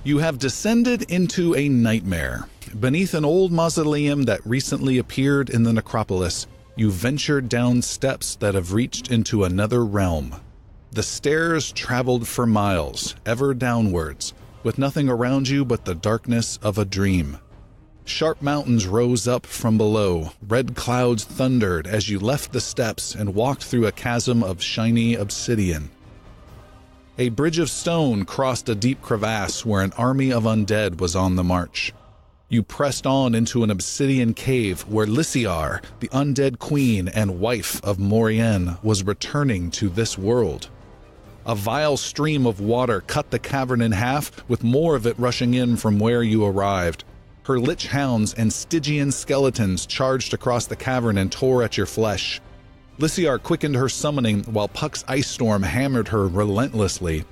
You have descended into a nightmare. Beneath an old mausoleum that recently appeared in the necropolis, you ventured down steps that have reached into another realm. The stairs traveled for miles, ever downwards, with nothing around you but the darkness of a dream. Sharp mountains rose up from below. Red clouds thundered as you left the steps and walked through a chasm of shiny obsidian. A bridge of stone crossed a deep crevasse where an army of undead was on the march. You pressed on into an obsidian cave where Lissiar, the undead queen and wife of Morien, was returning to this world. A vile stream of water cut the cavern in half, with more of it rushing in from where you arrived. Her lich hounds and stygian skeletons charged across the cavern and tore at your flesh. Lissiar quickened her summoning while Puck's ice storm hammered her relentlessly.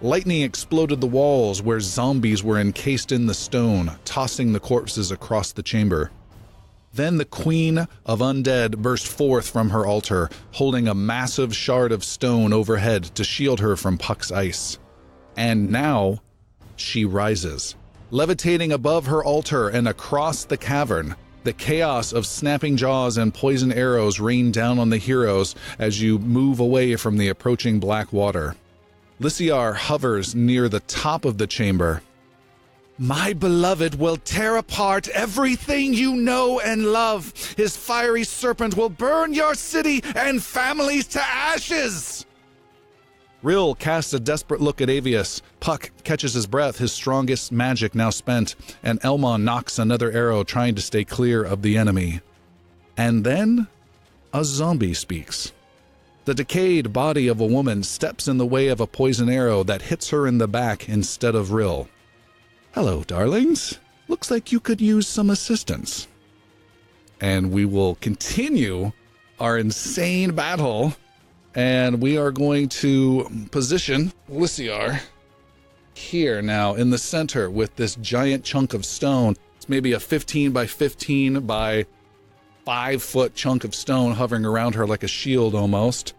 Lightning exploded the walls where zombies were encased in the stone, tossing the corpses across the chamber. Then the queen of undead burst forth from her altar, holding a massive shard of stone overhead to shield her from Puck's ice. And now, she rises. Levitating above her altar and across the cavern, the chaos of snapping jaws and poison arrows rain down on the heroes as you move away from the approaching black water. Lissiar hovers near the top of the chamber. My beloved will tear apart everything you know and love. His fiery serpent will burn your city and families to ashes. Rill casts a desperate look at Avius. Puck catches his breath, his strongest magic now spent, and Elmon knocks another arrow, trying to stay clear of the enemy. And then, a zombie speaks. The decayed body of a woman steps in the way of a poison arrow that hits her in the back instead of Rill. Hello, darlings. Looks like you could use some assistance. And we will continue our insane battle. And we are going to position Lissiar here now in the center with this giant chunk of stone. It's maybe a 15 by 15 by 5 foot chunk of stone hovering around her like a shield almost.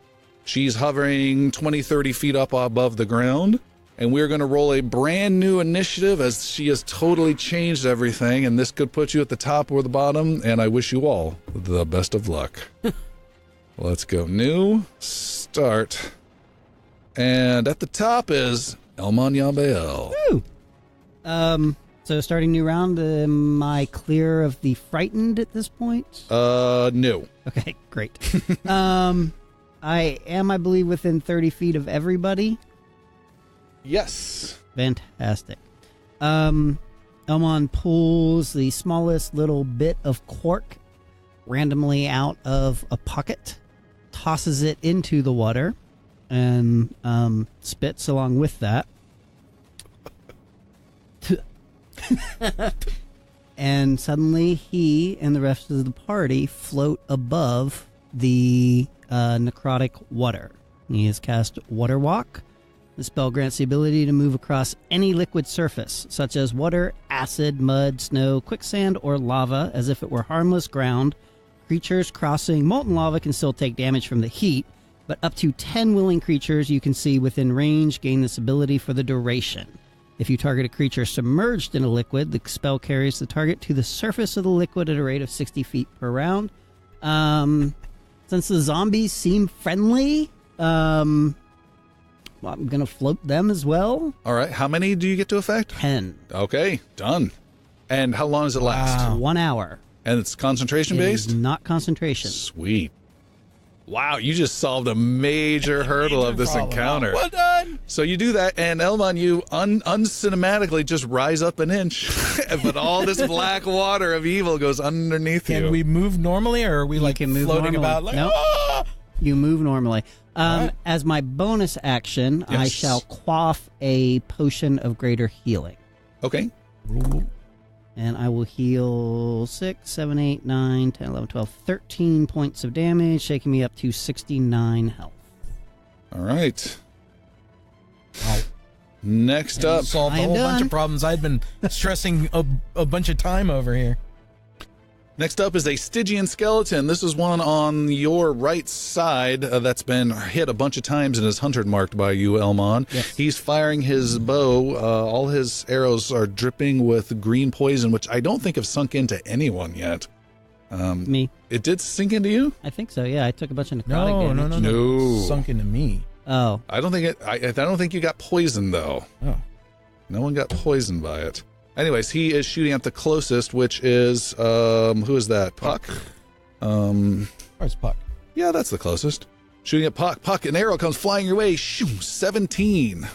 She's hovering 20, 30 feet up above the ground. And we're going to roll a brand new initiative as she has totally changed everything. And this could put you at the top or the bottom. And I wish you all the best of luck. Let's go new, start, and at the top is Elmon Yabael. Woo! So starting new round, am I clear of the frightened at this point? No. Okay, great. I am, I believe, within 30 feet of everybody. Yes. Fantastic. Elmon pulls the smallest little bit of cork randomly out of a pocket, tosses it into the water, and spits along with that. And suddenly he and the rest of the party float above the necrotic water. He has cast Water Walk. The spell grants the ability to move across any liquid surface, such as water, acid, mud, snow, quicksand, or lava, as if it were harmless ground. Creatures crossing molten lava can still take damage from the heat, but up to 10 willing creatures you can see within range gain this ability for the duration. If you target a creature submerged in a liquid, the spell carries the target to the surface of the liquid at a rate of 60 feet per round. Since the zombies seem friendly, well, I'm going to float them as well. All right. How many do you get to affect? 10. Okay. Done. And how long does it last? Wow. 1 hour. And it's concentration based? It is not concentration. Sweet. Wow, you just solved a major hurdle of this encounter. Well done. So you do that, and Elmon, you uncinematically just rise up an inch, but all this black water of evil goes underneath you. Can we move normally, or are we like can move floating normally. about like? Nope. Ah! You move normally. Right. As my bonus action, I Yes. shall quaff a potion of greater healing. Okay. And I will heal 6, 7, 8, 9, 10, 11, 12, 13 points of damage, shaking me up to 69 health. All right. Wow. Next And up. you solved I a am whole bunch done. of problems I'd been stressing a bunch of time over here. Next up is a Stygian skeleton. This is one on your right side that's been hit a bunch of times and is hunter marked by you, Elmon. Yes. He's firing his bow. All his arrows are dripping with green poison, which I don't think have sunk into anyone yet. Me. It did sink into you? I think so, yeah. I took a bunch of necrotic No, damage. No. Sunk into me. Oh. I don't think it. I don't think you got poisoned though. Oh. No one got poisoned by it. Anyways, he is shooting at the closest, which is who is that? Puck. Where's Puck? Yeah, that's the closest. Shooting at Puck. Puck, an arrow comes flying your way. Shoo, 17.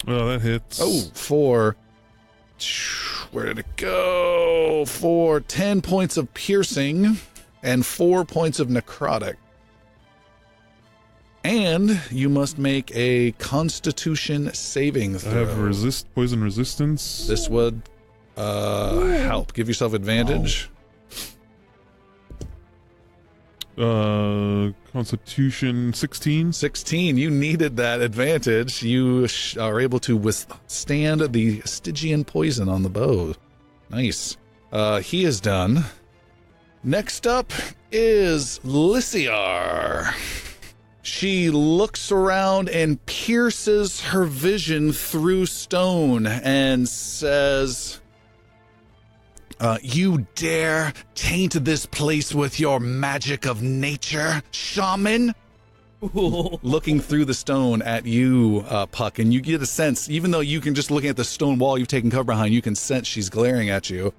Well, that hits. Oh, 4. Where did it go? 4. 10 points of piercing and 4 points of necrotic. And you must make a Constitution saving I throw. have poison resistance. This would help. Give yourself advantage. Constitution 16. 16. You needed that advantage. You are able to withstand the Stygian poison on the bow. Nice. He is done. Next up is Lissiar. She looks around and pierces her vision through stone and says, you dare taint this place with your magic of nature, shaman? Looking through the stone at you, Puck, and you get a sense, even though you can just look at the stone wall you've taken cover behind, you can sense she's glaring at you.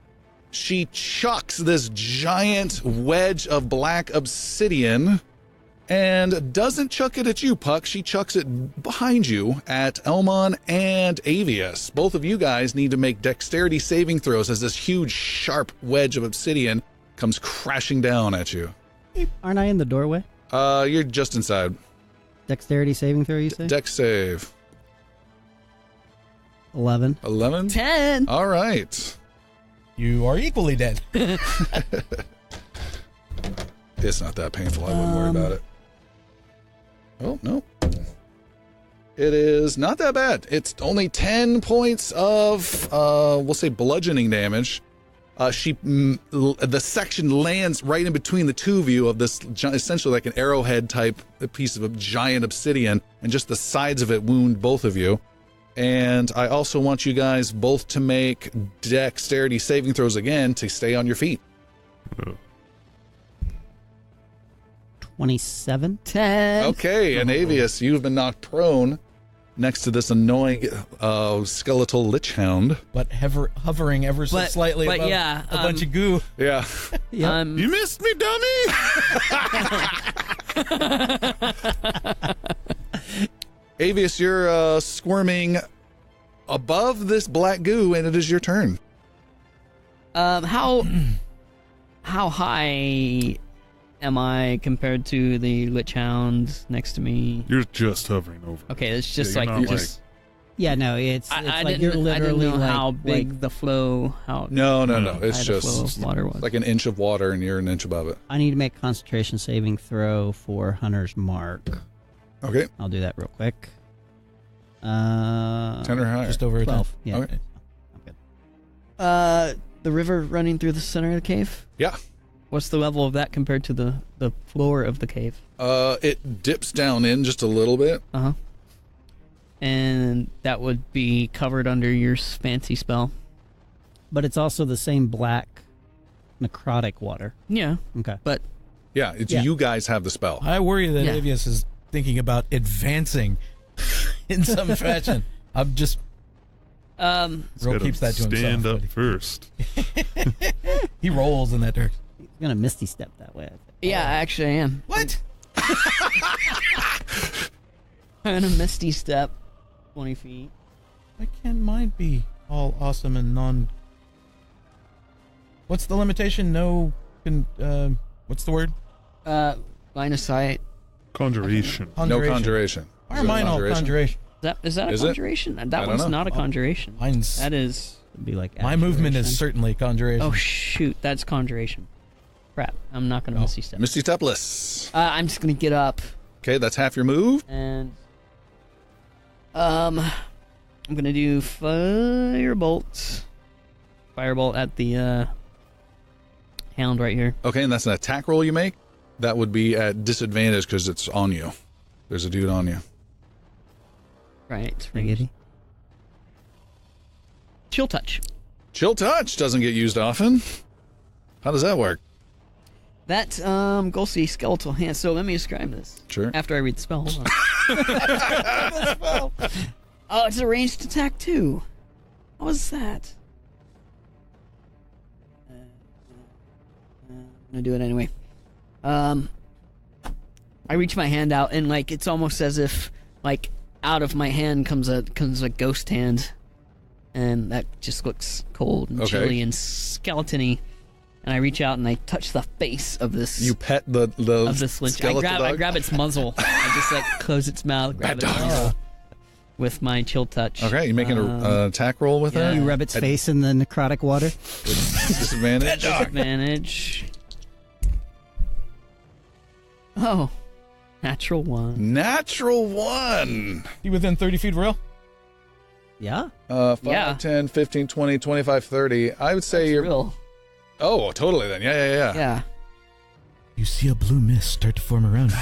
She chucks this giant wedge of black obsidian and doesn't chuck it at you, Puck. She chucks it behind you at Elmon and Avius. Both of you guys need to make dexterity saving throws as this huge, sharp wedge of obsidian comes crashing down at you. Aren't I in the doorway? You're just inside. Dexterity saving throw, you say? Dex save. 11. 11? 10. All right. You are equally dead. It's not that painful. I wouldn't worry about it. Oh, no. It is not that bad. It's only 10 points of, we'll say, bludgeoning damage. The section lands right in between the two of you of this essentially like an arrowhead type piece of a giant obsidian, and just the sides of it wound both of you. And I also want you guys both to make dexterity saving throws again to stay on your feet. 27. 10. Okay, and Avius, you've been knocked prone next to this annoying skeletal lich hound. But hovering ever so slightly but above yeah, a bunch of goo. Yeah. Yep. You missed me, dummy! Avius, you're squirming above this black goo, and it is your turn. How high am I compared to the lich hound next to me? You're just hovering over. Okay, it's just Yeah, like you're not just. Yeah, no, it's I like you're didn't literally know like, how big like, the flow. How No. high It's the flow just of water was. like an inch of water, and you're an inch above it. I need to make a concentration saving throw for Hunter's Mark. Okay. I'll do that real quick. 10 or higher. Just over a 12. Yeah. Okay. I'm good. The river running through the center of the cave. Yeah. What's the level of that compared to the floor of the cave? It dips down in just a little bit. Uh-huh. And that would be covered under your fancy spell. But it's also the same black necrotic water. Yeah, Okay. but Yeah, it's Yeah. you guys have the spell. I worry that Yeah. Avius is thinking about advancing in some fashion. I'm just Ro Gotta keeps that to stand himself. up first. He rolls in that direction. He's going to misty step that way, I think. yeah, actually I am. What? I'm gonna misty step 20 feet. Why can't mine be all awesome and non? What's the limitation? No. What's the word? Line of sight. Conjuration. No conjuration. Why Is are it mine all conjuration? Is that a Is it? conjuration? That don't one's know. not a conjuration. Mine's That is. It'd be like my movement is abjuration. certainly conjuration. Oh shoot, that's conjuration. Crap, I'm not gonna misty step. Misty Stepless. I'm just gonna get up Okay, that's half your move. and I'm gonna do firebolt at the hound right here. Okay, and that's an attack roll you make. That would be at disadvantage because it's on you. There's a dude on you. Right. Spaghetti. Chill touch. Chill touch doesn't get used often. How does that work? That ghostly skeletal hand. So let me describe this. Sure. After I read the spell. Hold on. Oh, it's a ranged attack too. What was that? I'm gonna do it anyway. I reach my hand out and like it's almost as if like out of my hand comes a ghost hand, and that just looks cold and chilly and skeletony. And I reach out and I touch the face of this. You pet the of this lich. I dog? grab its muzzle. I just like close its mouth, grab its muzzle with my chill touch. Okay, you making an attack roll with yeah. that? You rub its face in the necrotic water. Disadvantage. Disadvantage. Oh, natural 1. Natural 1. You within 30 feet, real? Yeah. 5, Yeah. 10, 15, 20, 25, 30. I would say That's you're... real. Oh, totally then. Yeah. Yeah. You see a blue mist start to form around you.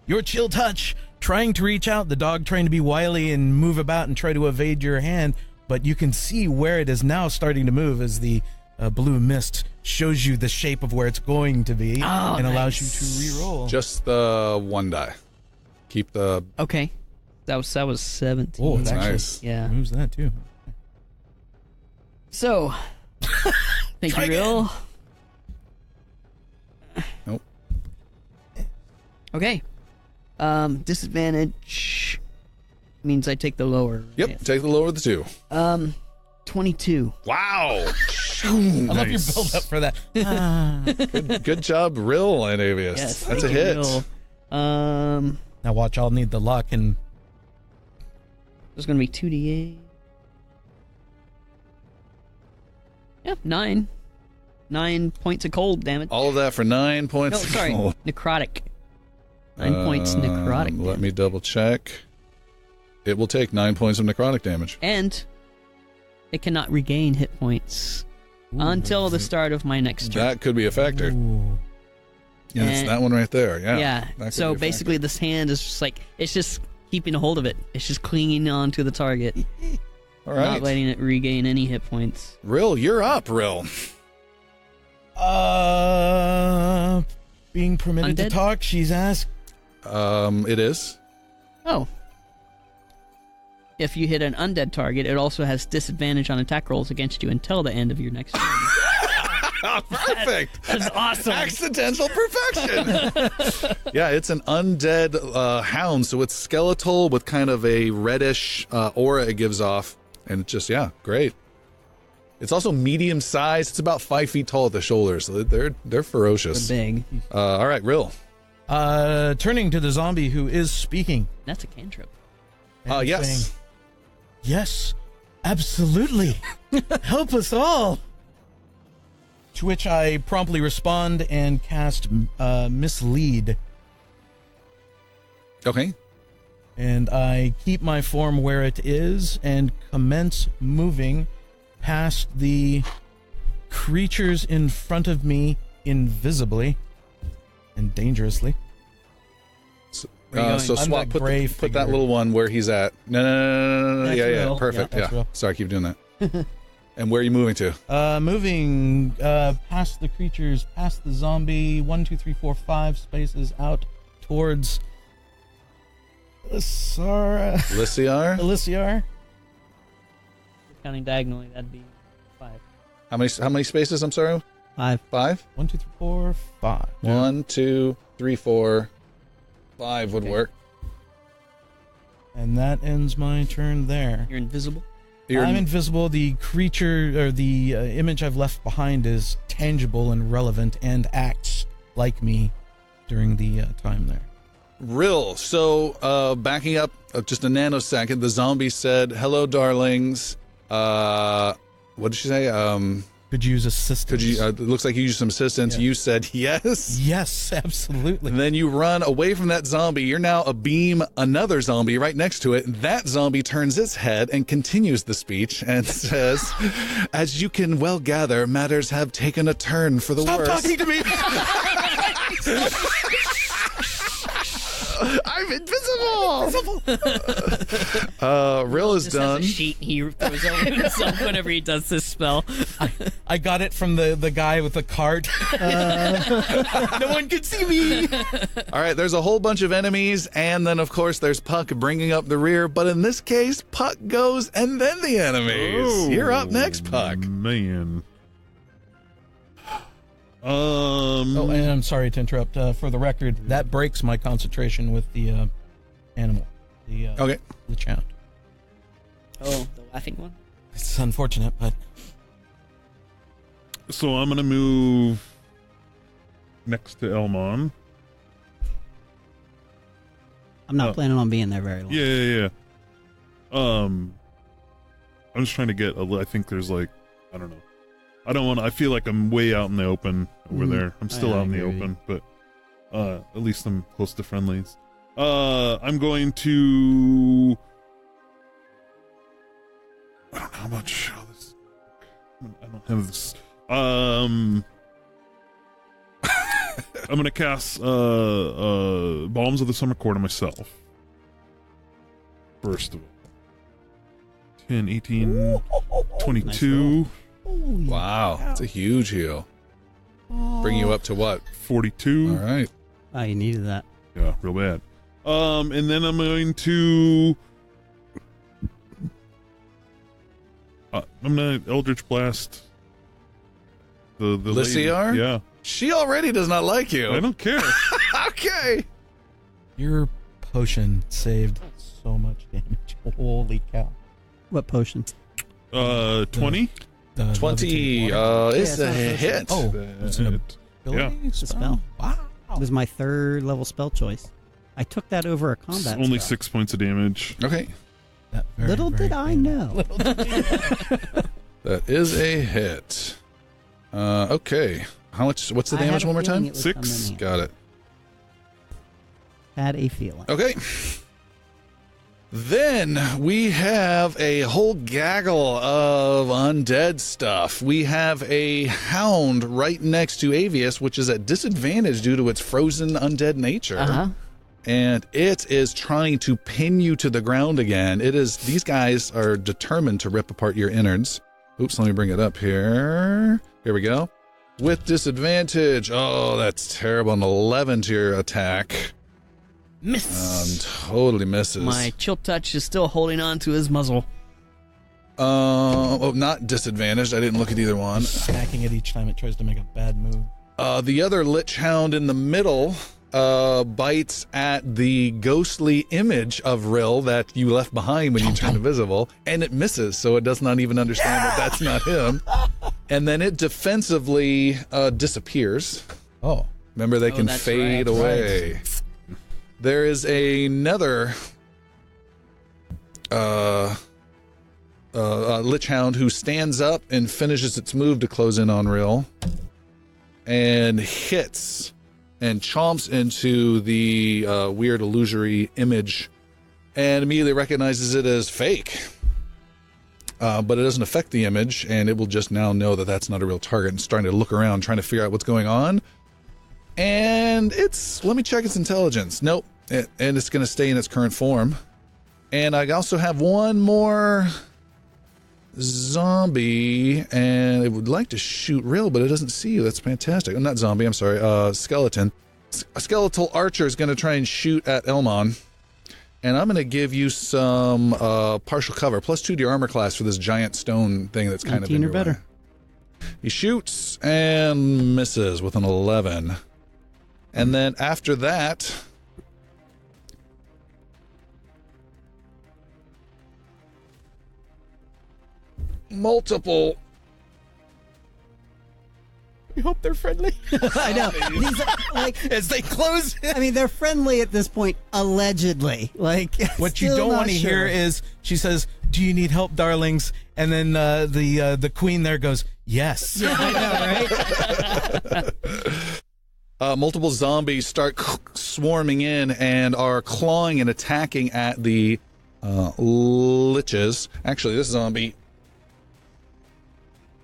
Your chill touch, trying to reach out, the dog trying to be wily and move about and try to evade your hand, but you can see where it is now starting to move as the blue mist shows you the shape of where it's going to be and allows you to re-roll. Just the 1 die. Keep the... Okay. That was 17. Oh, it's That's actually nice. Yeah. moves that too. So, thank you, real. Nope. Okay. Disadvantage means I take the lower. Yep, Yes. take the lower of the 2. 22. Wow. I love your build up for that. Good job, Rill and Avius. Yes. That's a thank you, hit. Real. Now watch, I'll need the luck and There's going to be 2d8. Yep, 9. 9 points of cold damage. All of that for 9 points. No, sorry. Oh. Necrotic. 9 points necrotic Let damage. me double check. It will take 9 points of necrotic damage. And it cannot regain hit points until the start of my next turn. That could be a factor. Ooh. Yeah, it's And- that one right there. Yeah. Yeah. that could So be a basically, this hand is just like, it's just keeping a hold of it. It's just clinging on to the target, factor. All not right. letting it regain any hit points. Rill, you're up, Rill. Being permitted to Undead? talk, she's asked. It is. Oh. If you hit an undead target, it also has disadvantage on attack rolls against you until the end of your next turn. Perfect. That's awesome. Accidental perfection. Yeah, it's an undead hound, so it's skeletal with kind of a reddish aura it gives off. And it's just, yeah, great. It's also medium sized. It's about 5 feet tall at the shoulders. So they're ferocious. They're big. All right, Rill. Turning to the zombie who is speaking. That's a cantrip. and Yes. saying, yes, absolutely. Help us all. To which I promptly respond and cast Mislead. Okay. And I keep my form where it is and commence moving past the creatures in front of me invisibly and dangerously. So I'm swap, that put gray that figure. little one where he's at. No. That's Yeah, Rill. perfect. Yeah, that's Rill. Sorry, keep doing that. And where are you moving to? Moving past the creatures, past the zombie, 1, 2, 3, 4, 5 spaces out towards Lissiar? Lissiar. Counting diagonally, that'd be 5. How many spaces? I'm sorry. 5. 5. 1, 2, 3, 4, 5. 1, 2, 3, 4, 5 would Okay. work. And that ends my turn there. You're invisible. I'm invisible. The creature or the image I've left behind is tangible and relevant and acts like me during the time there. Rill. So, backing up just a nanosecond, the zombie said, "Hello, darlings." What did she say? Could you use assistance? Could you? It looks like you used some assistance. Yeah. You said yes. Yes, absolutely. And then you run away from that zombie. You're now abeam another zombie right next to it. That zombie turns its head and continues the speech and says, "As you can well gather, matters have taken a turn for the Stop worse." talking to me. I'm invisible. Rill is Just has done. a sheet he throws over himself whenever he does this spell. I got it from the guy with the cart. No one can see me. All right, there's a whole bunch of enemies, and then of course there's Puck bringing up the rear. But in this case, Puck goes, and then the enemies. You're up next, Puck. Man. Oh, and I'm sorry to interrupt. For the record, that breaks my concentration with the animal. The Okay. the hound. Oh, the laughing one? It's unfortunate, but So I'm gonna move next to Elmon. I'm not planning on being there very long. Yeah. I'm just trying to get. I think there's like, I don't know. I don't want. I feel like I'm way out in the open over there. I'm still I out in the agree. open, but at least I'm close to friendlies. I'm going to. I don't know how much. I don't have this. I'm gonna cast Bombs of the Summer Court on myself. First of all. 10, 18, 22, Wow, it's a huge heal. Bring you up to what? 42. All right. Oh, you needed that. Yeah, real bad. And then I'm going to. I'm gonna Eldritch Blast. The Lissiar? lady. Yeah, She already does not like you. I don't care. Okay. your potion saved so much damage. Holy cow! What potion? 20. The 20 levitating is Yeah, a it's not hit. Oh, it's an ability It's a spell. Wow. It was my third level spell choice. I took that over a It's combat only spell. 6 points of damage. Okay. That very, Little very did I painful. know. That is a hit. Okay. How much? What's the I had damage a one more feeling time? it would 6. come in handy. Got it. Had a feeling. Okay. Then we have a whole gaggle of undead stuff. We have a hound right next to Avius, which is at disadvantage due to its frozen undead nature. Uh-huh. And it is trying to pin you to the ground again. These guys are determined to rip apart your innards. Oops, let me bring it up here. Here we go. With disadvantage. Oh, that's terrible. An 11 to your attack. Miss. Totally misses. My chill touch is still holding on to his muzzle. Not disadvantaged. I didn't look at either one. Smacking it each time it tries to make a bad move. The other lich hound in the middle bites at the ghostly image of Rill that you left behind when you turned invisible, and it misses, so it does not even understand that that's not him. And then it defensively disappears. Oh, Remember, they can that's fade right. away. There is another lich hound who stands up and finishes its move to close in on Rill and hits and chomps into the weird illusory image and immediately recognizes it as fake. But it doesn't affect the image, and it will just now know that that's not a real target and starting to look around, trying to figure out what's going on. And let me check its intelligence. Nope. And it's going to stay in its current form. And I also have one more zombie, and it would like to shoot Rill, but it doesn't see you. That's fantastic. Not zombie, I'm sorry. Skeleton. A skeletal archer is going to try and shoot at Elmon. And I'm going to give you some partial cover, +2 to your armor class for this giant stone thing that's kind of in 19 or your better. way. He shoots and misses with an 11. And then after that, multiple. we hope they're friendly. I know. These are, like, As they close. I mean, they're friendly at this point, allegedly. Like, What you still don't not want to hear sure. is she says, "Do you need help, darlings?" And then the queen there goes, Yes. I know, right? Multiple zombies start swarming in and are clawing and attacking at the liches. Actually, this zombie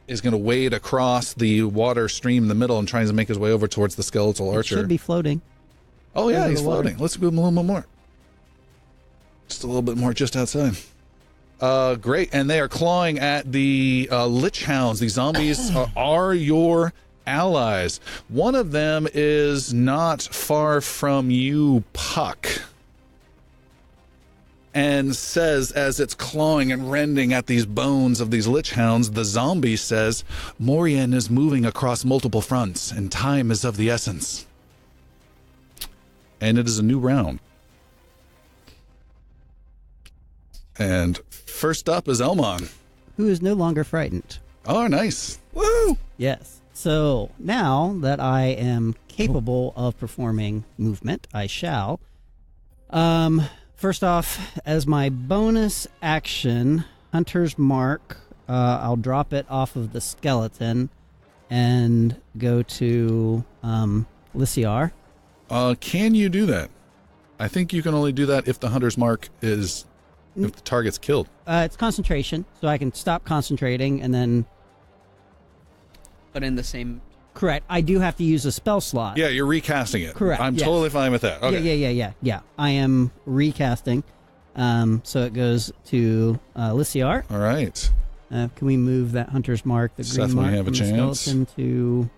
is going to wade across the water stream in the middle and tries to make his way over towards the skeletal It archer. should be floating. Oh, yeah, over he's the water. floating. Let's move him a little bit more. Just a little bit more just outside. Great. And they are clawing at the lich hounds. These zombies are your allies. One of them is not far from you, Puck, and says, as it's clawing and rending at these bones of these lich hounds, the zombie says, Morien is moving across multiple fronts, and time is of the essence. And it is a new round. And first up is Elmon. Who is no longer frightened. Oh, nice. Woo! Yes. So now that I am capable of performing movement, I shall. First off, as my bonus action, Hunter's Mark, I'll drop it off of the skeleton and go to Lissiar. Can you do that? I think you can only do that if the hunter's mark is, if the target's killed. It's concentration, so I can stop concentrating and then... But in the same... Correct. I do have to use a spell slot. Yeah, you're recasting it. Correct, I'm yes. totally fine with that. Okay. Yeah. I am recasting. So it goes to Lissiar. All right. Can we move that Hunter's Mark, the Seth, green when mark, you have a from the chance. skeleton to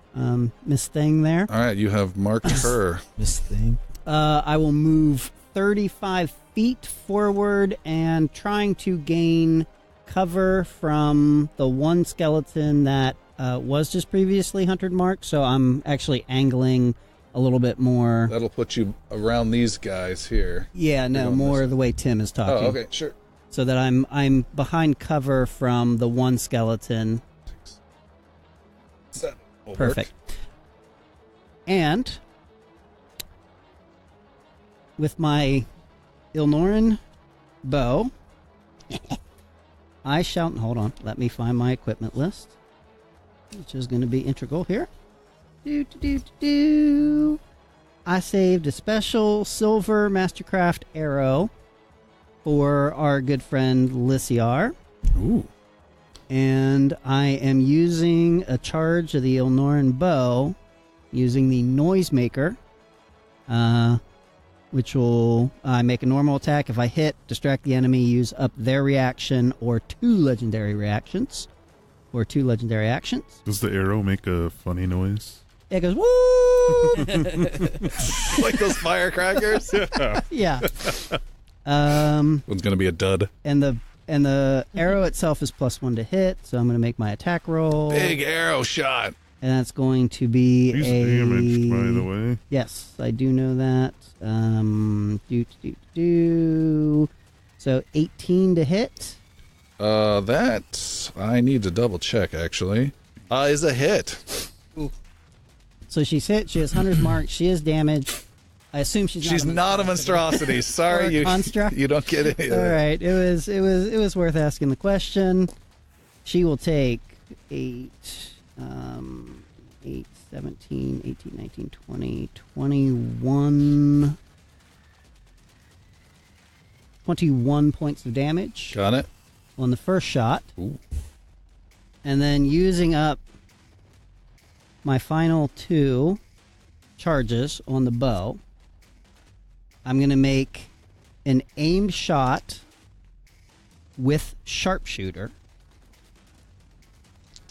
Miss Thing there? All right, you have marked her. This thing. I will move 35 feet forward and trying to gain cover from the one skeleton that was just previously Hunter's Mark. So I'm actually angling a little bit more. That'll put you around these guys here. Yeah, no, going more this the way Tim is talking. Oh, okay, sure. So that I'm behind cover from the one skeleton. That will Perfect. work. And with my Ilnoran bow, I shall... Hold on. Let me find my equipment list, which is going to be integral here. I saved a special silver Mastercraft arrow for our good friend Lissiar. Ooh. And I am using a charge of the Ilnoran bow using the Noisemaker, which will make a normal attack. If I hit, distract the enemy, use up their reaction or two legendary reactions. Or two legendary actions. Does the arrow make a funny noise? It goes, woo! Like those firecrackers? Yeah. Yeah. One's going to be a dud. And the arrow itself is +1 to hit, so I'm going to make my attack roll. Big arrow shot. And that's going to be Use a... damage, by the way. Yes, I do know that. So 18 to hit. That I need to double check, actually. Is a hit. So she's hit. She has Hunter's Mark. She is damaged. I assume she's not a monstrosity. Or Sorry, a you construct? you don't get it. All right. It was worth asking the question. She will take 8, 17, 18, 19, 20, 21 points of damage Got it. on the first shot. Ooh. And then using up my final 2 charges on the bow, I'm going to make an aimed shot with sharpshooter.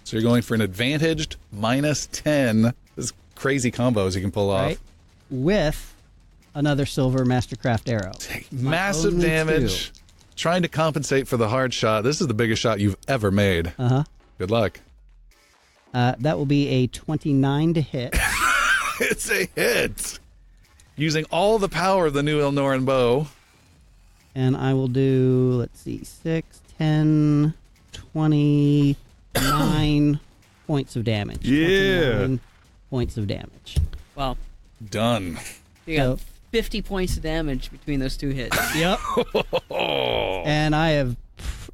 So you're going for an advantaged -10. This crazy combos you can pull off. Right? With another silver Mastercraft arrow. Massive only damage. Trying to compensate for the hard shot. This is the biggest shot you've ever made. Uh-huh. Good luck. That will be a 29 to hit. It's a hit. Using all the power of the new Ilnoran bow. And I will do, let's see, 6, 10, 29 points of damage. Yeah. 29 points of damage. Wow. Done. You got So- 50 points of damage between those 2 hits. Yep. And I have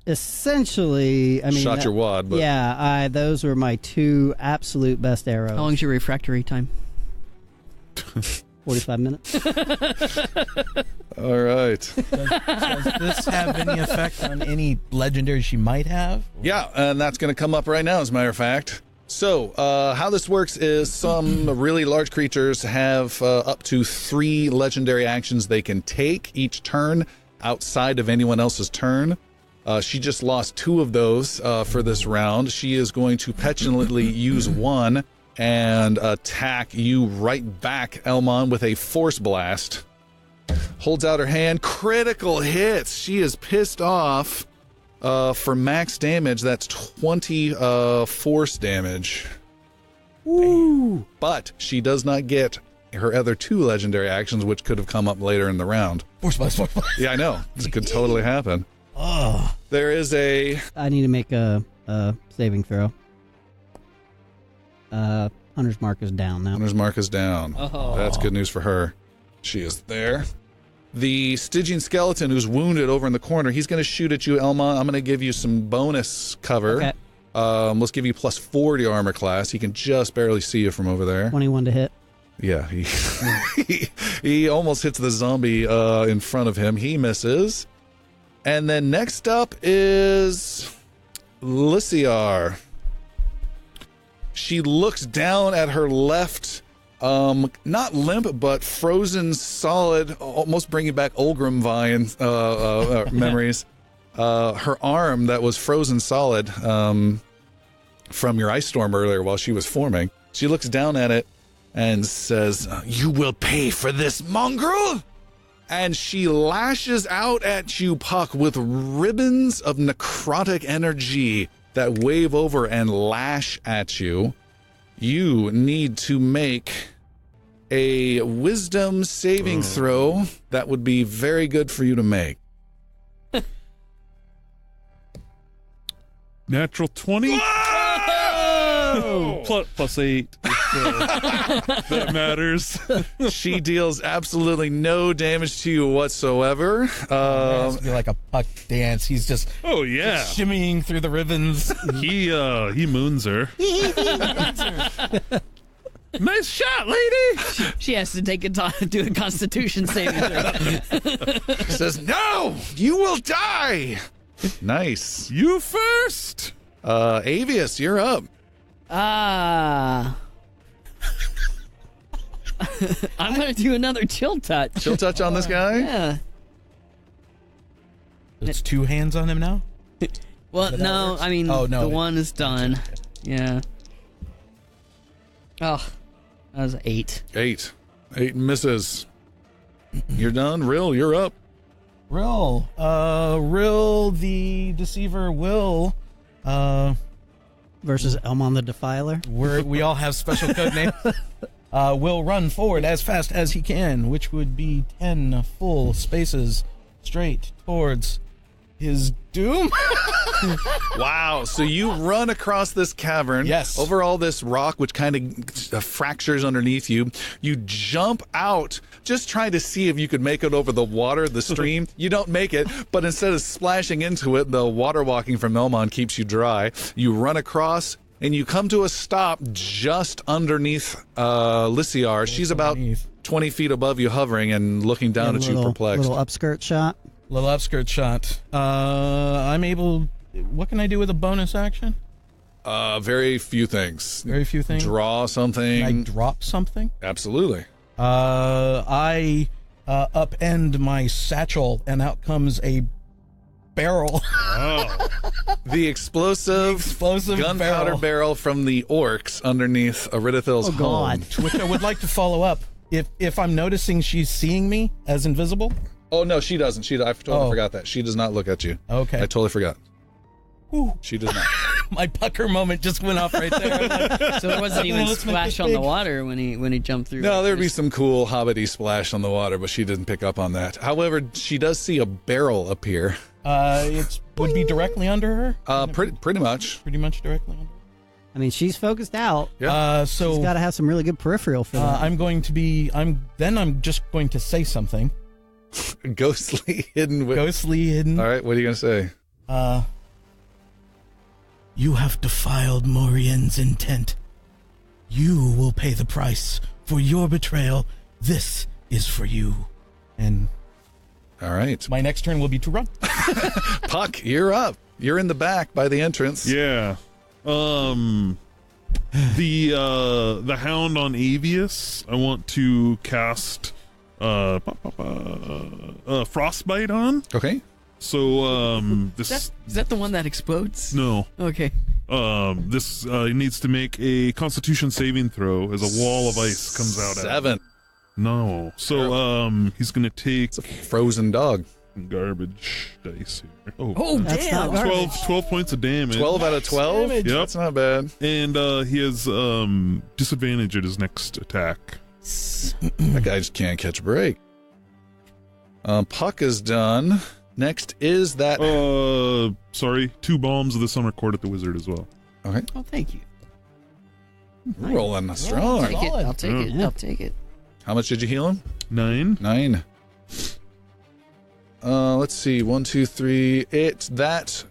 essentially, I mean, Shot your wad, but yeah, those were my 2 absolute best arrows. How long's your refractory time? 45 minutes. all right. Does this have any effect on any legendary she might have? Yeah, and that's going to come up right now, as a matter of fact. So, how this works is some really large creatures have up to 3 legendary actions they can take each turn outside of anyone else's turn. She just lost 2 of those for this round. She is going to petulantly use one and attack you right back, Elmon, with a force blast. Holds out her hand. Critical hits. She is pissed off. For max damage, that's 20 force damage. Woo! But she does not get her other 2 legendary actions, which could have come up later in the round. Force blast. Yeah, I know. This could totally happen. Oh. There is a... I need to make a saving throw. Hunter's Mark is down now. Hunter's Mark is down. Oh. That's good news for her. She is there. The Stygian skeleton who's wounded over in the corner, he's going to shoot at you, Elma. I'm going to give you some bonus cover. Okay. Let's give you +4 to your armor class. He can just barely see you from over there. 21 to hit. Yeah, he almost hits the zombie in front of him. He misses. And then next up is Lissiar. She looks down at her left, not limp, but frozen solid, almost bringing back Olgrim Vine memories. Her arm that was frozen solid from your ice storm earlier while she was forming. She looks down at it and says, "You will pay for this, mongrel!" And she lashes out at you, Puck, with ribbons of necrotic energy that wave over and lash at you. You need to make a wisdom saving throw. That would be very good for you to make. Natural 20. +8. That matters. She deals absolutely no damage to you whatsoever. It has to be like a puck dance. He's just Oh yeah. shimmying through the ribbons. He moons her. Nice shot, lady. She has to do a Constitution saving throw. Says, "No, you will die." Nice. You first. Avius, you're up. I'm gonna do another chill touch. Chill touch on this guy. Yeah. It's 2 hands on him now? Well, that no, works? I mean Oh, no, the it- one is done. Yeah. Oh, that was 8. 8 misses. You're done. Rill, you're up. Rill. Rill the Deceiver will. Versus Elmon the Defiler. We all have special code names. Will run forward as fast as he can, which would be 10 full spaces straight towards his doom. Wow. So you run across this cavern. Yes. Over all this rock, which kind of fractures underneath you. You jump out, just trying to see if you could make it over the water, the stream. You don't make it, but instead of splashing into it, the water walking from Elmon keeps you dry. You run across, and you come to a stop just underneath Lissiar. She's about underneath. 20 feet above you, hovering and looking down at you, perplexed. Little upskirt shot. Little upskirt shot. I'm able. What can I do with a bonus action? Very few things. Very few things. Draw something. Can I drop something? Absolutely. I upend my satchel, and out comes a barrel. Oh. The explosive gunpowder barrel from the orcs underneath Aridithil's home. God. Which I would like to follow up. If I'm noticing she's seeing me as invisible. Oh, no, she doesn't. I totally Oh. forgot that. She does not look at you. Okay. I totally forgot. Whew. She does not. My pucker moment just went off right there. So it wasn't even Let's make splash this on the big. water when he jumped through. No, like there'd be this. some cool hobbity splash on the water, but she didn't pick up on that. However, she does see a barrel appear. It would be directly under her. Pretty much. Pretty much directly under. I mean, she's focused out. Yeah. So She's got to have some really good peripheral for that. I'm just going to say something. Ghostly hidden. Ghostly hidden. All right, what are you going to say? You have defiled Morien's intent. You will pay the price for your betrayal. This is for you. And All right. my next turn will be to run. Puck, you're up. You're in the back by the entrance. Yeah. The hound on Avius, I want to cast frostbite on. Okay. So this Is that the one that explodes? no. Okay. This needs to make a Constitution saving throw as a wall of ice comes out. 7. No. So he's gonna take It's a frozen dog. garbage dice here. Oh, That's damn. not garbage. 12 points of damage. 12 out of 12? Yep. That's not bad. And he has disadvantage at his next attack. That guy just can't catch a break. Puck is done. Next is that. Sorry, 2 bombs of the summer court at the wizard as well. Okay. Oh, thank you. Rolling strong. Take it. I'll take it. Yeah. I'll take it. How much did you heal him? 9. 9. Let's see. 1, 2, 3. It's that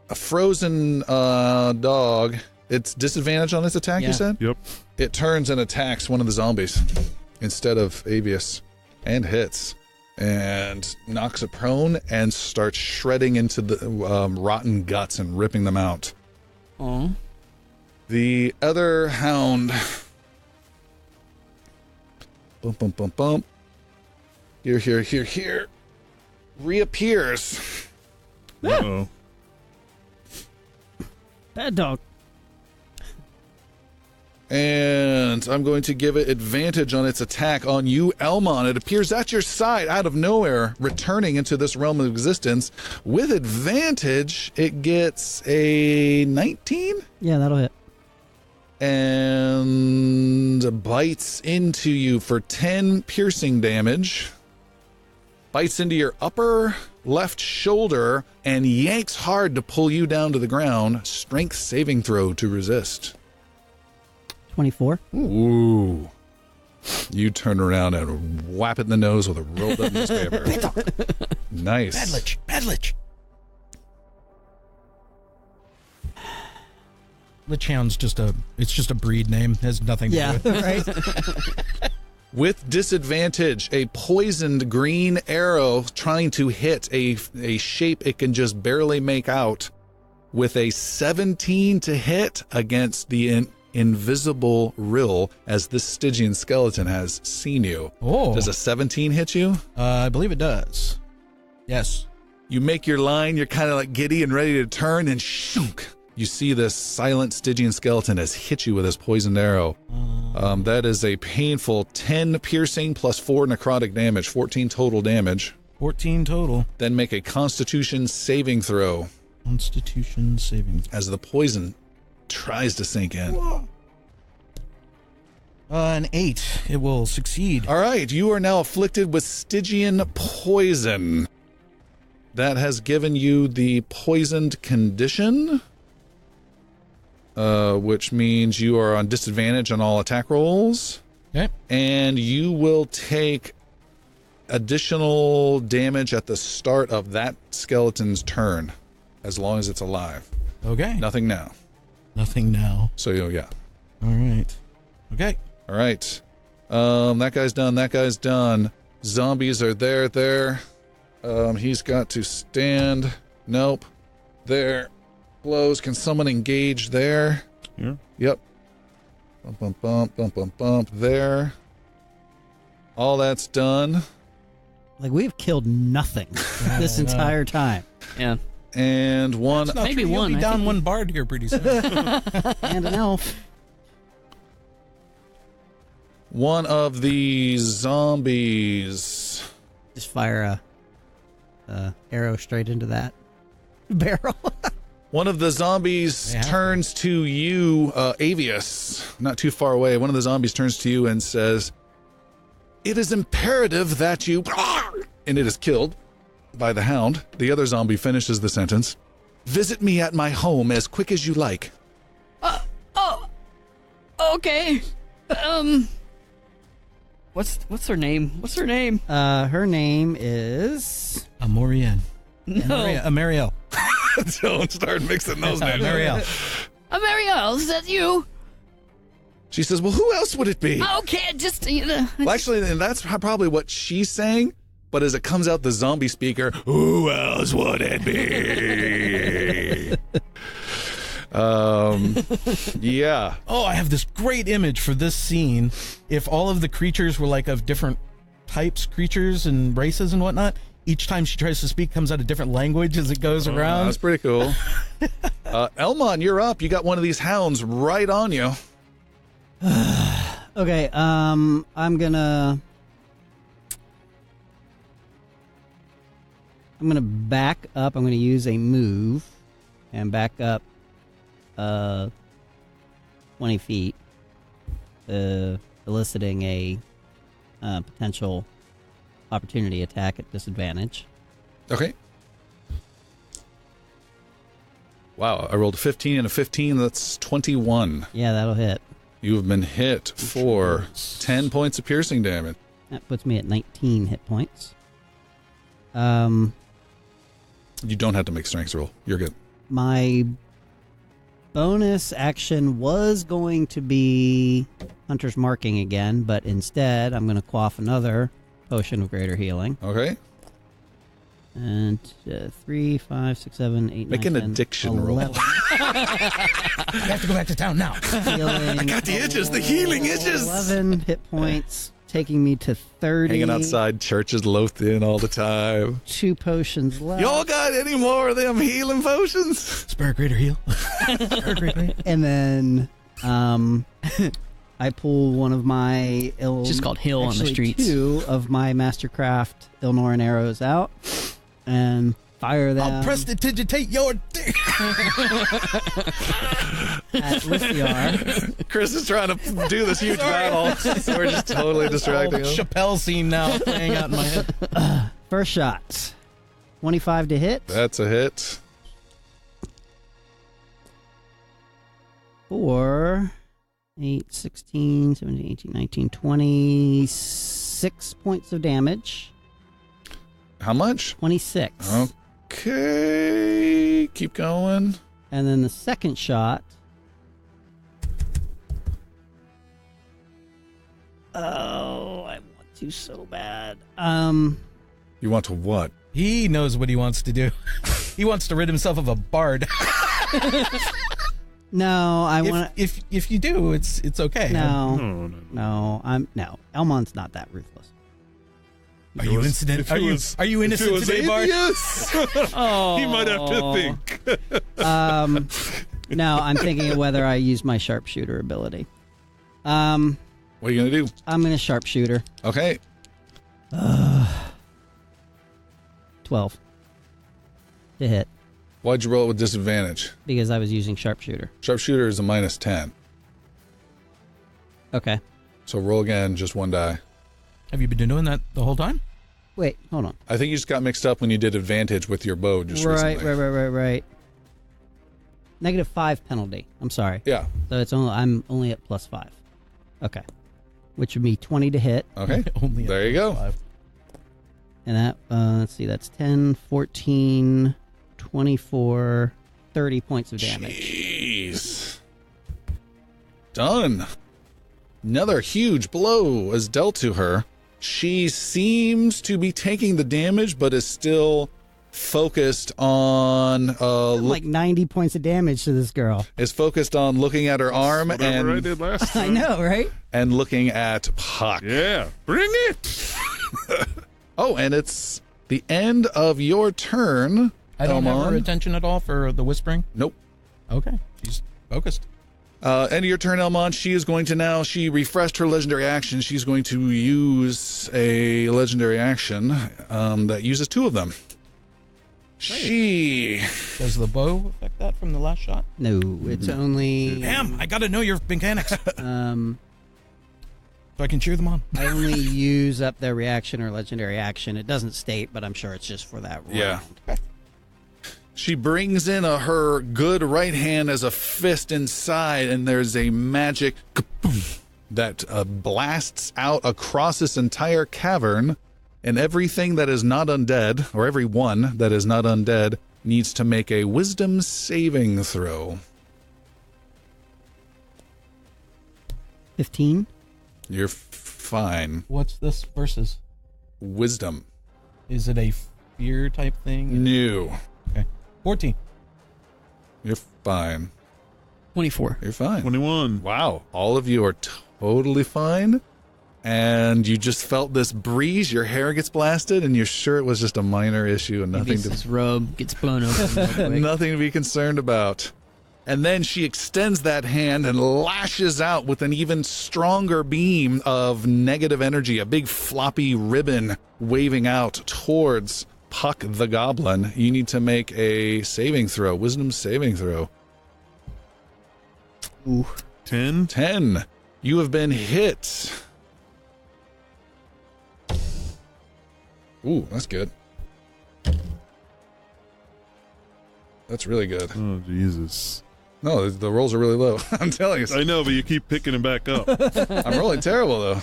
a frozen dog. It's disadvantage on its attack, Yeah. you said? Yep. It turns and attacks one of the zombies instead of Avius and hits and knocks it prone and starts shredding into the rotten guts and ripping them out. Oh. The other hound. Bump, bump, bump, bump. Here. Reappears. Uh-oh. Bad dog. And I'm going to give it advantage on its attack on you, Elmon. It appears at your side out of nowhere, returning into this realm of existence. With advantage, it gets a 19 Yeah, that'll hit. and bites into you for 10 piercing damage. Bites into your upper left shoulder and yanks hard to pull you down to the ground. Strength saving throw to resist. 24. Ooh. You turn around and whap it in the nose with a rolled up newspaper. Nice. Bad lich. Lich Hound's just a breed name. It has nothing to do Yeah, with it. right? With disadvantage, a poisoned green arrow trying to hit a shape it can just barely make out with a 17 to hit against the invisible rill as this Stygian skeleton has seen you. Oh. Does a 17 hit you? I believe it does. Yes. You make your line, you're kind of like giddy and ready to turn, and shunk. You see this silent Stygian skeleton has hit you with his poisoned arrow. That is a painful 10 piercing plus 4 necrotic damage, 14 total damage. 14 total. Then make a Constitution saving throw Constitution saving. as the poison tries to sink in. An 8. It will succeed. All right, you are now afflicted with Stygian poison. That has given you the poisoned condition, which means you are on disadvantage on all attack rolls. Okay. And you will take additional damage at the start of that skeleton's turn, as long as it's alive. Okay. Nothing now. Nothing now. So, yeah. All right. Okay. All right. That guy's done. That guy's done. Zombies are there. He's got to stand. Nope. There. Close. Can someone engage there? Yeah. Yep. Bump, bump, bump, bump, bump, bump. There. All that's done. Like, we've killed nothing this entire time. Yeah. And one. Not Maybe true. You'll one, be I down think. one bard here pretty soon. And an elf. One of the zombies. Just fire a arrow straight into that barrel. One of the zombies Yeah. turns to you, Avius, not too far away. One of the zombies turns to you and says, "It is imperative that you..." And it is killed by the hound. The other zombie finishes the sentence. "Visit me at my home as quick as you like." Okay. What's her name? What's her name? Her name is... A Morien. No. A Marielle. Don't start mixing those names. Marielle. Marielle, is that you? She says, well, who else would it be? Okay, just Well, actually, and that's probably what she's saying. But as it comes out the zombie speaker, who else would it be? Yeah. Oh, I have this great image for this scene. If all of the creatures were like of different types, creatures and races and whatnot, each time she tries to speak comes out a different language as it goes around. That's pretty cool. Elmon, you're up. You got one of these hounds right on you. Okay, I'm gonna back up. I'm gonna use a move and back up 20 feet, eliciting a potential opportunity attack at disadvantage. Okay. Wow, I rolled a 15 and a 15. That's 21. Yeah, that'll hit. You have been hit for 10 points of piercing damage. That puts me at 19 hit points. You don't have to make strength roll. You're good. My bonus action was going to be Hunter's Marking again, but instead I'm going to quaff another potion of greater healing. Okay. And 3, 5, 6, 7, 8, Make 9, an 10, addiction 11. You have to go back to town now. Healing, I got the itches, the healing itches. 11 hit points, taking me to 30. Hanging outside churches, loathed in all the time. 2 potions left. Y'all got any more of them healing potions? Spare greater heal. Spare greater heal. And then I pull one of my just called Hill on the streets. 2 of my Mastercraft Ilnoran arrows out and fire them I'll prestidigitate your dick. at Lissiar. Chris is trying to do this huge battle, so we're just totally distracting him. Chappelle scene now playing out in my head. First shot. 25 to hit. That's a hit. For 8, 16, 17, 18, 19, 26 points of damage. How much? 26. Okay. Keep going. And then the second shot. Oh, I want to so bad. You want to what? He knows what he wants to do. He wants to rid himself of a bard. No, I want to. If you do, it's okay. No, Elmon's not that ruthless. Are you incident? Are you innocent today, bard? Yes. Oh, He might have to think. No, I'm thinking of whether I use my sharpshooter ability. What are you gonna do? I'm gonna sharpshooter. Okay. 12 to hit Why'd you roll it with disadvantage? because I was using sharpshooter. Sharpshooter is a minus 10. Okay. So roll again, just one die. Have you been doing that the whole time? Wait, hold on. I think you just got mixed up when you did advantage with your bow just recently. Right. -5 penalty. I'm sorry. Yeah. So I'm only at +5. Okay. Which would be 20 to hit. Okay. Only at There you go. 5. And that, let's see, that's 10, 14, 24, 30 points of damage. Jeez. Done. Another huge blow is dealt to her. She seems to be taking the damage, but is still focused on Like 90 points of damage to this girl. is focused on looking at her arm Whatever I and did last I time. know, right? looking at Puck. Yeah, bring it. Oh, and it's the end of your turn. I don't have her Elmon. attention at all for the whispering. Nope. Okay, she's focused. End of your turn, Elmon. She is going to now, she refreshed her legendary action. She's going to use a legendary action that uses 2 of them. She... Does the bow affect that from the last shot? No, it's only... Damn, I gotta know your mechanics Um, so I can cheer them on. I only use up their reaction or legendary action. It doesn't state, but I'm sure it's just for that round. Yeah. She brings in her good right hand as a fist inside, and there's a magic kaboom that blasts out across this entire cavern, and everything that is not undead, or every one that is not undead, needs to make a wisdom saving throw. 15. You're fine. What's this versus? Wisdom. Is it a fear type thing? New. Okay. 14. You're fine. 24. You're fine. 21. Wow. All of you are totally fine. And you just felt this breeze, your hair gets blasted, and you're sure it was just a minor issue and Maybe nothing his robe gets blown open real quick. nothing to be concerned about. And then she extends that hand and lashes out with an even stronger beam of negative energy, a big floppy ribbon waving out towards Puck the Goblin. You need to make a saving throw, wisdom saving throw. Ooh. 10. 10. You have been hit. Ooh, that's good. That's really good. Oh, Jesus. No, the rolls are really low. I'm telling you. I know, but you keep picking him back up. I'm rolling terrible, though.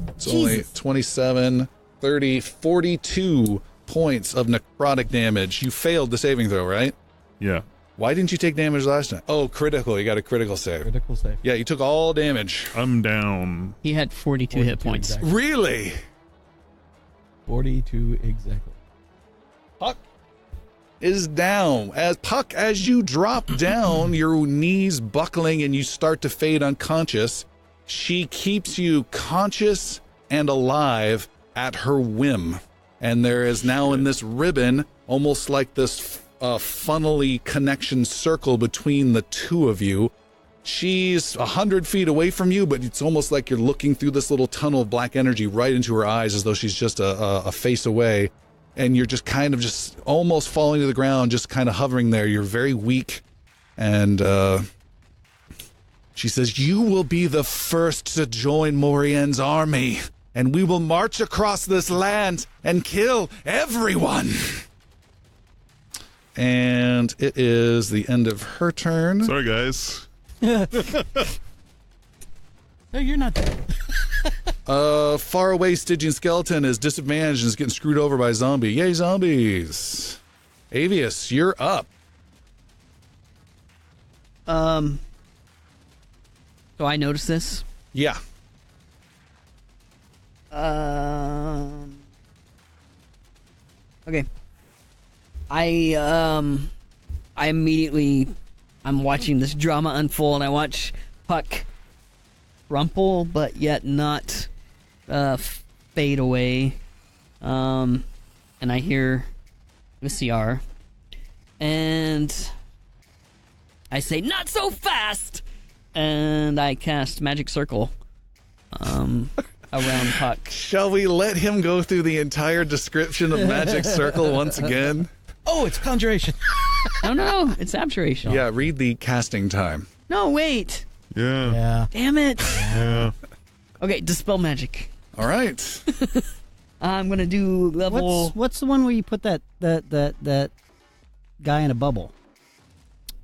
It's only 27, 30, 42 points of necrotic damage. You failed the saving throw, right? Yeah. Why didn't you take damage last time? Oh, critical. You got a critical save. Critical save. Yeah, you took all damage. I'm down. He had 42 hit points. Exactly. Really? 42 exactly. Puck is down. As you drop down, your knees buckling and you start to fade unconscious, she keeps you conscious and alive at her whim. And there is now in this ribbon, almost like this funnily connection circle between the two of you. She's 100 feet away from you, but it's almost like you're looking through this little tunnel of black energy right into her eyes as though she's just a face away. And you're just kind of just almost falling to the ground, just kind of hovering there. You're very weak. And she says, "You will be the first to join Morien's army, and we will march across this land and kill everyone." And it is the end of her turn. Sorry, guys. No, you're not dead. Far away Stygian skeleton is disadvantaged and is getting screwed over by a zombie. Yay, zombies. Avius, you're up. So I noticed this. Yeah. Okay. I immediately, I'm watching this drama unfold. I watch Puck rumple, but yet not fade away. And I hear Lissiar, and I say, "Not so fast!" And I cast Magic Circle around Puck. Shall we let him go through the entire description of Magic Circle once again? Oh, it's conjuration. No, it's Abjuration. Yeah, read the casting time. No, wait. Yeah. Yeah. Damn it. Yeah. Okay, Dispel Magic. All right. I'm gonna do level. What's the one where you put that guy in a bubble?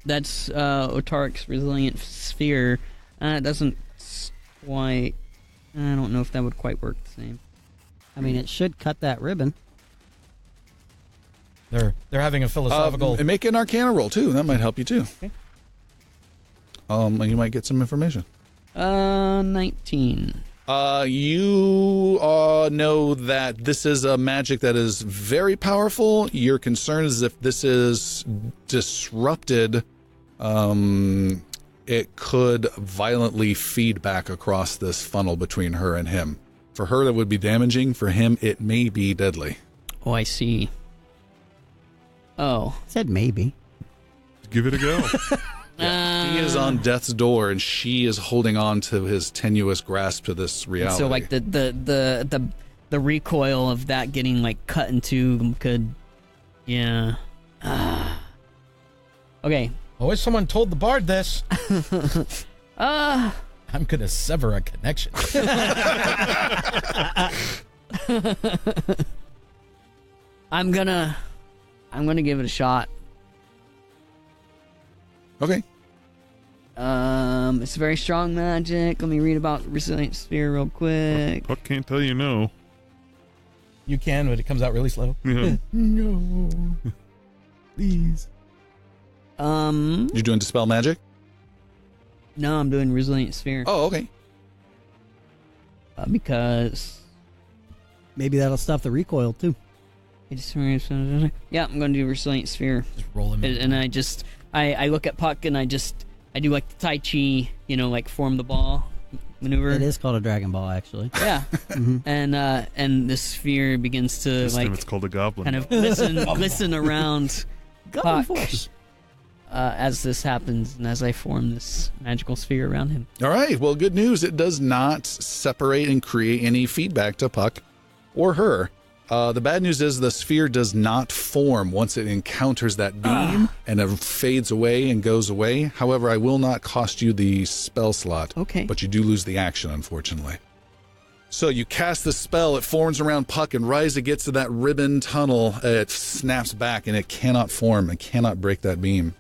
That's Otaric's Resilient Sphere. It doesn't quite. I don't know if that would quite work the same. I mean, it should cut that ribbon. They're having a philosophical. And make an Arcana roll, too. That might help you, too. Okay. And you might get some information. 19. You know that this is a magic that is very powerful. Your concern is if this is disrupted, it could violently feed back across this funnel between her and him. For her, that would be damaging. For him, it may be deadly. Oh, I see. Oh. Said maybe. Give it a go. He is on death's door, and she is holding on to his tenuous grasp to this reality. So like the recoil of that getting like cut in two could, yeah. Okay. I wish someone told the bard this. Uh I'm gonna sever a connection. I'm gonna give it a shot. Okay. It's very strong magic. Let me read about Resilient Sphere real quick. Puck can't tell you no. You can, but it comes out really slow. Yeah. No. Please. You're doing Dispel Magic? No, I'm doing Resilient Sphere. Oh, okay. Because... Maybe that'll stop the recoil, too. Yeah, I'm going to do Resilient Sphere. Just roll him in. And I look at Puck and I do like the Tai Chi, like form the ball maneuver. It is called a Dragon Ball, actually. Yeah. And the sphere begins to This time like it's called a goblin. kind of glisten around Goblin Puck Force. as this happens and as I form this magical sphere around him. All right. Well, good news. It does not separate and create any feedback to Puck or her. The bad news is the sphere does not form once it encounters that beam and it fades away and goes away. However, I will not cost you the spell slot. Okay. But you do lose the action, unfortunately. So you cast the spell, it forms around Puck, and right as it gets to that ribbon tunnel, it snaps back and it cannot form. It cannot break that beam.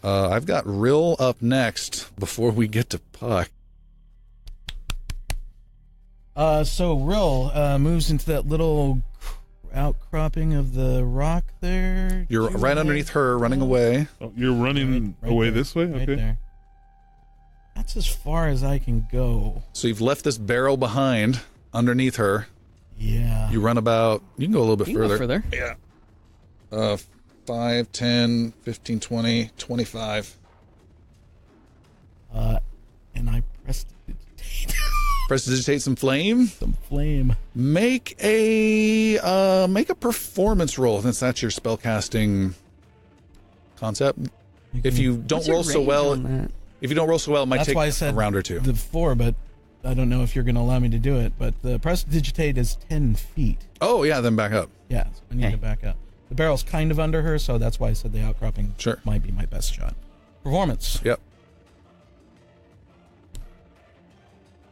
I've got Rill up next before we get to Puck. So Rill moves into that little outcropping of the rock there. You're right underneath her, running away. Oh, you're running Right away there, this way? right Okay. there. That's as far as I can go. So you've left this barrel behind underneath her. Yeah. You run about, you can go a little bit You can go further. further. Yeah. 5, 10, 15, 20, 25. And I prestidigitate Prestidigitate some flame. some flame. Make a performance roll since that's your spellcasting concept. If you don't What's your roll so range well, on that? if you don't roll so well, it might That's take why I a said round or two. the 4, but I don't know if you're going to allow me to do it. But the prestidigitate is 10 feet. Oh yeah, then back up. Yeah, so I need Okay. to back up. The barrel's kind of under her, so that's why I said the outcropping Sure. might be my best shot. Performance. Yep.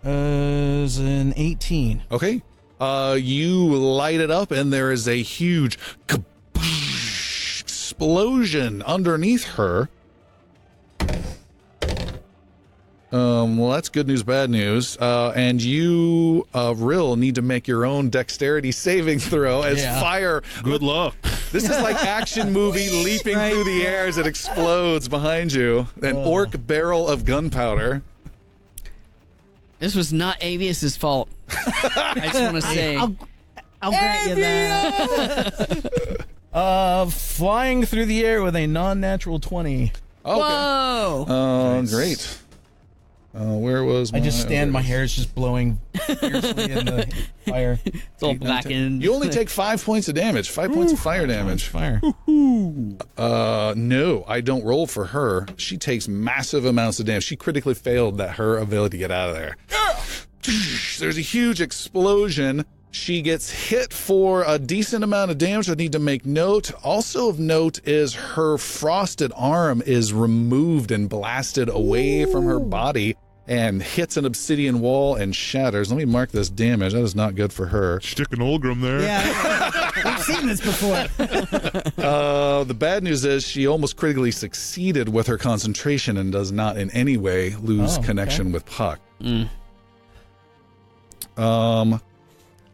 Is an 18. Okay. You light it up, and there is a huge explosion underneath her. Well, that's good news, bad news. And you, Rill, need to make your own dexterity saving throw as Yeah. fire. Good luck. This is like action movie leaping through the air as it explodes behind you. An orc barrel of gunpowder. This was not Avius's fault. I just want to say. I'll grant you that. Flying through the air with a non-natural 20. Okay. Whoa! Oh, great. Where was I just stand, my where- hair is just blowing fiercely in the fire. It's all blackened. You only take 5 points of damage. 5 points of fire damage. Fire. No, I don't roll for her. She takes massive amounts of damage. She critically failed her ability to get out of there. There's a huge explosion. She gets hit for a decent amount of damage. I need to make note. Also of note is her frosted arm is removed and blasted away from her body and hits an obsidian wall and shatters. Let me mark this damage. That is not good for her. Stick an Olgrim there. Yeah, we've seen this before. The bad news is she almost critically succeeded with her concentration and does not in any way lose connection with Puck.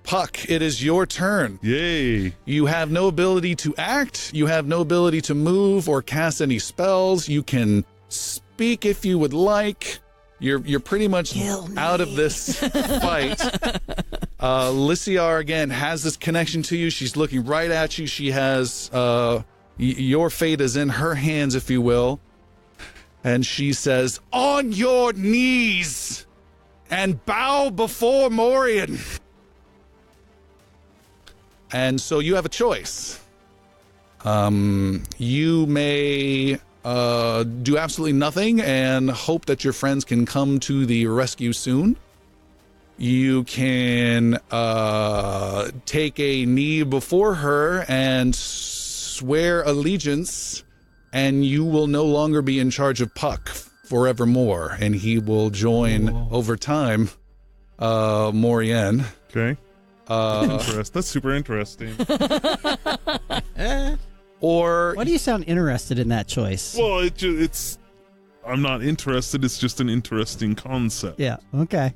Puck, it is your turn. Yay. You have no ability to act. You have no ability to move or cast any spells. You can speak if you would like. You're pretty much out of this fight. Lissiar again has this connection to you. She's looking right at you. She has your fate is in her hands, if you will. And she says, "On your knees and bow before Morien." And so you have a choice. You may do absolutely nothing and hope that your friends can come to the rescue soon. You can take a knee before her and swear allegiance, and you will no longer be in charge of Puck forevermore, and he will join over time Morien. Okay. That's super interesting. Or Why do you sound interested in that choice? Well, it's. I'm not interested. It's just an interesting concept. Yeah, okay.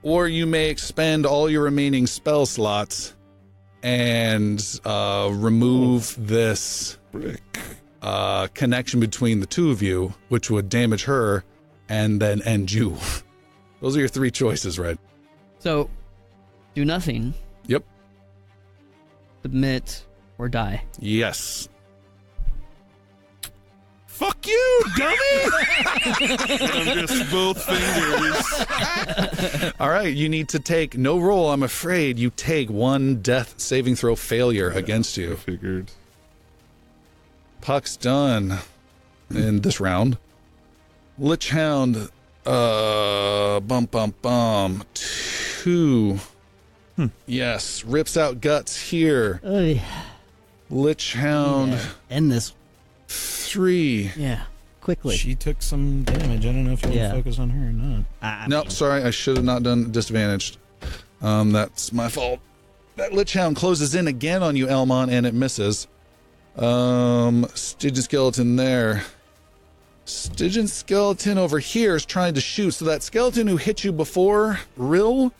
or you may expend all your remaining spell slots and remove this connection between the two of you, which would damage her and then end you. Those are your three choices, right? So, do nothing. Yep. Submit or die. Yes. Fuck you, dummy! I'm just both fingers. All right, you need to take no roll. I'm afraid you take one death saving throw failure against I you. figured. Puck's done in this round. Lich Hound, bum. 2. Yes, rips out guts here. Oy. Lich Hound, End this 3. Yeah. quickly. She took some damage. I don't know if you want to focus on her or not. No, sorry, I should have not done disadvantaged. That's my fault. That Lich Hound closes in again on you, Elmon, and it misses. Stygian skeleton there. Stygian skeleton over here is trying to shoot. So that skeleton who hit you before, Rill,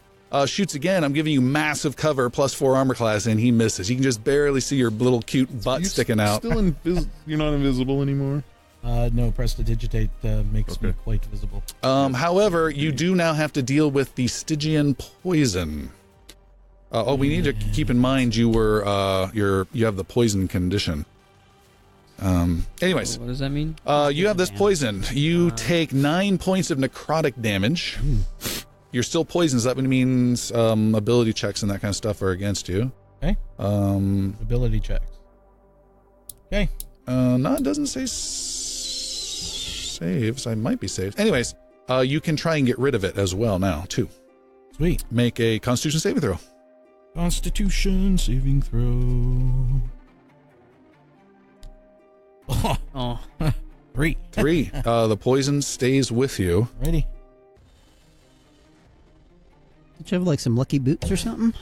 shoots again. I'm giving you massive cover, +4 armor class, and he misses. You can just barely see your little cute butt sticking out. You're not invisible anymore? No, prestidigitate makes me quite visible. However, you do now have to deal with the Stygian poison. We need to keep in mind you were you have the poison condition. Anyways, What does that mean? you have this poison. You take 9 points of necrotic damage. You're still poisoned, so that means ability checks and that kind of stuff are against you. Okay. Ability checks. Okay. No, it doesn't say saves. I might be saved. Anyways, you can try and get rid of it as well now, too. Sweet. Make a Constitution saving throw. Constitution saving throw. Oh. 3. 3. The poison stays with you. Ready? Did you have like some lucky boots or something?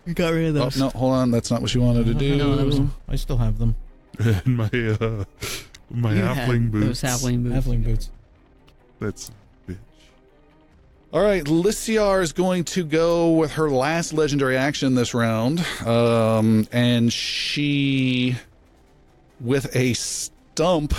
You got rid of Oh, those. no, hold on. That's not what you wanted to do. No, that was I still have them. And my halfling boots. Those halfling boots. Halfling boots. That's bitch. All right, Lissiar is going to go with her last legendary action this round. And she, with a stump,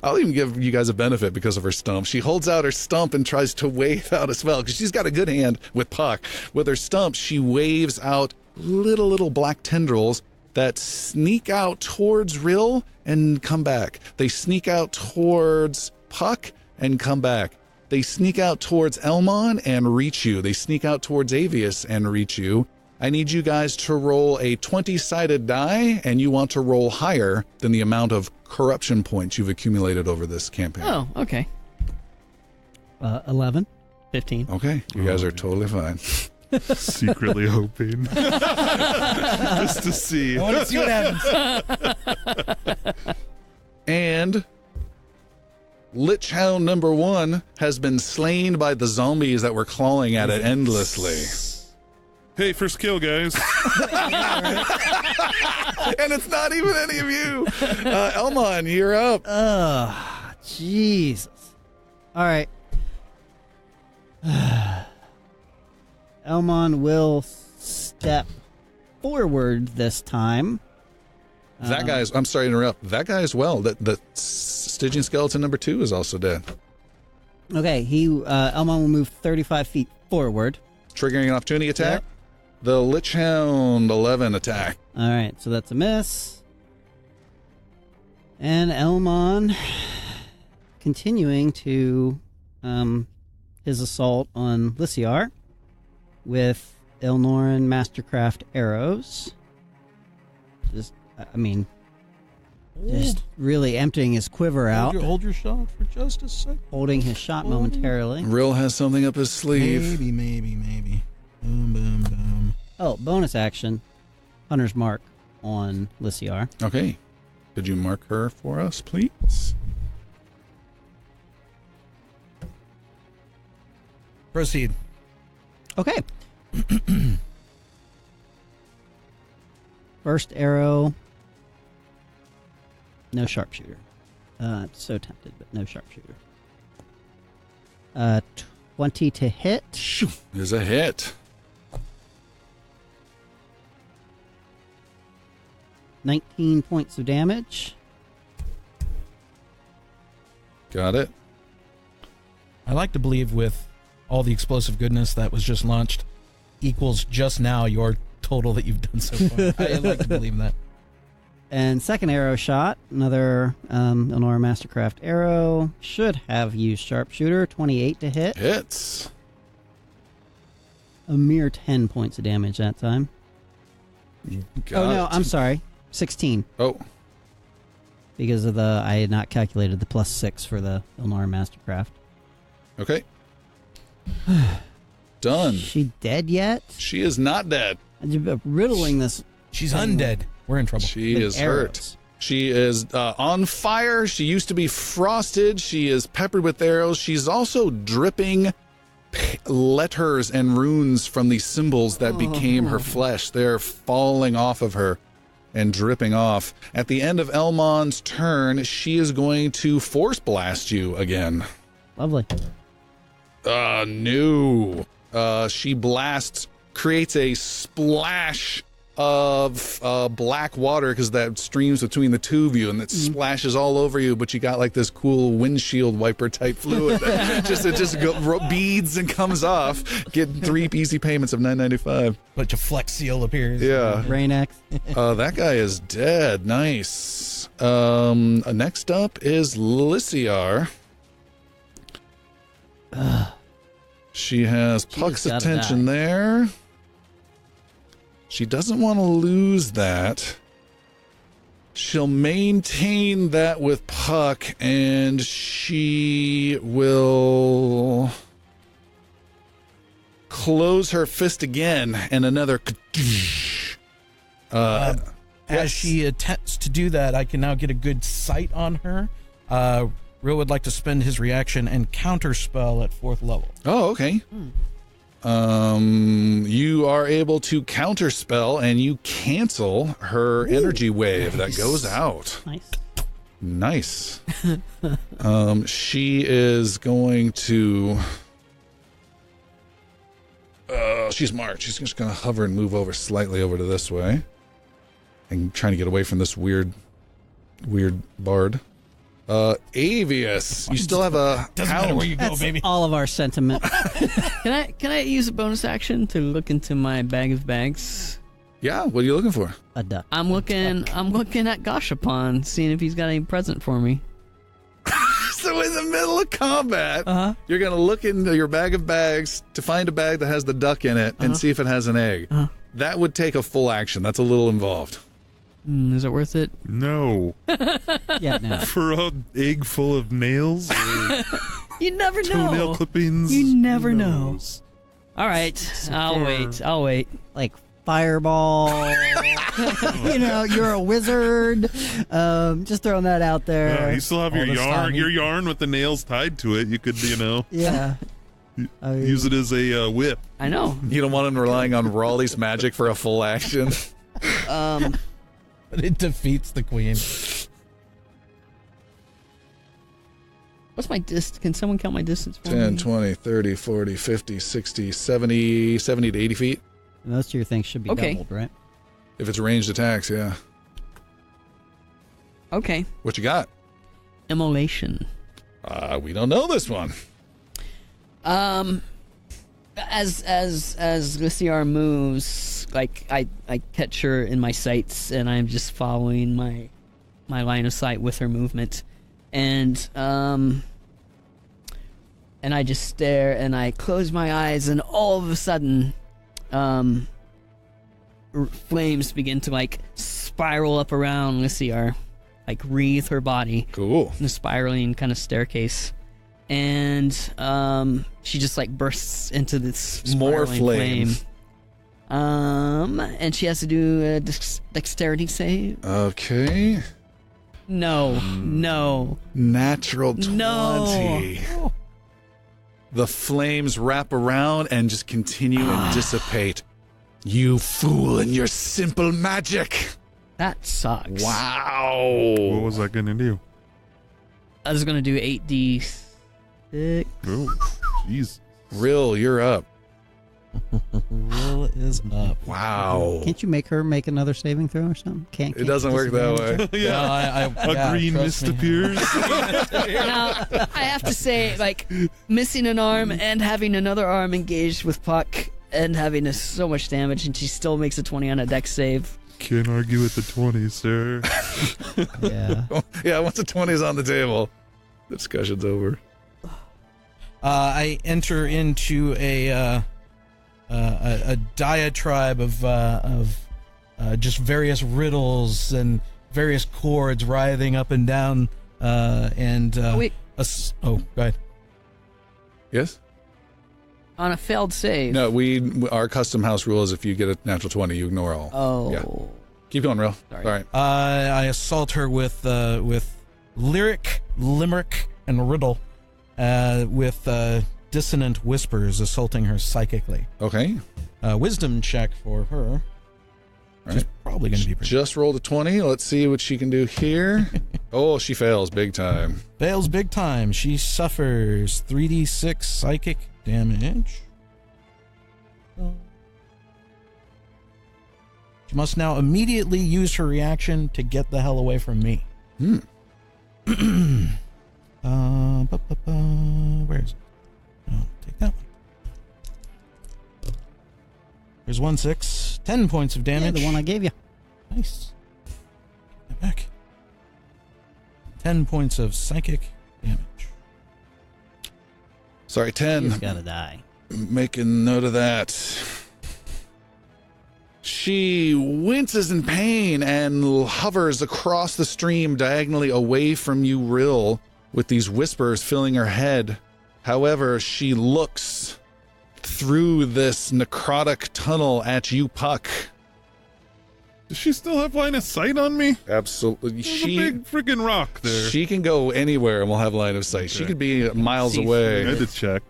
I'll even give you guys a benefit because of her stump. She holds out her stump and tries to wave out a spell because she's got a good hand with Puck. With her stump, she waves out little black tendrils that sneak out towards Rill and come back. They sneak out towards Puck and come back. They sneak out towards Elmon and reach you. They sneak out towards Avius and reach you. I need you guys to roll a 20-sided die, and you want to roll higher than the amount of corruption points you've accumulated over this campaign. Oh, okay. 11. 15. Okay, you guys are totally fine. Secretly hoping. Just to see. I want to see what happens. And Lich Hound number 1 has been slain by the zombies that were clawing at it endlessly. Hey, first kill, guys. And it's not even any of you. Elmon, you're up. Jesus. All right. Elmon will step forward this time. That guy's, I'm sorry to interrupt. That guy as well. The Stygian skeleton number 2 is also dead. Okay, Elmon will move 35 feet forward. Triggering an opportunity attack. Yep. The Lich Hound 11 attack. All right, so that's a miss. And Elmon continuing to his assault on Lissiar with Ilnoran Mastercraft arrows. Just really emptying his quiver out, Hold your shot for just a second. holding his shot momentarily. Rill has something up his sleeve. Maybe. Boom. Oh, bonus action, Hunter's Mark on Lissiar. Okay. Could you mark her for us, please? Proceed. Okay. First arrow. No sharpshooter. So tempted, but no sharpshooter. 20 to hit. Shoo, is a hit. 19 points of damage. Got it. I like to believe with all the explosive goodness that was just launched equals just now your total that you've done so far. I like to believe that. And second arrow shot, another Elnor Mastercraft arrow. Should have used sharpshooter. 28 to hit. Hits. A mere 10 points of damage that time. Got Oh, no, it. I'm sorry. 16. Oh, Because of I had not calculated the +6 for the Elnor Mastercraft. okay. Done. She dead yet? She is not dead. Riddling this. She's undead. We're in trouble. She with is arrows. hurt. She is on fire. She used to be frosted. She is peppered with arrows. She's also dripping letters and runes from the symbols that became her flesh. They're falling off of her and dripping off. At the end of Elmon's turn, she is going to force blast you again. Lovely. No. She blasts, creates a splash of black water because that streams between the two of you and it splashes all over you, but you got like this cool windshield wiper type fluid that beads and comes off. Get 3 easy payments of $9.95. Bunch of Flex Seal appears. Yeah. Rain X. That guy is dead. Nice. Next up is Lissiar. She has Puck's gotta attention die. there. She doesn't want to lose that. She'll maintain that with Puck, and she will close her fist again, and another. As yes. she attempts to do that, I can now get a good sight on her. Real would like to spend his reaction and counterspell at 4th level. Oh, okay. You are able to counterspell, and you cancel her energy wave that goes out. Nice. Nice. She is going to. She's marked. She's just going to hover and move over slightly over to this way, and trying to get away from this weird bard. Avius, you still have a Doesn't matter where you go, That's baby. all of our sentiment. Can I use a bonus action to look into my bag of bags? Yeah, what are you looking for? A duck. I'm looking at Gashapon, seeing if he's got any present for me. So in the middle of combat, you're going to look into your bag of bags to find a bag that has the duck in it and see if it has an egg. That would take a full action. That's a little involved. Is it worth it? No. Yeah, no. For an egg full of nails or You never toenail know. clippings? You never Who know. knows? All right, I'll wait. Like fireball. You're a wizard. Just throwing that out there. Yeah, you still have All your this yarn. time. Your yarn with the nails tied to it. You could, Yeah. I mean, use it as a whip. I know. You don't want him relying on Raleigh's magic for a full action. But it defeats the queen. What's my distance? Can someone count my distance for 10, me? 20, 30, 40, 50, 60, 70 to 80 feet. most of your things should be Okay. doubled, right? If it's ranged attacks, yeah. Okay. What you got? Immolation. We don't know this one. As Lissiar moves, like I catch her in my sights, and I'm just following my line of sight with her movement, and I just stare, and I close my eyes, and all of a sudden, flames begin to like spiral up around Lissiar, like wreathe her body Cool. in a spiraling kind of staircase. And she just like bursts into this More spiraling flame. And she has to do a dexterity save. Okay. No. Natural 20. No. The flames wrap around and just continue and dissipate. You fool and your simple magic. That sucks. Wow. What was that going to do? I was gonna do 8d6. Oh, jeez. Rill, you're up. Will is up. Wow. Can't you make her make another saving throw or something? Can't It doesn't work that way. Yeah. No, A green mist appears. Now, I have to say, like, missing an arm and having another arm engaged with Puck and having so much damage, and she still makes a 20 on a dex save. Can't argue with the 20, sir. Yeah. Yeah, once the 20 is on the table, the discussion's over. I enter into a diatribe of just various riddles and various chords writhing up and down, and Wait. go ahead. Yes? On a failed save. No, our custom house rule is if you get a natural 20, you ignore all. Oh. Yeah. Keep going, Rill. Sorry. All right. I assault her with lyric, limerick, and riddle, with dissonant whispers, assaulting her psychically. Okay. Wisdom check for her. Which is probably going to be pretty. Just rolled a 20. Let's see what she can do here. Oh, she fails big time. Fails big time. She suffers 3d6 psychic damage. She must now immediately use her reaction to get the hell away from me. Where is it? Oh, take that one. There's 1/6. 10 points of damage. Yeah, the one I gave you. Nice. Get that back. 10 points of psychic damage. Sorry, 10. He's gotta die. Making note of that. She winces in pain and hovers across the stream diagonally away from you, Rill, with these whispers filling her head. However, she looks through this necrotic tunnel at you, Puck. Does she still have line of sight on me? Absolutely. There's a big freaking rock there. She can go anywhere and we'll have line of sight. She Okay. could be miles See away. I had to check.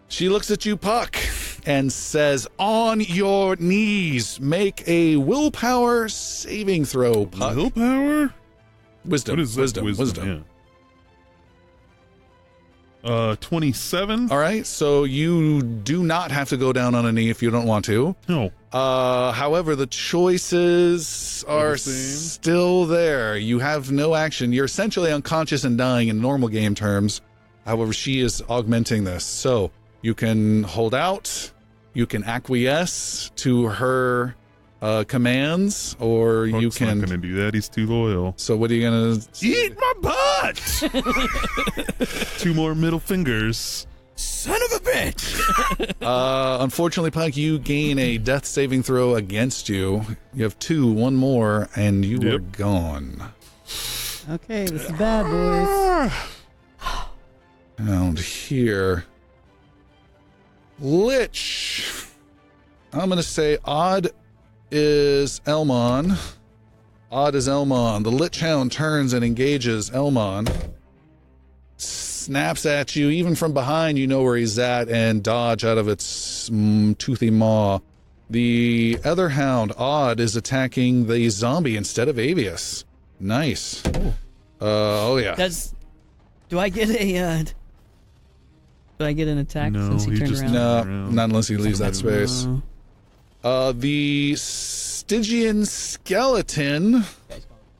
She looks at you, Puck, and says, "On your knees, make a willpower saving throw, Puck." Willpower? Wisdom. What is that? Wisdom. Yeah. 27? All right, so you do not have to go down on a knee if you don't want to. No. However, the choices are the same. still there. You have no action. You're essentially unconscious and dying in normal game terms. However, she is augmenting this. So you can hold out, you can acquiesce to her commands, or you Puck's can... not gonna do that. He's too loyal. So what are you going to... Eat my butt! 2 more middle fingers. Son of a bitch! Unfortunately, Puck, you gain a death saving throw against you. You have 2, 1 more, and you are gone. Okay, this is bad, boys. Down here. Lich. I'm going to say odd is Elmon. Odd is Elmon. The Lich Hound turns and engages Elmon. Snaps at you. Even from behind, you know where he's at and dodge out of its toothy maw. The other hound, Odd, is attacking the zombie instead of Avius. Nice. Oh, yeah. Do I get a do I get an attack No, since he he turned just- around? No, around. not unless he leaves that space. The Stygian skeleton.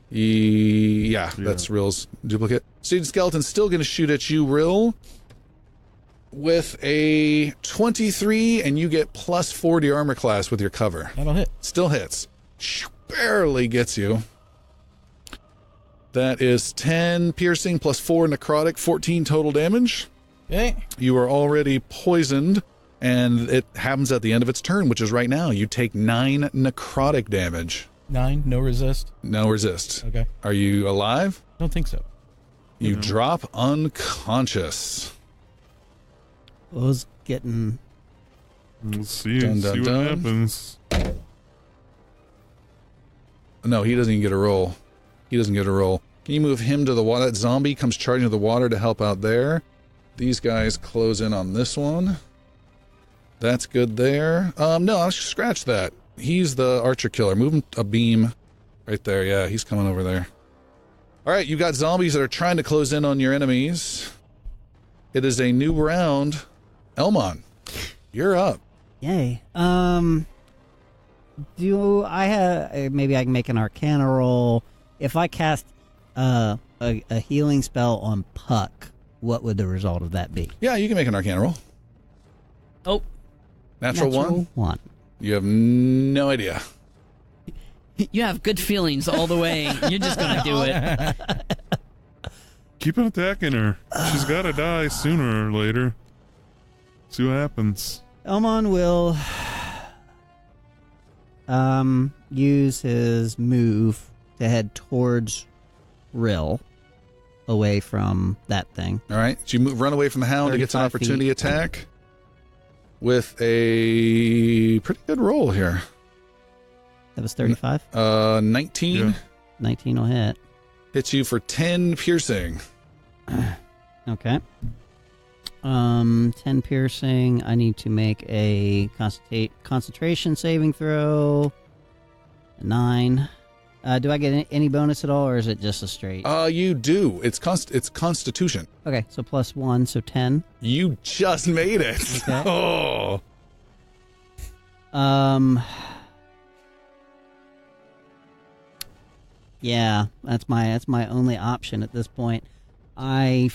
Yeah, that's Rill's duplicate. Stygian skeleton's still going to shoot at you, Rill, with a 23, and you get plus 4 to your armor class with your cover. That'll hit. Still hits. Barely gets you. That is 10 piercing plus 4 necrotic, 14 total damage. Okay. You are already poisoned, and it happens at the end of its turn, which is right now. You take 9 necrotic damage. 9, no resist. No resist. Okay. Are you alive? Don't think so. You drop unconscious. Bo's getting... Let's see, Dun, dun, see what dun. happens. No, he doesn't even get a roll. He doesn't get a roll. Can you move him to the water? That zombie comes charging to the water to help out there. These guys close in on this one. That's good there. No, I'll scratch that. He's the archer killer. Move him a beam right there. Yeah, he's coming over there. All right, you got zombies that are trying to close in on your enemies. It is a new round. Elmon, you're up. Yay. Do I have... Maybe I can make an Arcana roll. If I cast a healing spell on Puck, what would the result of that be? Yeah, you can make an Arcana roll. Oh, Natural one? 1. You have no idea. you have good feelings all the way. You're just gonna do it. Keep on attacking her. She's got to die sooner or later. See what happens. Elmon will use his move to head towards Rill, away from that thing. All right. So you run away from the hound to get an 35 opportunity feet. attack with a pretty good roll here. That was 35. 19 Yeah. 19 will hit. hits you for 10 piercing. Okay. 10 piercing. I need to make a concentration saving throw. 9. Do I get any bonus at all, or is it just a straight? You do. It's Constitution. Okay, so +1, so 10. You just made it. Okay. Oh. Yeah, that's my only option at this point. I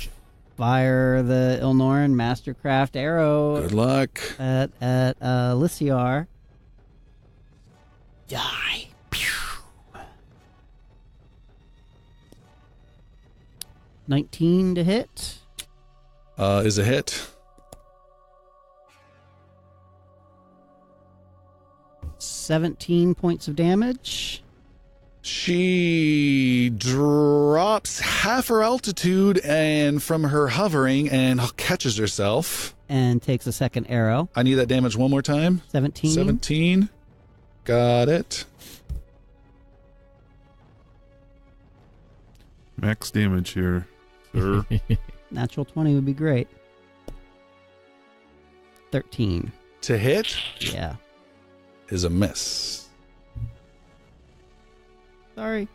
fire the Ilnoran Mastercraft arrow Good luck. at Lissiar. Die. 19 to hit. Is a hit. 17 points of damage. She drops half her altitude and from her hovering and catches herself. And takes a second arrow. I need that damage one more time. 17. 17. Got it. Max damage here, sir. Natural 20 would be great. 13. To hit Yeah. is a miss. Sorry.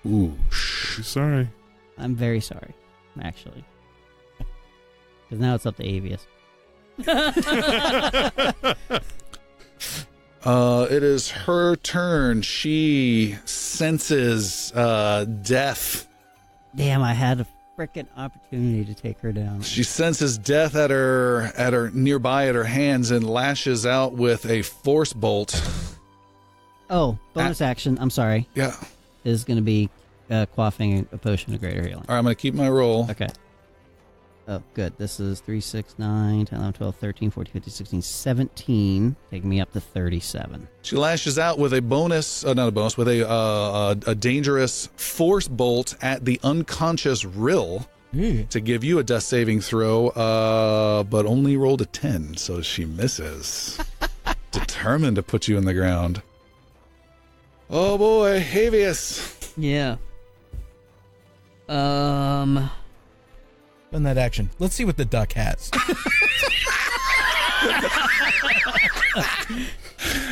Ooh. Sorry. I'm very sorry, actually. Because now it's up to Avius. It is her turn. She senses death. Damn, I had a frickin' opportunity to take her down. She senses death at her nearby at her hands and lashes out with a force bolt. Oh, bonus action, I'm sorry, Yeah. is going to be quaffing a potion of greater healing. All right, I'm going to keep my roll. Okay. Oh, good. This is 3, 6, 9, 10, 11, 12, 13, 14, 15, 16, 17, taking me up to 37. She lashes out with a bonus, not a bonus, with a dangerous force bolt at the unconscious Rill to give you a death saving throw, but only rolled a 10, so she misses. Determined to put you in the ground. Oh boy, Avius. Yeah. Done that action. Let's see what the duck has.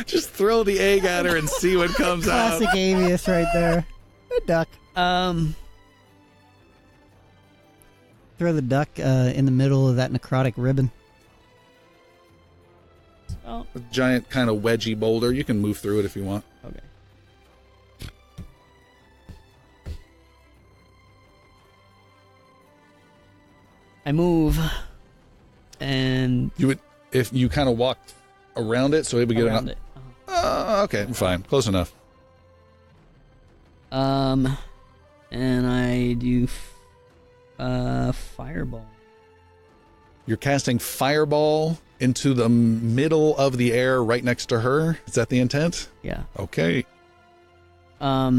Just throw the egg at her and see what comes out. Classic Avius right there. A duck. Throw the duck in the middle of that necrotic ribbon. Oh, A giant kind of wedgy boulder. You can move through it if you want. okay. I move, and You would, if you kind of walked around it, so it would get around an. it. Okay, fine, close enough. And I do fireball. You're casting fireball into the middle of the air, right next to her. Is that the intent? Yeah. Okay. I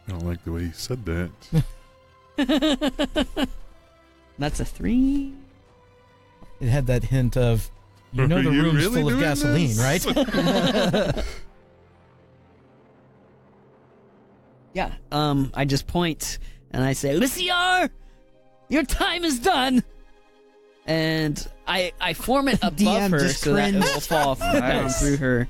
don't like the way you said that. That's a 3. It had that hint of, the Are you room's really full of doing gasoline, this? right? Yeah. I just point and I say, Lissiar, your time is done. And I form it above DM her just so that it cringed. will fall down Nice. through her.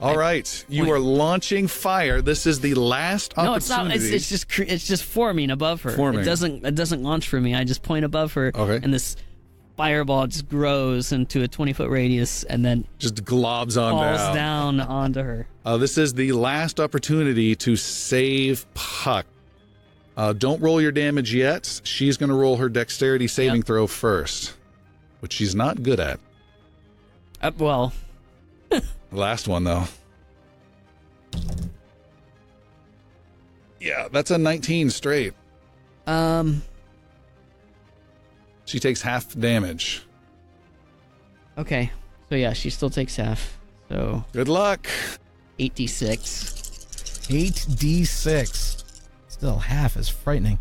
All right. You point. are launching fire. This is the last No, opportunity. it's not. It's just forming above her. Forming. It doesn't launch for me. I just point above her. Okay. And this fireball just grows into a 20-foot radius and then Just globs on falls down onto her. This is the last opportunity to save Puck. Don't roll your damage yet. She's going to roll her dexterity saving throw first, which she's not good at. Well, Last one, though. Yeah, that's a 19 straight. She takes half damage. okay. So yeah, she still takes half. So Good luck. 8d6. 8d6. Still half is frightening.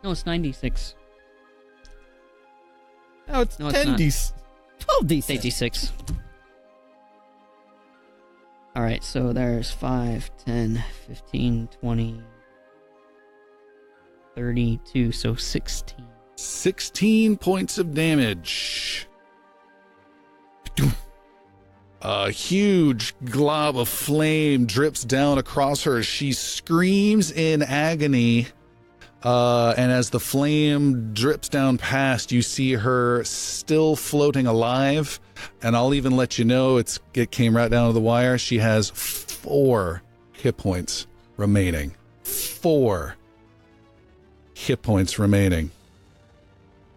No, it's 9d6. Oh, it's No, it's 10d6. 12d6. 8d6. All right, so there's 5, 10, 15, 20, 32, so 16. 16 points of damage. A huge glob of flame drips down across her. She screams in agony. And as the flame drips down past, you see her still floating alive. And I'll even let you know it came right down to the wire. She has 4 hit points remaining. 4 hit points remaining.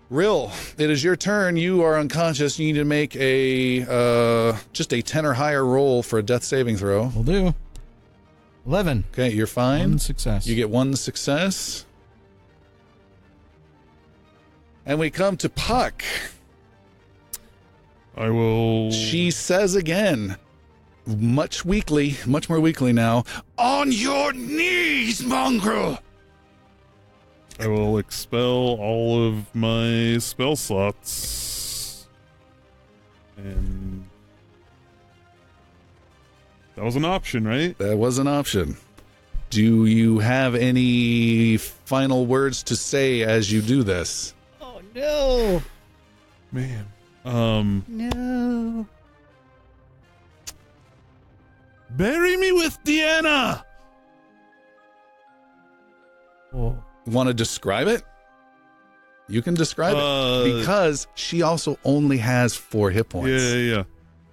Rill, it is your turn. You are unconscious. You need to make just a 10 or higher roll for a death saving throw. Will do. 11. Okay, you're fine. 1 success. You get 1 success. And we come to Puck. I will. She says again, much more weakly now, on your knees, mongrel! I will expel all of my spell slots. And that was an option, right? That was an option. Do you have any final words to say as you do this? Oh, no. Man. No. Bury me with Deanna! Oh. Want to describe it? You can describe it. Because she also only has 4 hit points. Yeah.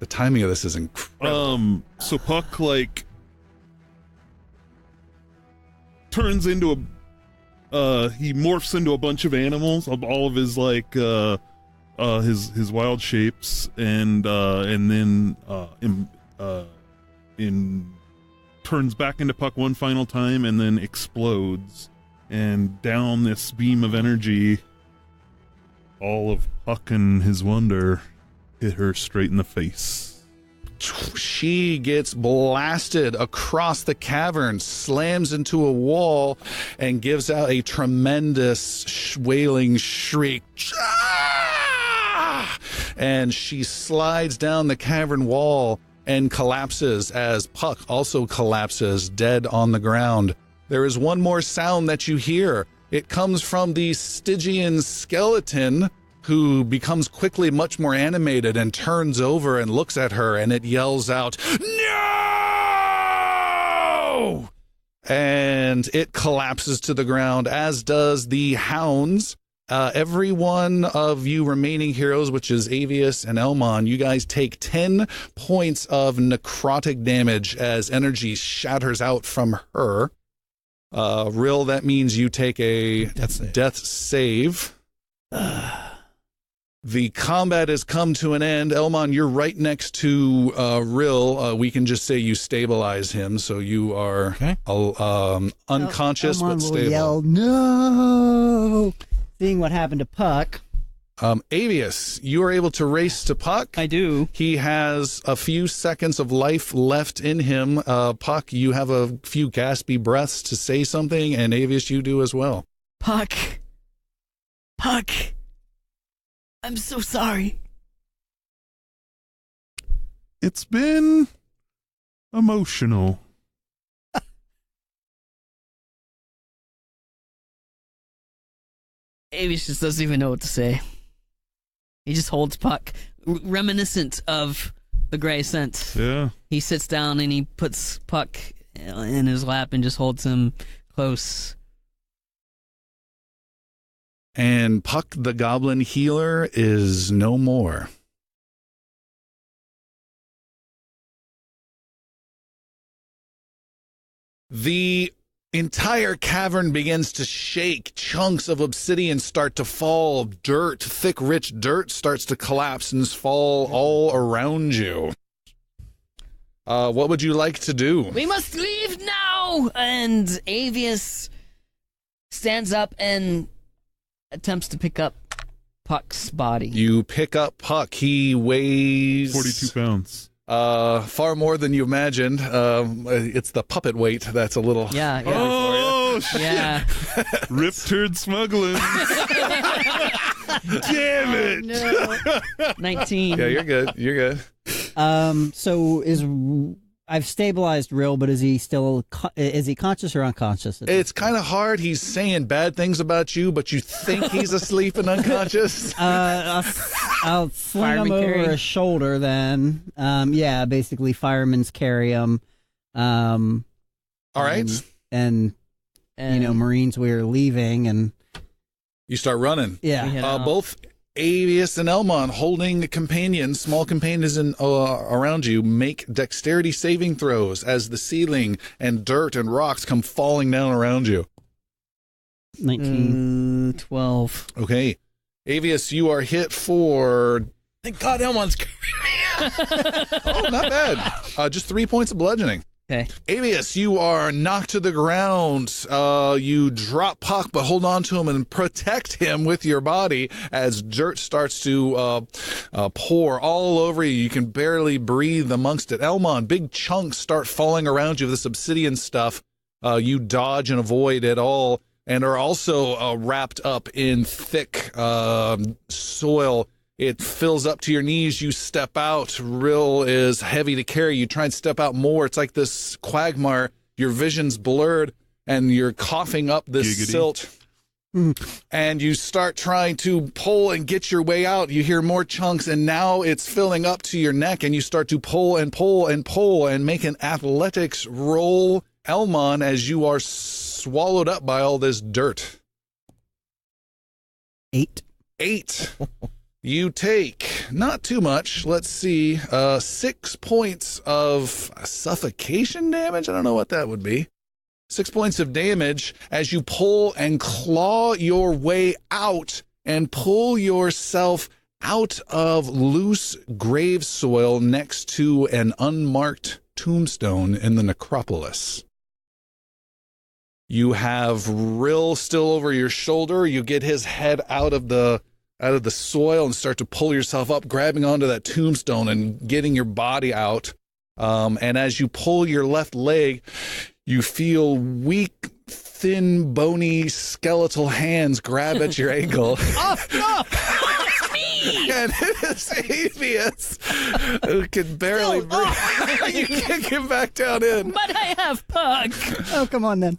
The timing of this is incredible. So Puck, turns into he morphs into a bunch of animals, of all of his, his wild shapes, and then turns back into Puck one final time, and then explodes. And down this beam of energy, all of Puck and his wonder hit her straight in the face. She gets blasted across the cavern, slams into a wall, and gives out a tremendous wailing shriek. Ah! And she slides down the cavern wall and collapses as Puck also collapses dead on the ground. There is one more sound that you hear. It comes from the Stygian skeleton, who becomes quickly much more animated and turns over and looks at her, and it yells out, "No!" And it collapses to the ground, as does the hounds. Every one of you remaining heroes, which is Avius and Elmon, you guys take 10 points of necrotic damage as energy shatters out from her. Rill, that means you take a death save. The combat has come to an end. Elmon, you're right next to Rill. We can just say you stabilize him, so you are unconscious Elmon but will stable. yell, "No!" Seeing what happened to Puck. Avius, you are able to race to Puck. I do. He has a few seconds of life left in him. Puck, you have a few gaspy breaths to say something, and Avius, you do as well. Puck, I'm so sorry. It's been emotional. Avius just doesn't even know what to say. He just holds Puck, reminiscent of the gray scent. Yeah. He sits down and he puts Puck in his lap and just holds him close. And Puck the Goblin Healer is no more. The entire cavern begins to shake. Chunks of obsidian start to fall. Dirt, thick, rich dirt starts to collapse and fall all around you. What would you like to do? We must leave now! And Avius stands up and attempts to pick up Puck's body. You pick up Puck. He weighs 42 pounds. far more than you imagined. It's the puppet weight that's a little... Yeah. Oh, shit. Yeah. Rip turd smuggling. Damn it. No. 19. Yeah, you're good. You're good. So I've stabilized Rill, but is he still is he conscious or unconscious? It's kind of hard. He's saying bad things about you, but you think he's asleep and unconscious. I'll sling Fireman him over carry? his shoulder then. Yeah, basically firemen's carry him. All right. And you know, Marines, we're leaving, and You start running. yeah. We head out. Both Avius and Elmon, holding companions, small companions around you, make dexterity saving throws as the ceiling and dirt and rocks come falling down around you. 19. 12. Okay. Avius, you are hit for... Thank God Elmon's Oh, not bad. Just 3 points of bludgeoning. Okay. Avius, you are knocked to the ground. You drop Puck, but hold on to him and protect him with your body as dirt starts to pour all over you. You can barely breathe amongst it. Elmon, big chunks start falling around you of this obsidian stuff. You dodge and avoid it all and are also wrapped up in thick soil. It fills up to your knees. You step out. Rill is heavy to carry. You try and step out more. It's like this quagmire. Your vision's blurred, and you're coughing up this Giggity. silt. And you start trying to pull and get your way out. You hear more chunks, and now it's filling up to your neck, and you start to pull and pull and pull and make an athletics roll, Elmon, as you are swallowed up by all this dirt. 8. 8. You take not too much. Let's see, 6 points of suffocation damage. I don't know what that would be. 6 points of damage as you pull and claw your way out and pull yourself out of loose grave soil next to an unmarked tombstone in the necropolis. You have Rill still over your shoulder. You get his head out of the soil and start to pull yourself up, grabbing onto that tombstone and getting your body out. And as you pull your left leg, you feel weak, thin, bony, skeletal hands grab at your ankle. It's me! And it is Avius, who can barely breathe. You can't get back down in. But I have Puck. Oh, come on then.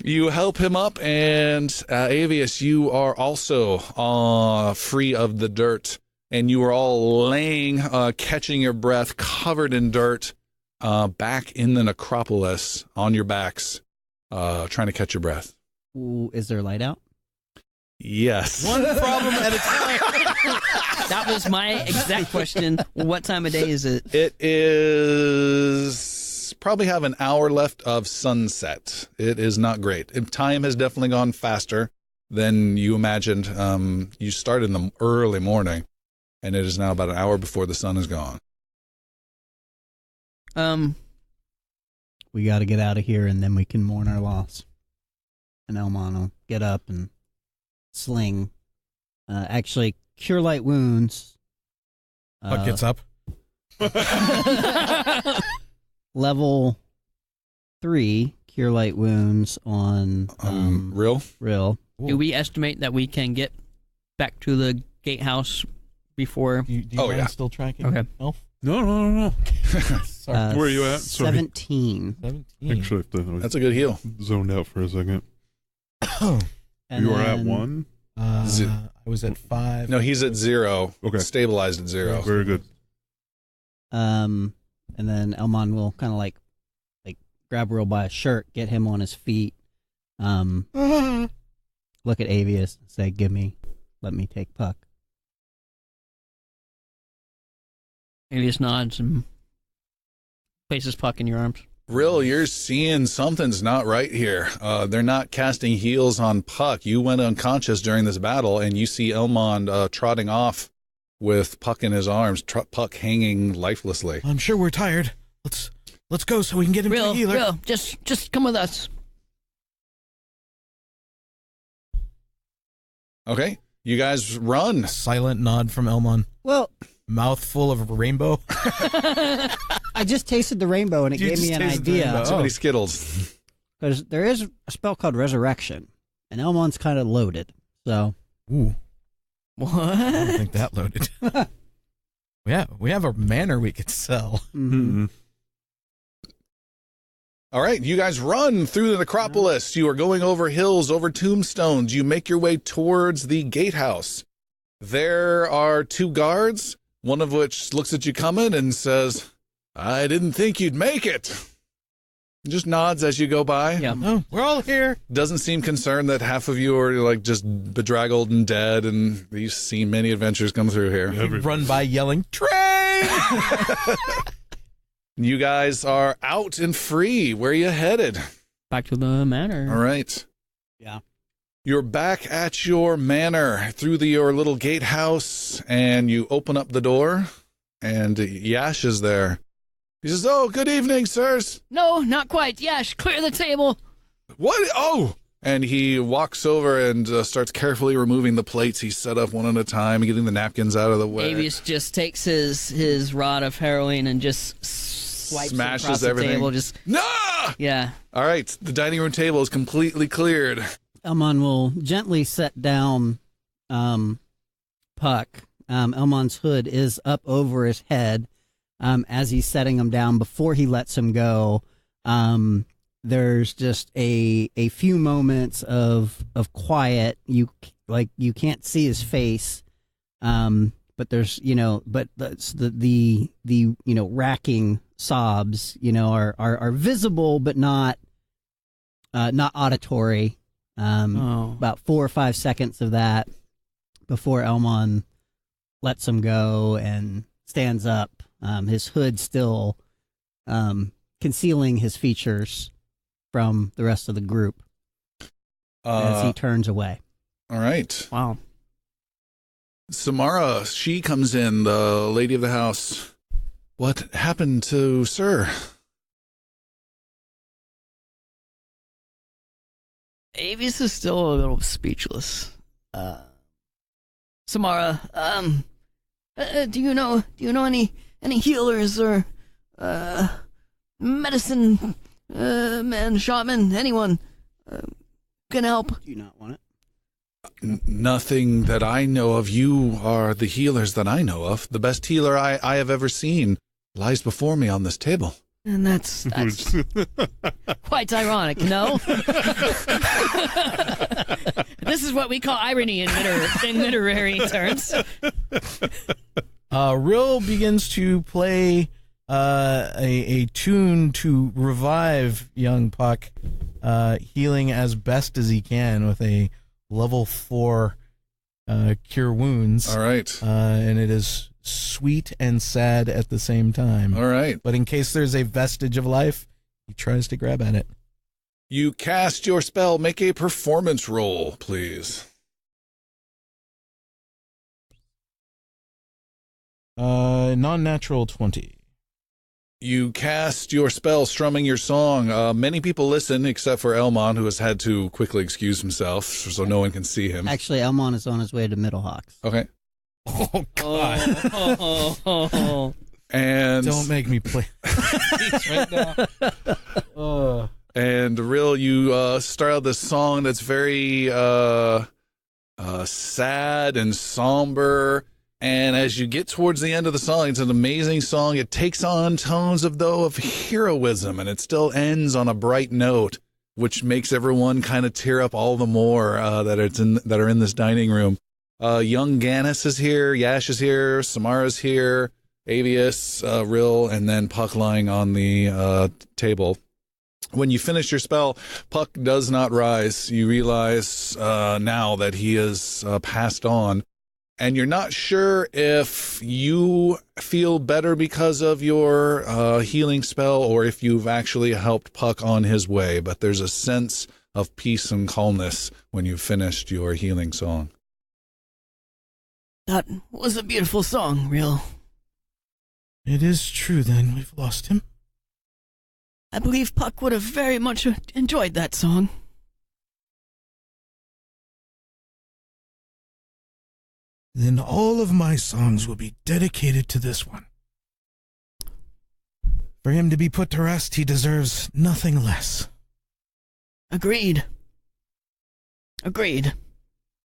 You help him up, and Avius, you are also free of the dirt, and you are all laying, catching your breath, covered in dirt, back in the necropolis on your backs, trying to catch your breath. Ooh, is there light out? Yes. One problem at a time. That was my exact question. What time of day is it? It is... probably have an hour left of sunset. It is not great. Time has definitely gone faster than you imagined. You started in the early morning, and it is now about an hour before the sun is gone. We got to get out of here, and then we can mourn our loss. And Elmon will get up and sling. Actually, cure light wounds. Puck gets up. Level 3 cure light wounds on Rill? Rill. Do we estimate that we can get back to the gatehouse before? Do you Oh, mind yeah. still tracking? Okay. Elf? No. Sorry. Where are you at? Sorry. 17. 17. Actually, I That's a good heal. zoned out for a second. And You are at then 1? I was at 5. No, he's at 0. Okay. Stabilized at 0. Very good. And then Elmon will kind of like grab Rill by a shirt, get him on his feet. look at Avius and say, let me take Puck. Avius nods and places Puck in your arms. Rill, you're seeing something's not right here. They're not casting heals on Puck. You went unconscious during this battle, and you see Elmond trotting off with Puck in his arms, Puck hanging lifelessly. I'm sure we're tired. Let's go so we can get him to a healer. Real, just come with us. Okay, you guys run. Silent nod from Elmon. Well, Mouthful of rainbow. I just tasted the rainbow and it You gave me just an tasted the idea. rainbow. So many Skittles. Because there is a spell called Resurrection, and Elmond's kind of loaded. So, Ooh, What? I don't think that loaded. we have a manor we could sell. mhm. All right, you guys run through the necropolis. You are going over hills, over tombstones. You make your way towards the gatehouse. There are 2 guards, one of which looks at you coming and says, I didn't think you'd make it. Just nods as you go by. Yeah. Oh, we're all here. Doesn't seem concerned that half of you are like just bedraggled and dead, and you've seen many adventures come through here. Everybody. Run by yelling, train! You guys are out and free. Where are you headed? Back to the manor. All right. Yeah. You're back at your manor through your little gatehouse, and you open up the door, and Yash is there. He says, oh, good evening, sirs. No, not quite. Yash, clear the table. What? Oh! And he walks over and starts carefully removing the plates he set up one at a time, getting the napkins out of the way. Avius just takes his rod of heroin and just swipes it Smashes across the everything. table. Just Nah! yeah. All right, the dining room table is completely cleared. Elmond will gently set down Puck. Elmond's hood is up over his head as he's setting him down before he lets him go. There's just a few moments of quiet. You can't see his face, but there's the racking sobs are visible but not auditory. About 4 or 5 seconds of that before Elmond lets him go and stands up. His hood still concealing his features from the rest of the group as he turns away. All right. Wow. Samara, she comes in, the lady of the house. What happened to Sir? Avius is still a little speechless. Samara, do you know any healers or medicine man, shaman, anyone can help? Do you not want it? Nothing that I know of. You are the healers that I know of. The best healer I have ever seen lies before me on this table. And that's quite ironic, no? This is what we call irony in literary terms. Rill begins to play a tune to revive young Puck, healing as best as he can with a level 4 cure wounds. All right. And it is sweet and sad at the same time. All right. But in case there's a vestige of life, he tries to grab at it. You cast your spell. Make a performance roll, please. Non-natural 20. You cast your spell, strumming your song. Many people listen, except for Elmon, who has had to quickly excuse himself, so no one can see him. Actually, Elmond is on his way to Middlehawks. Okay. Oh, God. And Don't make me play right now. And Rill, you start out this song that's very sad and somber. And as you get towards the end of the song, it's an amazing song. It takes on tones of heroism, and it still ends on a bright note, which makes everyone kind of tear up all the more that are in this dining room. Young Gannis is here, Yash is here, Samara's here, Avius, Rill, and then Puck lying on the table. When you finish your spell, Puck does not rise. You realize now that he is passed on. And you're not sure if you feel better because of your healing spell or if you've actually helped Puck on his way. But there's a sense of peace and calmness when you've finished your healing song. That was a beautiful song, Real. It is true, then. We've lost him. I believe Puck would have very much enjoyed that song. Then all of my songs will be dedicated to this one. For him to be put to rest, he deserves nothing less. Agreed. Agreed.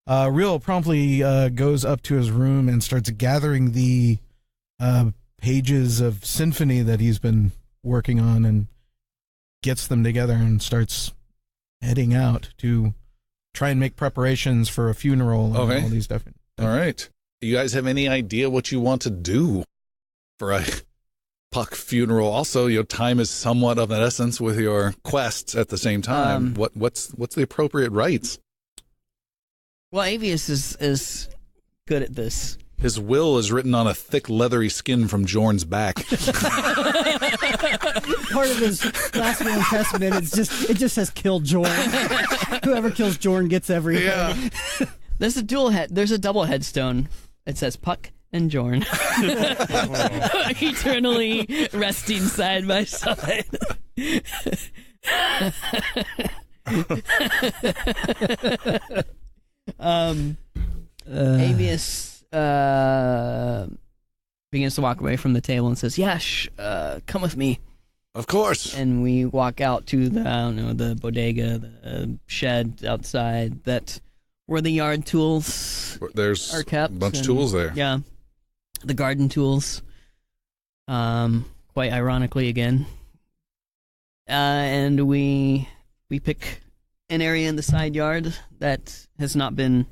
Real promptly goes up to his room and starts gathering the pages of symphony that he's been working on and gets them together and starts heading out to try and make preparations for a funeral and all these different things. All right. Do you guys have any idea what you want to do for a Puck funeral? Also, your time is somewhat of an essence with your quests at the same time. What's the appropriate rites? Well, Avius is good at this. His will is written on a thick leathery skin from Jorn's back. Part of his last will and testament, it just says kill Jorn. Whoever kills Jorn gets everything. Yeah. There's a double headstone. It says Puck and Jorn. Eternally resting side by side. Avius begins to walk away from the table and says, "Yash, come with me." Of course. And we walk out to the bodega, the shed outside that where the yard tools There's are kept. a bunch of tools there. Yeah. The garden tools. Quite ironically again. And we pick an area in the side yard that has not been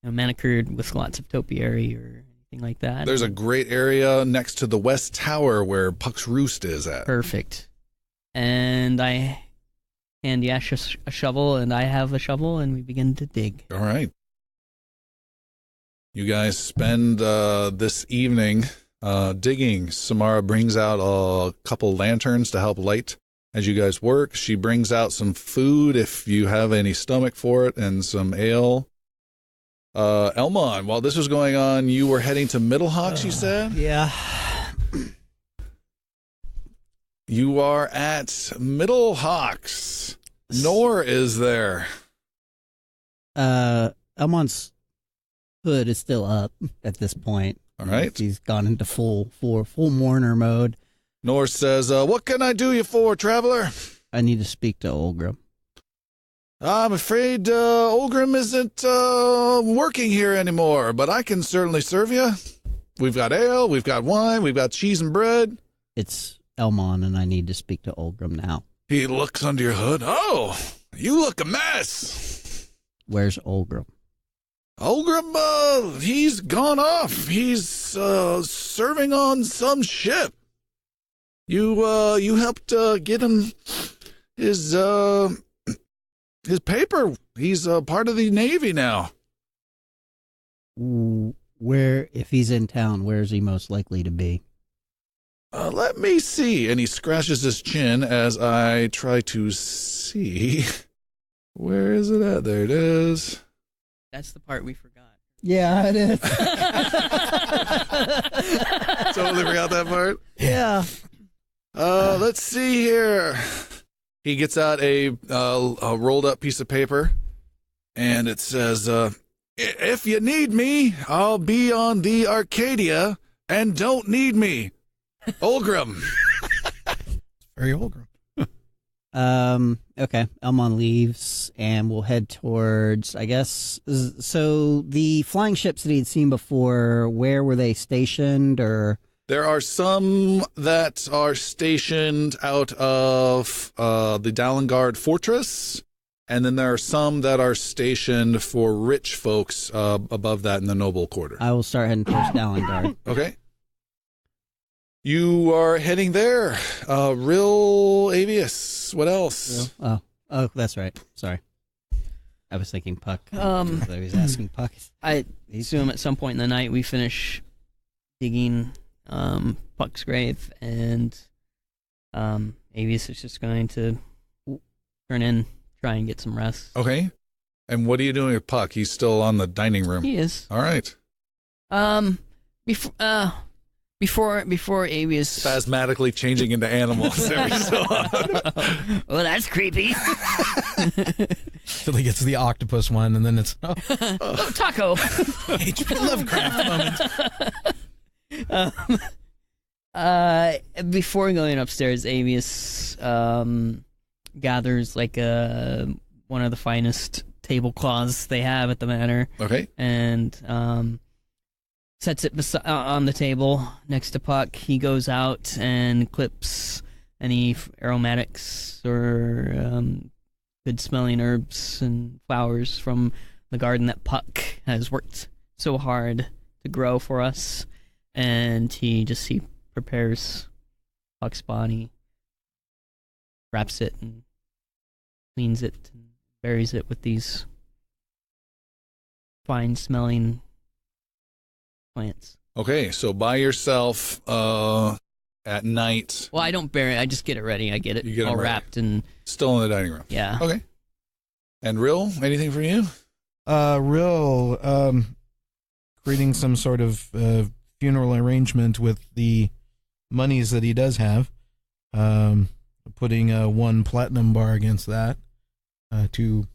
manicured with lots of topiary or anything like that. There's a great area next to the west tower where Puck's roost is at. Perfect. And I hand Yash a shovel, and I have a shovel, and we begin to dig. All right. You guys spend this evening digging. Samara brings out a couple lanterns to help light as you guys work. She brings out some food if you have any stomach for it, and some ale. Elmon, while this was going on, you were heading to Middlehawks, you said? Yeah. You are at Middlehawks. Nor is there. Elmon's hood is still up at this point. All right. He's gone into full mourner mode. Nor says, what can I do you for, traveler? I need to speak to Olgrim. I'm afraid Olgrim isn't working here anymore, but I can certainly serve you. We've got ale, we've got wine, we've got cheese and bread. It's Elmon, and I need to speak to Olgrim now. He looks under your hood. Oh, you look a mess. Where's Olgrim? Olgrim, he's gone off. He's serving on some ship. You helped get him his paper. He's part of the Navy now. Where, if he's in town, where is he most likely to be? Let me see. And he scratches his chin as I try to see. Where is it at? There it is. That's the part we forgot. Yeah, it is. Totally forgot that part. Yeah. Let's see here. He gets out a rolled up piece of paper, and it says, if you need me, I'll be on the Arcadia, and don't need me. Olgrim. Very Olgrim. Okay. Elmon leaves, and we'll head towards, I guess, so the flying ships that he'd seen before, where were they stationed, or? There are some that are stationed out of the Dalengard Fortress, and then there are some that are stationed for rich folks above that in the noble quarter. I will start heading towards Dalengard. Okay. You are heading there. Real Avius. Pucks. What else? Oh, that's right. Sorry. I was thinking Puck. I was asking Puck. I assume at some point in the night we finish digging Puck's grave, and Avius is just going to turn in, try and get some rest. Okay. And what are you doing with Puck? He's still on the dining room. He is. All right. Before Avius Spasmodically changing into animals every so often. well, that's creepy. Till he gets to the octopus one, and then it's Oh, taco. H.P. Lovecraft moment. Before going upstairs, Avius gathers like one of the finest tablecloths they have at the manor, Okay. and sets it on the table next to Puck. He goes out and clips any aromatics or good-smelling herbs and flowers from the garden that Puck has worked so hard to grow for us. And he prepares Puck's body, wraps it, and cleans it, and buries it with these fine-smelling plants. Okay, so by yourself at night. Well, I don't bury it. I just get it ready. I get it You get it all ready. wrapped and Still in the dining room. yeah. Okay. And Rill, anything from you? Real creating some sort of funeral arrangement with the monies that he does have, putting 1 platinum bar against that to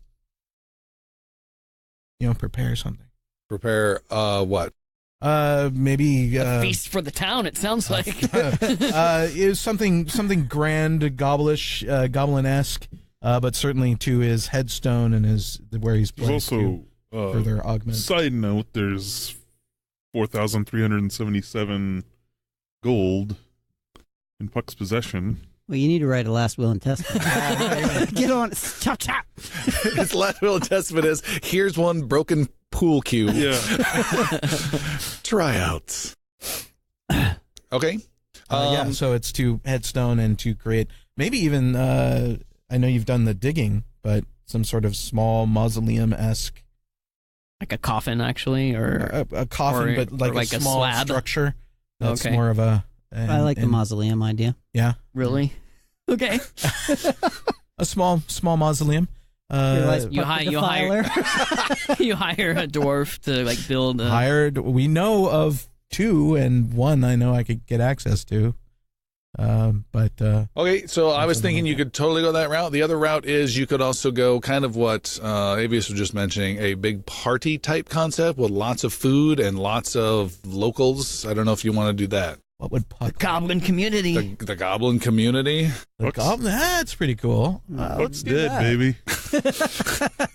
prepare something. Prepare what? Maybe A feast for the town. It sounds like. is something grand, goblin-esque, but certainly to his headstone and where he's There's placed also to further augment. side note. There's 4,377 gold in Puck's possession. Well, you need to write a last will and testament. Get on it. Chop, chop. His last will and testament is, here's 1 broken pool cue. Yeah. Tryouts. Okay. So it's to headstone and to create maybe even I know you've done the digging, but some sort of small mausoleum-esque, Like a coffin, actually, or a coffin, but like a small slab. structure. That's Okay. more of a. I like the mausoleum idea. Yeah, Really? Okay. a small mausoleum. Realize You Puck the you Defiler. you hire a dwarf to like build. Hired. We know of 2, and 1 I know I could get access to. But Okay, so I was thinking you could totally go that route. The other route is you could also go kind of what Avius was just mentioning, a big party type concept with lots of food and lots of locals. I don't know if you want to do that. what would Puck? Goblin community. The goblin community. The goblin. That's pretty cool. Puck's dead, baby.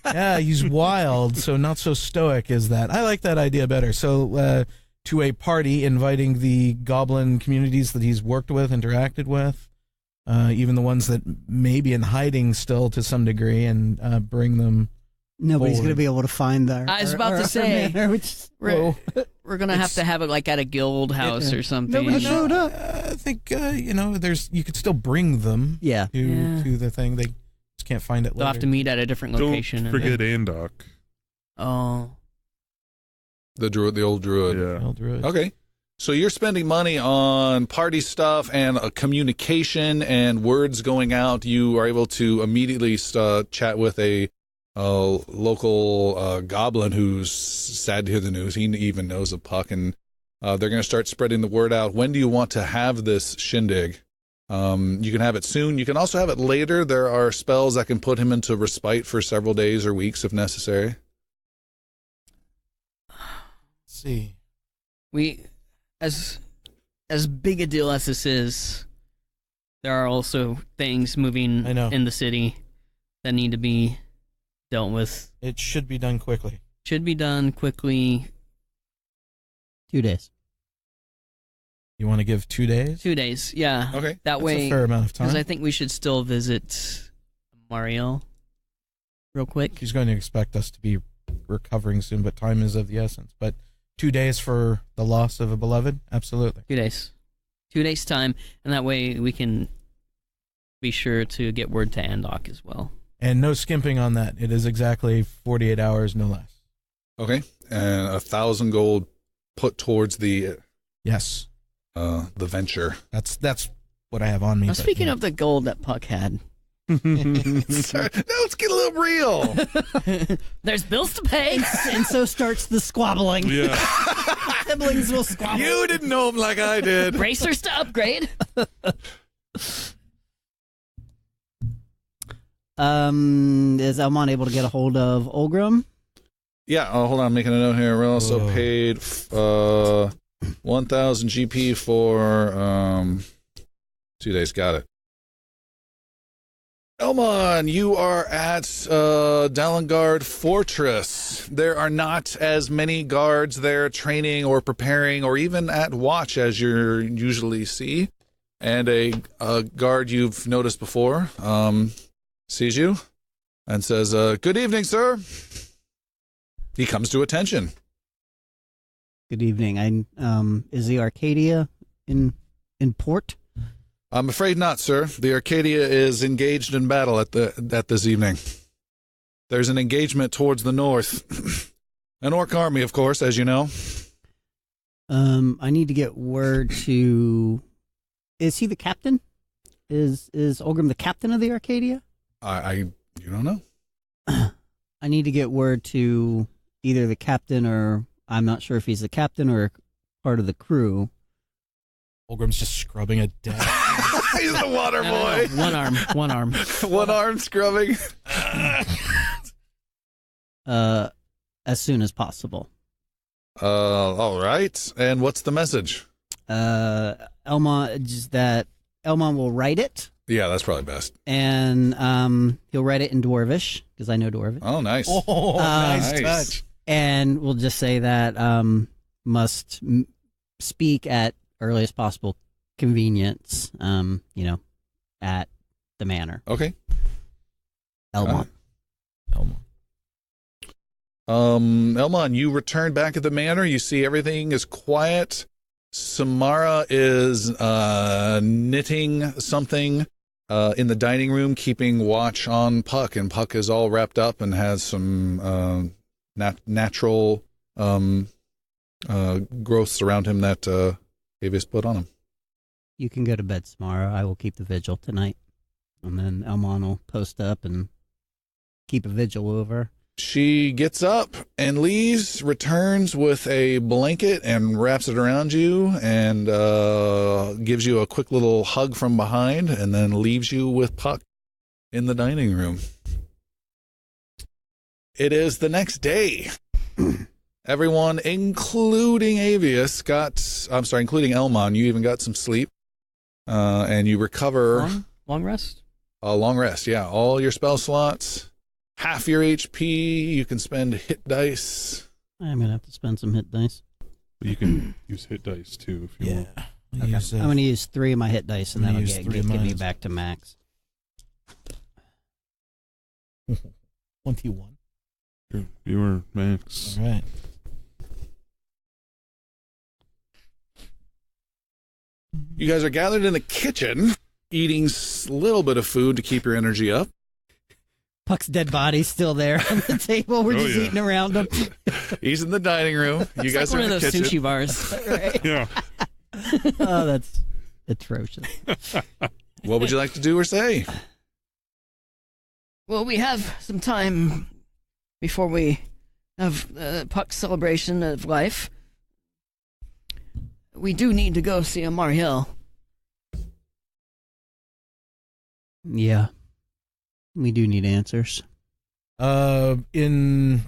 Yeah, he's wild, so not so stoic as that. I like that idea better. So, to a party, inviting the goblin communities that he's worked with, interacted with, even the ones that may be in hiding still to some degree, and bring them. Nobody's forward. going to be able to find our. I was about to our say. manor, which- We're gonna have to have it like at a guild house or something. Nobody showed up. I think you could still bring them Yeah. to the thing. They just can't find it They'll have to later. meet at a different location. Don't and forget then- Andok. Oh. The old druid. Yeah. I'll do it. Okay. So you're spending money on party stuff and communication and words going out. You are able to immediately chat with a local goblin who's sad to hear the news. He even knows of Puck, and they're going to start spreading the word out. When do you want to have this shindig? You can have it soon. You can also have it later. There are spells that can put him into respite for several days or weeks if necessary. Let's see. We, as big a deal as this is, there are also things moving I know. in the city that need to be dealt with. It should be done quickly. Should be done quickly. 2 days. You want to give 2 days? 2 days, yeah. Okay. That That's way, a fair amount of time. because I think we should still visit Morien real quick. She's going to expect us to be recovering soon, but time is of the essence. But 2 days for the loss of a beloved? Absolutely. 2 days. 2 days time, and that way we can be sure to get word to Andok as well. And no skimping on that. It is exactly 48 hours, no less. Okay, and 1,000 gold put towards the Yes. the venture. That's what I have on me. Now, speaking of the gold that Puck had, Sorry, now let's get a little real. there's bills to pay. And so starts the squabbling. Yeah. Siblings will squabble. You didn't know him like I did. Racers to upgrade. Is Elmon able to get a hold of Olgrim? Yeah, hold on, I'm making a note here. We're also Whoa. paid 1,000 GP for 2 days. Got it. Elmon, you are at Dalengard Fortress. There are not as many guards there training or preparing or even at watch as you usually see. And a guard you've noticed before sees you and says, "Good evening, sir." He comes to attention. Good evening. Is the Arcadia in port? I'm afraid not, sir. The Arcadia is engaged in battle at this evening. There's an engagement towards the north. An orc army, of course, as you know. I need to get word to. Is he the captain? Is Olgrim the captain of the Arcadia? You don't know. I need to get word to either the captain or I'm not sure if he's the captain or part of the crew. Olgrim's just scrubbing a deck. He's the water No, boy. no, no. One arm. One arm scrubbing. As soon as possible. All right. And what's the message? Elmon, just that Elmon will write it, Yeah, that's probably best. and he'll write it in Dwarvish because I know Dwarvish, Oh, nice. Oh, nice nice. touch. and we'll just say that must speak at earliest possible convenience. At the manor. Okay. Elmon. Elmo. Elmon, you return back at the manor. You see everything is quiet. Samara is knitting something in the dining room, keeping watch on Puck, and Puck is all wrapped up and has some natural growths around him that Avius put on him. You can go to bed, Samara. I will keep the vigil tonight. And then Elmon will post up and keep a vigil over. She gets up and leaves, returns with a blanket and wraps it around you and gives you a quick little hug from behind and then leaves you with Puck in the dining room. It is the next day. Everyone, including Avius, including Elmon, you even got some sleep. And you recover Long rest? a long rest. Yeah, all your spell slots. Half your HP, you can spend hit dice. I'm going to have to spend some hit dice. You can use hit dice too if you Yeah. want. Okay. Use, I'm going to use 3 of my hit dice, and I'm that'll gonna use 3 get of me mine. back to max. 21. You were max. All right. You guys are gathered in the kitchen, eating a little bit of food to keep your energy up. Puck's dead body's still there on the table. We're Oh, just yeah. eting around him. He's in the dining room. You It's guys like are one in of the those kitchen. sushi bars. Right? Yeah. Oh, that's atrocious. What would you like to do or say? Well, we have some time before we have Puck's celebration of life. We do need to go see a Mariel. Yeah. We do need answers. In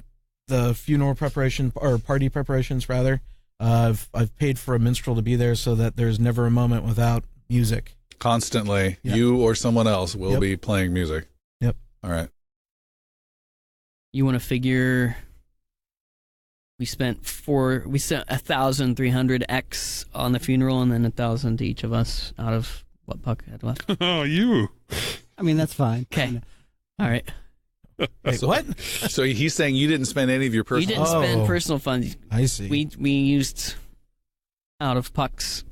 the funeral preparation or party preparations, rather, I've paid for a minstrel to be there so that there's never a moment without music. Constantly, Yep. you or someone else will Yep. be playing music. Yep. All right. You want to figure? We spent 1,300 X on the funeral, and then 1,000 to each of us out of what Puck had left. Oh, you. I mean, that's fine. Okay. All right. Wait, what? So he's saying you didn't spend any of your You personal. didn't spend Oh. personal funds. I see. We used out of Puck's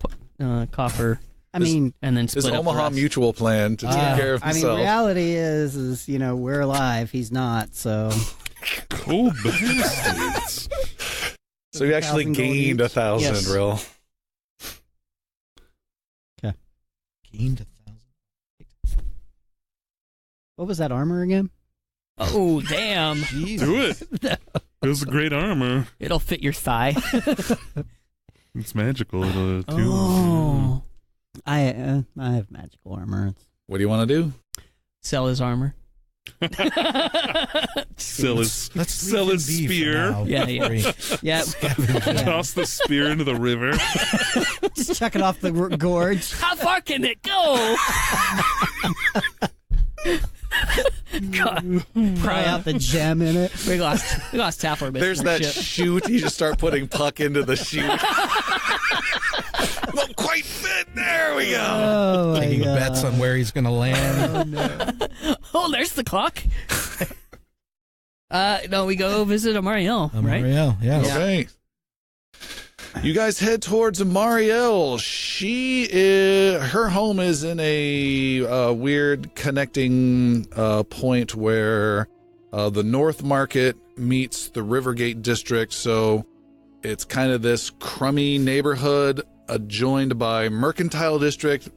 coffer. I mean, and then His split up the Omaha rest. Mutual plan to take care of I mean, himself. reality is we're alive. He's not. So Cool bastards. So you actually 1,000 gold gained each? 1,000, Yes. Rill. Gained 1,000. what was that armor again? Oh, damn. Do it. It was great armor. It'll fit your thigh. It's magical. It'll too. Oh. I have magical armor. What do you want to do? Sell his armor. Sell his Leave him be for spear. now. Yeah, yeah. Free. Yeah. Toss the spear into the river. Just chuck it off the gorge. How far can it go? God. Pry out the gem in it. We lost Taffer. There's that chute. You just start putting Puck into the chute. Won't quite fit. There we go. Oh my Taking god! bets on where he's going to land. Oh no! Oh, there's the clock. No, we go visit Amariel, right? Marielle, yes. Okay. You guys head towards Marielle. Her home is in a weird connecting point where the North Market meets the Rivergate District. So it's kind of this crummy neighborhood adjoined by Mercantile District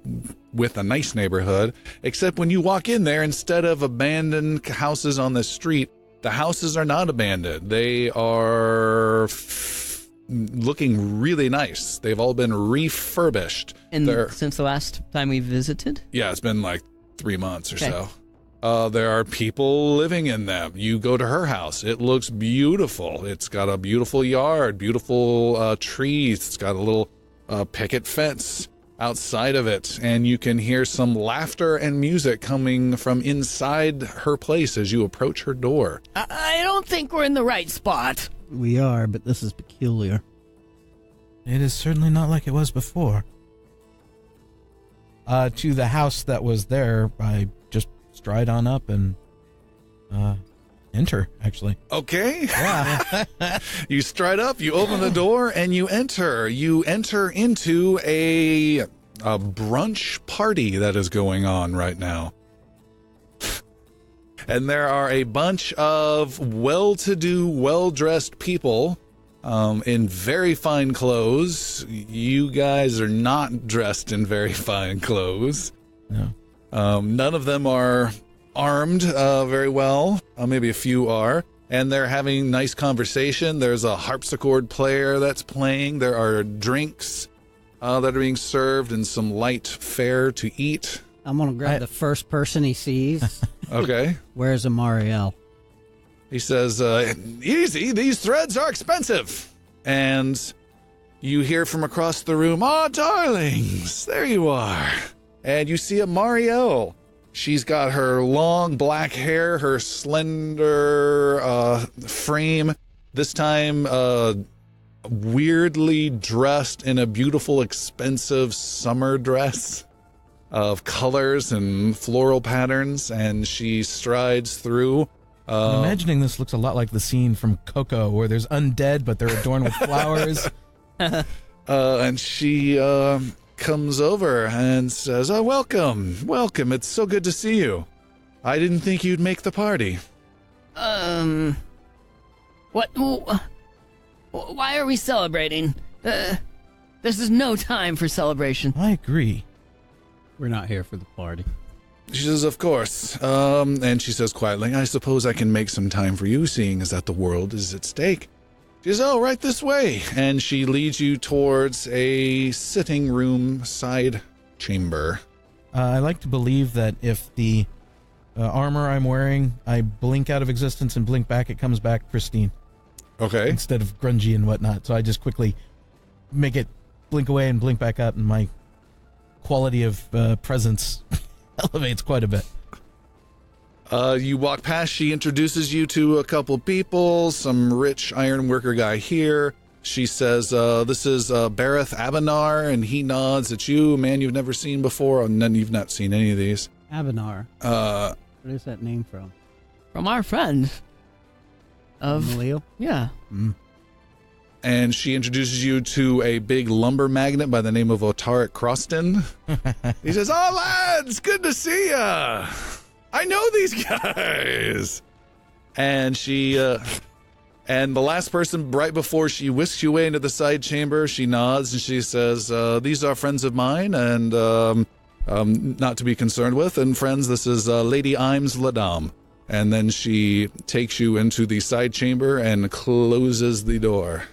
with a nice neighborhood. Except when you walk in there, instead of abandoned houses on the street, the houses are not abandoned. They are looking really nice. They've all been refurbished. And since the last time we visited? Yeah, it's been like 3 months or Okay. so. There are people living in them. You go to her house. It looks beautiful. It's got a beautiful yard, beautiful trees. It's got a little picket fence outside of it. And you can hear some laughter and music coming from inside her place as you approach her door. I don't think we're in the right spot. We are, but this is peculiar. It is certainly not like it was before. To the house that was there, I just stride on up and enter, actually. Okay. Yeah. You stride up, you open the door, and you enter. You enter into a brunch party that is going on right now. And there are a bunch of well-to-do, well-dressed people in very fine clothes. You guys are not dressed in very fine clothes. No. None of them are armed very well. Maybe a few are. And they're having nice conversation. There's a harpsichord player that's playing. There are drinks that are being served and some light fare to eat. I'm gonna grab the first person he sees. Okay. Where's Amariel? He says, easy, these threads are expensive. And you hear from across the room, darlings, there you are. And you see Amariel. She's got her long black hair, her slender frame, this time weirdly dressed in a beautiful, expensive summer dress of colors and floral patterns, and she strides through. I'm imagining this looks a lot like the scene from Coco, where there's undead, but they're adorned with flowers. And she comes over and says, welcome, it's so good to see you. I didn't think you'd make the party. What? Why are we celebrating? This is no time for celebration. I agree. We're not here for the party. She says, of course. And she says quietly, I suppose I can make some time for you, seeing as that the world is at stake. She says, right this way. And she leads you towards a sitting room side chamber. I like to believe that if the armor I'm wearing, I blink out of existence and blink back, it comes back pristine. Okay. Instead of grungy and whatnot. So I just quickly make it blink away and blink back up, and my quality of presence elevates quite a bit. You walk past, she introduces you to a couple people, some rich ironworker guy here. She says, this is Bareth Abanar, and he nods at you, a man you've never seen before. None, you've not seen any of these. Abanar. Where is that name from? From our friend. Of Maleo? yeah. and she introduces you to a big lumber magnate by the name of Otaric Croston. He says, "Oh, lads, good to see ya. I know these guys." And she, and the last person, right before she whisks you away into the side chamber, she nods and she says, "These are friends of mine, and not to be concerned with. And friends, this is Lady Imes Ladam." And then she takes you into the side chamber and closes the door.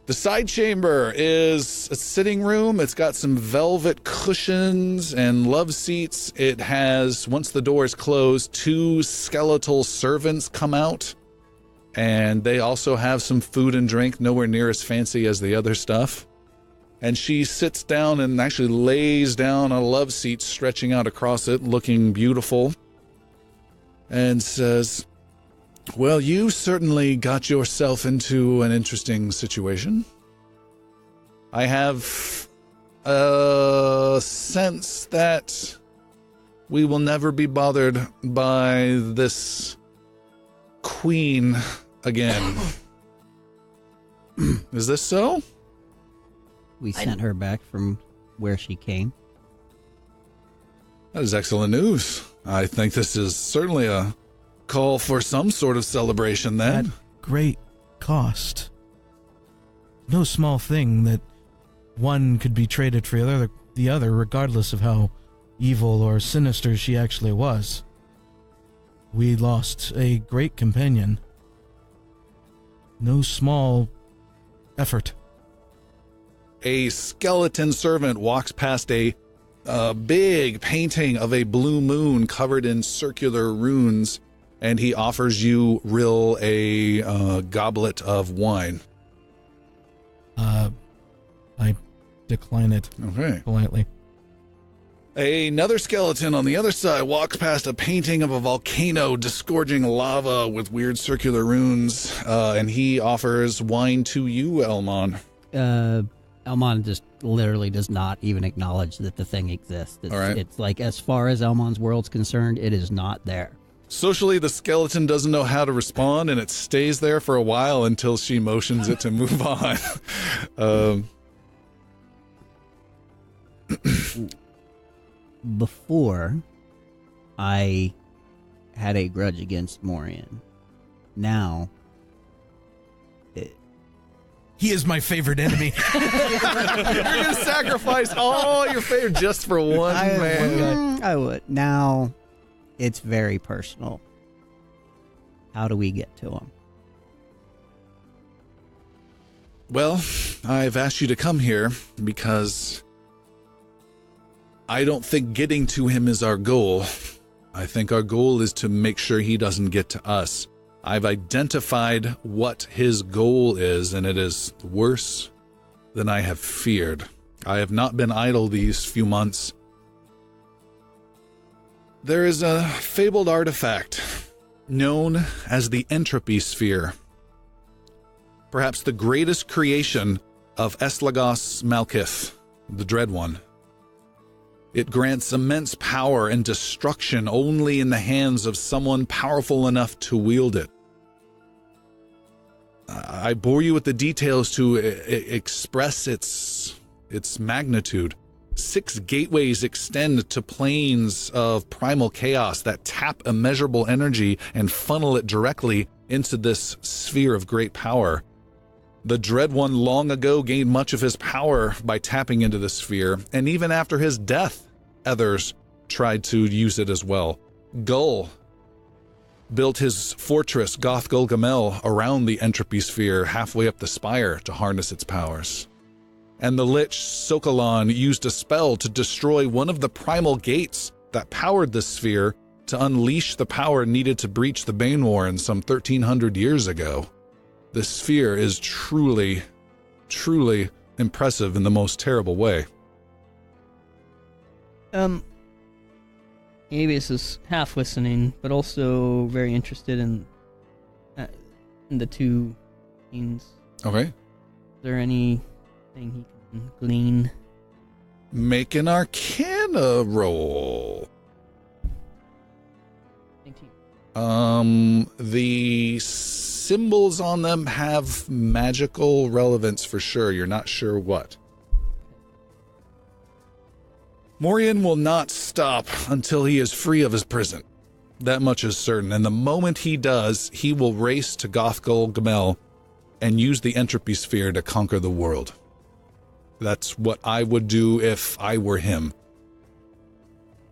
The side chamber is a sitting room. It's got some velvet cushions and love seats. It has, once the door is closed, 2 skeletal servants come out. And they also have some food and drink, nowhere near as fancy as the other stuff. And she sits down and actually lays down a love seat, stretching out across it, looking beautiful. And says, "Well, you certainly got yourself into an interesting situation. I have a sense that we will never be bothered by this queen again." Is this so? We sent her back from where she came. That is excellent news. I think this is certainly a call for some sort of celebration then. At great cost. No small thing that one could be traded for the other, regardless of how evil or sinister she actually was. We lost a great companion. No small effort. A skeleton servant walks past a big painting of a blue moon covered in circular runes, and he offers you Rill a goblet of wine. I decline it politely. Another skeleton on the other side walks past a painting of a volcano disgorging lava with weird circular runes, and he offers wine to you, Elmon. Elmon just literally does not even acknowledge that the thing exists. It's, all right. It's like, as far as Elmon's world's concerned, it is not there. Socially, the skeleton doesn't know how to respond, and it stays there for a while until she motions it to move on. Before, I had a grudge against Morien. Now, he is my favorite enemy. You're going to sacrifice all your favorite just for one man. I would. Now, it's very personal. How do we get to him? Well, I've asked you to come here because I don't think getting to him is our goal. I think our goal is to make sure he doesn't get to us. I've identified what his goal is, and it is worse than I have feared. I have not been idle these few months. There is a fabled artifact known as the Entropy Sphere. Perhaps the greatest creation of Eslagos Malkith, the Dread One. It grants immense power and destruction only in the hands of someone powerful enough to wield it. I bore you with the details to express its magnitude. 6 gateways extend to planes of primal chaos that tap immeasurable energy and funnel it directly into this sphere of great power. The Dread One long ago gained much of his power by tapping into the sphere, and even after his death, others tried to use it as well. Gull built his fortress, Goth Gulgamel, around the Entropy Sphere halfway up the spire to harness its powers. And the Lich Sokolon used a spell to destroy one of the primal gates that powered the sphere to unleash the power needed to breach the Bane Warren some 1,300 years ago. The sphere is truly, truly impressive in the most terrible way. Avius is half listening, but also very interested in the two scenes. Okay. Is there anything he can glean? Make an Arcana roll. 19. The symbols on them have magical relevance for sure. You're not sure what. Morien will not stop until he is free of his prison. That much is certain, and the moment he does, he will race to Gothgol Gamel and use the entropy sphere to conquer the world. That's what I would do if I were him.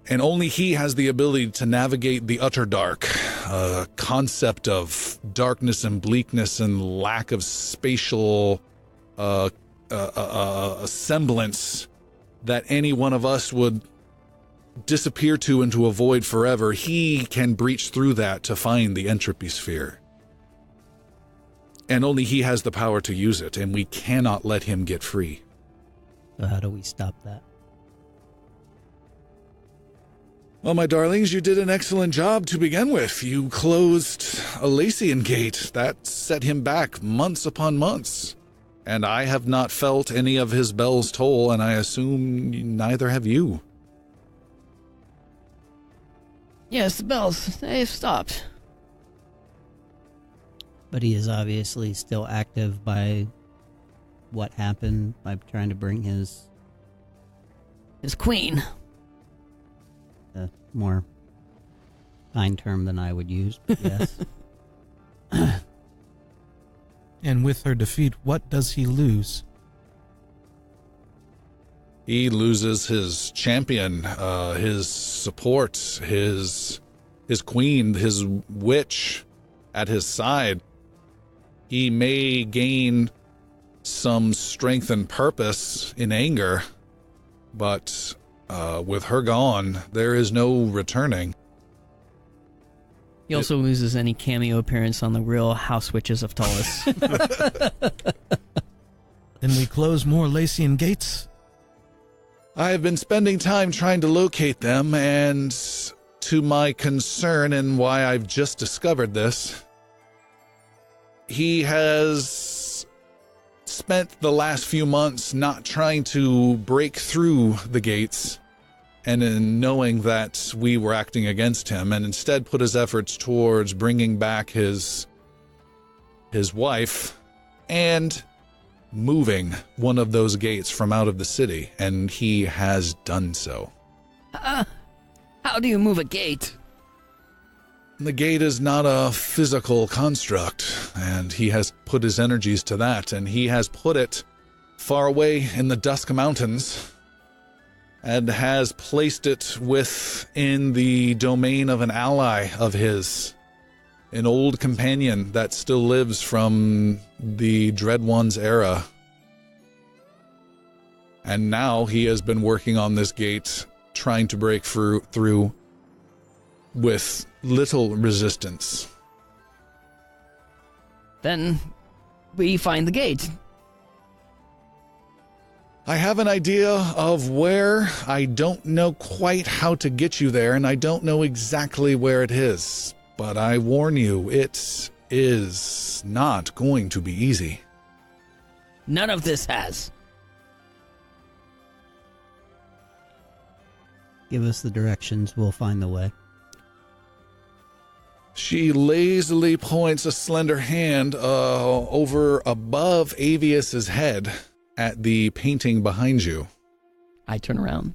And only he has the ability to navigate the utter dark, a concept of darkness and bleakness and lack of spatial semblance that any one of us would disappear to and to avoid forever. He can breach through that to find the entropy sphere. And only he has the power to use it, and we cannot let him get free. So how do we stop that? Well, my darlings, you did an excellent job to begin with. You closed a Lissiar gate. That set him back months upon months. And I have not felt any of his bells toll, and I assume neither have you. Yes, the bells, they've stopped. But he is obviously still active by what happened, by trying to bring his queen. More kind term than I would use, but yes. And with her defeat, what does he lose? He loses his champion, his support, his queen, his witch at his side. He may gain some strength and purpose in anger, but with her gone, there is no returning. He also loses any cameo appearance on the Real House Witches of Tullus. Then we close more Lissiar gates? I have been spending time trying to locate them, and to my concern and why I've just discovered this, he has spent the last few months not trying to break through the gates and in knowing that we were acting against him, and instead put his efforts towards bringing back his wife and moving one of those gates from out of the city, and he has done so. How do you move a gate? The gate is not a physical construct, and he has put his energies to that, and he has put it far away in the Dusk Mountains, and has placed it within the domain of an ally of his, an old companion that still lives from the Dread One's era. And now he has been working on this gate, trying to break through with little resistance. Then we find the gate. I have an idea of where. I don't know quite how to get you there, and I don't know exactly where it is. But I warn you, it is not going to be easy. None of this has. Give us the directions, we'll find the way. She lazily points a slender hand over above Avius's head at the painting behind you. I turn around.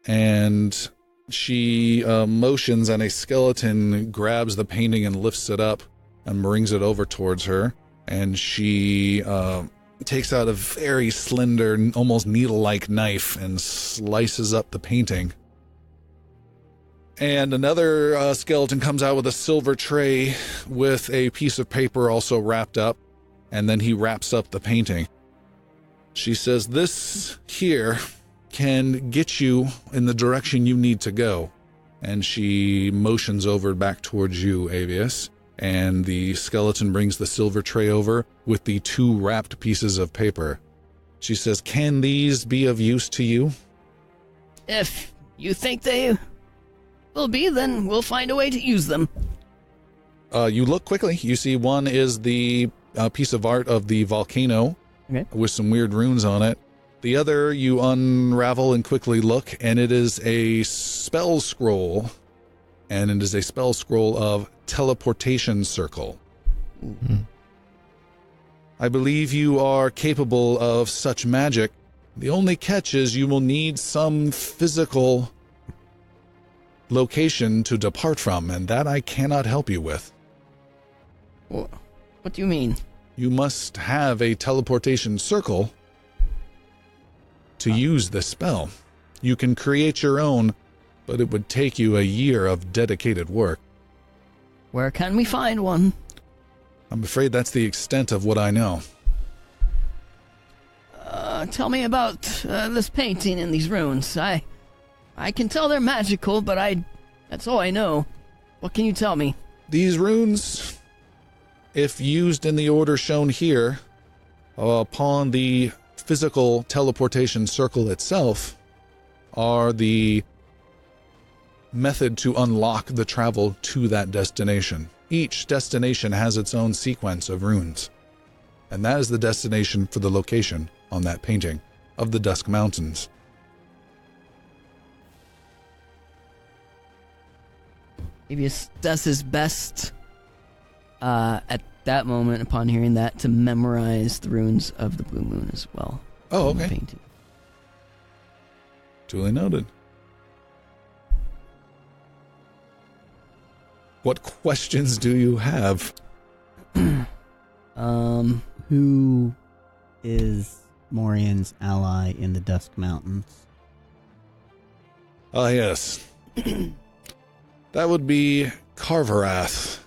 And she motions, and a skeleton grabs the painting and lifts it up and brings it over towards her. And she takes out a very slender, almost needle-like knife and slices up the painting. And another skeleton comes out with a silver tray with a piece of paper also wrapped up, and then he wraps up the painting. She says, "This here can get you in the direction you need to go." And she motions over back towards you, Avius, and the skeleton brings the silver tray over with the 2 wrapped pieces of paper. She says, "Can these be of use to you?" If you think they will be, then we'll find a way to use them. You look quickly. You see one is the piece of art of the volcano, okay, with some weird runes on it. The other you unravel and quickly look, and it is a spell scroll, and it is a spell scroll of teleportation circle. I believe you are capable of such magic. The only catch is you will need some physical location to depart from, and that I cannot help you with. What do you mean? You must have a teleportation circle to use this spell. You can create your own, but it would take you a year of dedicated work. Where can we find one? I'm afraid that's the extent of what I know. Tell me about this painting in these runes. I can tell they're magical, but that's all I know. What can you tell me? These runes, if used in the order shown here, upon the physical teleportation circle itself, are the method to unlock the travel to that destination. Each destination has its own sequence of runes, and that is the destination for the location on that painting of the Dusk Mountains. Avius does his best at that moment, upon hearing that, to memorize the runes of the Blue Moon as well. Oh, on the okay. painting. Duly noted. What questions do you have? Who is Morien's ally in the Dusk Mountains? Ah, yes. That would be Carverath.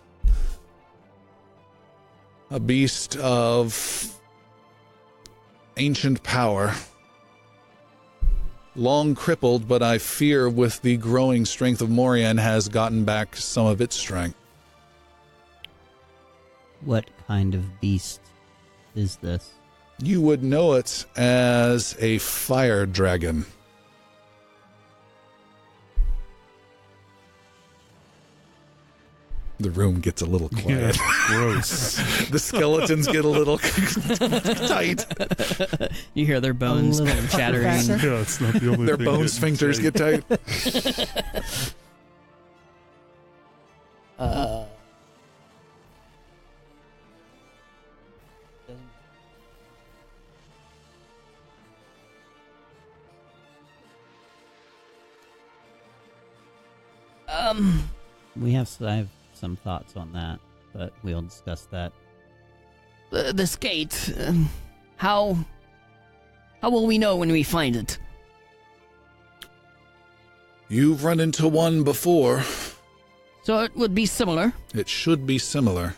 A beast of ancient power. Long crippled, but I fear with the growing strength of Morien has gotten back some of its strength. What kind of beast is this? You would know it as a fire dragon. The room gets a little quiet. Gross. The skeletons get a little tight. You hear their bones kind of chattering. Yeah, it's not the only Their thing bone getting sphincters tight. get tight. I have some thoughts on that, but we'll discuss that. This gate, how will we know when we find it? You've run into one before. So it would be similar. It should be similar.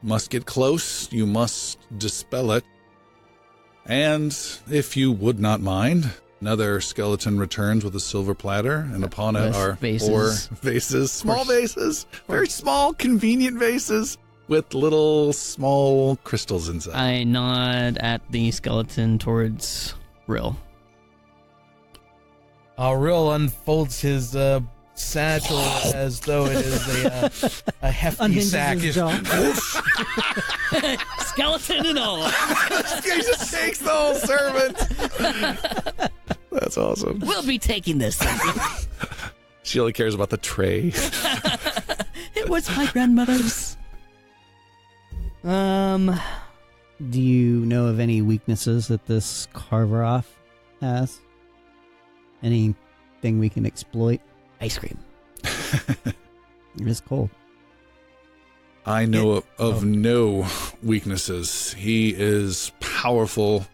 Must get close, you must dispel it. And, if you would not mind, another skeleton returns with a silver platter, and upon it With are vases. 4 vases. Small Course. vases. Very small, convenient vases with little small crystals inside. I nod at the skeleton towards Rill. Rill unfolds his satchel as though it is a hefty Unhinges sack. his jaw. Skeleton and all. He just takes the whole servant. That's awesome. We'll be taking this. She only cares about the tray. It was my grandmother's. Do you know of any weaknesses that this Carveroth has? Anything we can exploit? Ice cream. It is cold. I know of no weaknesses. He is powerful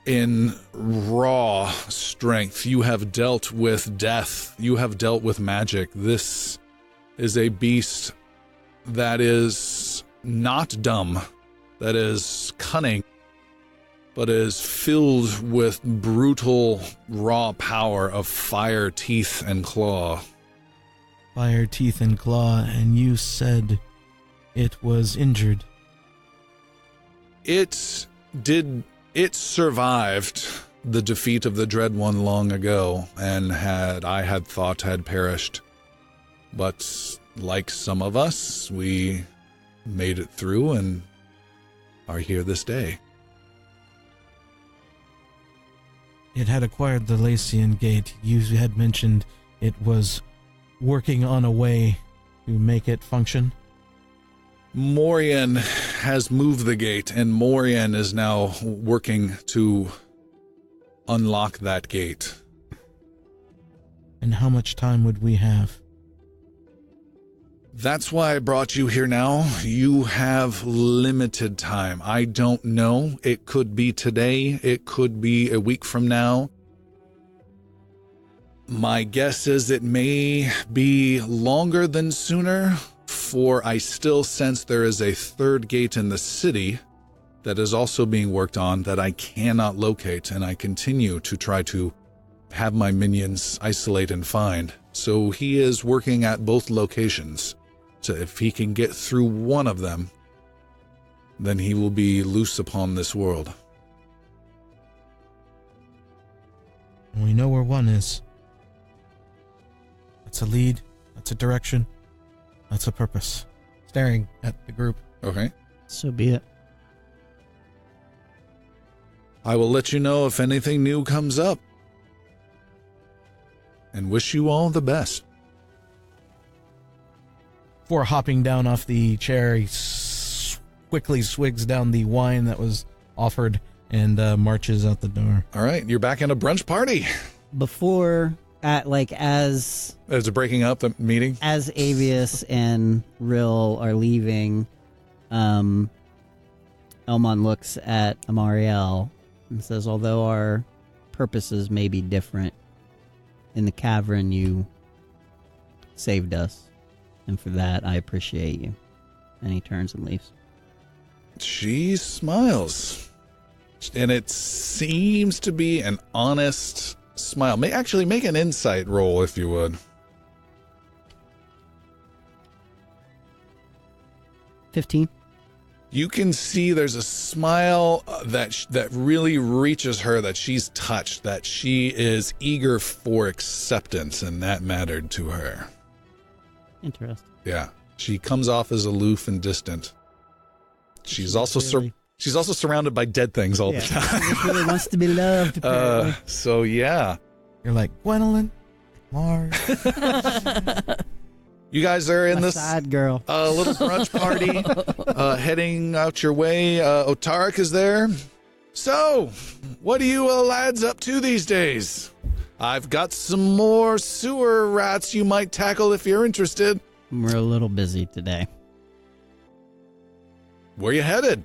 in raw strength. You have dealt with death. You have dealt with magic. This is a beast that is not dumb, that is cunning, but is filled with brutal, raw power of fire, teeth, and claw. Fire, teeth, and claw, and you said it was injured. It survived the defeat of the Dread One long ago, and I had thought had perished. But like some of us, we made it through and are here this day. It had acquired the Lissian gate. You had mentioned it was working on a way to make it function? Morien has moved the gate, and Morien is now working to unlock that gate. And how much time would we have? That's why I brought you here now. You have limited time. I don't know. It could be today. It could be a week from now. My guess is it may be longer than sooner, for I still sense there is a third gate in the city that is also being worked on that I cannot locate, and I continue to try to have my minions isolate and find. So he is working at both locations. So if he can get through one of them, then he will be loose upon this world. We know where one is. That's a lead. That's a direction. That's a purpose. Staring at the group. Okay. So be it. I will let you know if anything new comes up. And wish you all the best. Before hopping down off the chair, he quickly swigs down the wine that was offered and marches out the door. All right, you're back in a brunch party. Before, as Is it breaking up the meeting? as Avius and Rill are leaving, Elmon looks at Amariel and says, although our purposes may be different, in the cavern you saved us, and for that I appreciate you. And he turns and leaves. She smiles. And it seems to be an honest smile. Actually, make an insight roll if you would. 15. You can see there's a smile that really reaches her, that she's touched, that she is eager for acceptance, and that mattered to her. Interesting. Yeah, she comes off as aloof and distant. She's also surrounded by dead things all the time. She just really wants to be loved, apparently. So yeah, You're like, Gwendolyn, Mars. you guys are in A this side girl. little brunch party, heading out your way. Otarik is there. So, what are you lads up to these days? I've got some more sewer rats you might tackle if you're interested. We're a little busy today. Where you headed?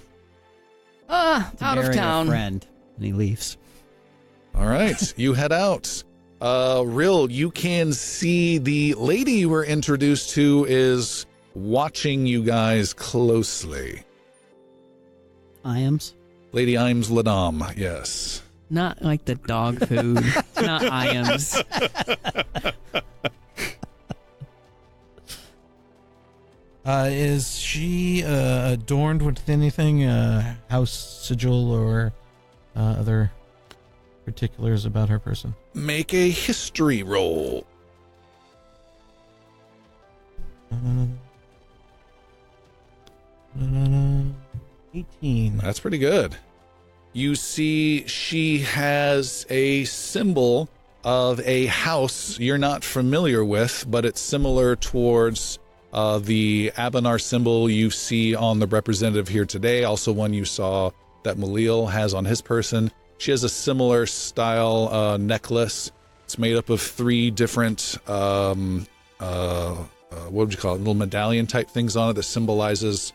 To Out of bury a town. friend. And he leaves. All right, you head out. Rill, you can see the lady you were introduced to is watching you guys closely. Iams. Lady Iams Ladam, yes. Not like the dog food. It's not Iams. Is she adorned with anything, house sigil or other particulars about her person? Make a history roll. 18. That's pretty good. You see she has a symbol of a house you're not familiar with, but it's similar towards the Abanar symbol you see on the representative here today, also one you saw that Malil has on his person. She has a similar style necklace. It's made up of 3 different, what would you call it, little medallion type things on it that symbolizes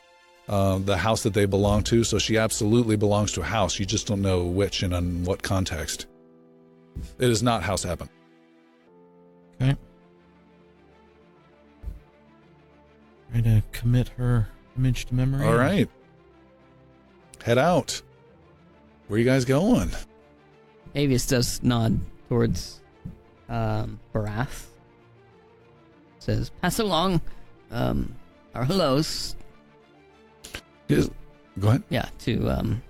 the house that they belong to. So she absolutely belongs to a house. You just don't know which and in what context. It is not House Eben. Okay. Try to commit her image to memory. All right. Head out. Where you guys going? Avius does nod towards Barath. Says, pass along our hellos. Go ahead. Yeah, to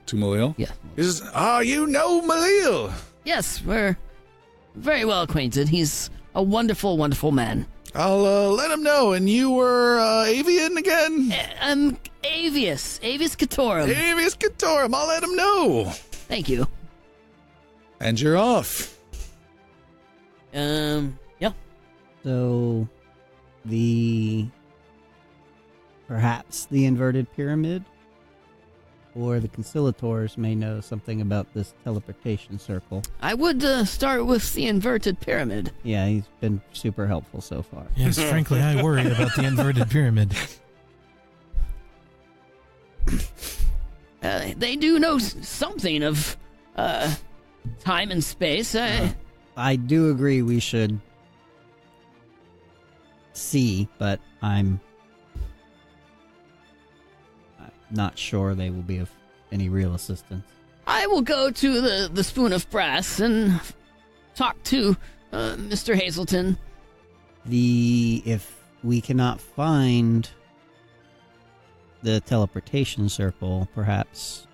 To Malil? yeah. He says, you know Malil. Yes, we're very well acquainted. He's a wonderful, wonderful man. I'll let him know. And you were Avian again? Avius Katorum. Avius Katorum. I'll let him know. Thank you. And you're off. Yeah. So, the perhaps the inverted pyramid, or the conciliators may know something about this teleportation circle. I would start with the inverted pyramid. Yeah, he's been super helpful so far. Yes, frankly, I worry about the inverted pyramid. They do know something of time and space. I do agree we should see, but I'm not sure they will be of any real assistance. I will go to the Spoon of Brass and talk to Mr. Hazelton. If we cannot find the teleportation circle, perhaps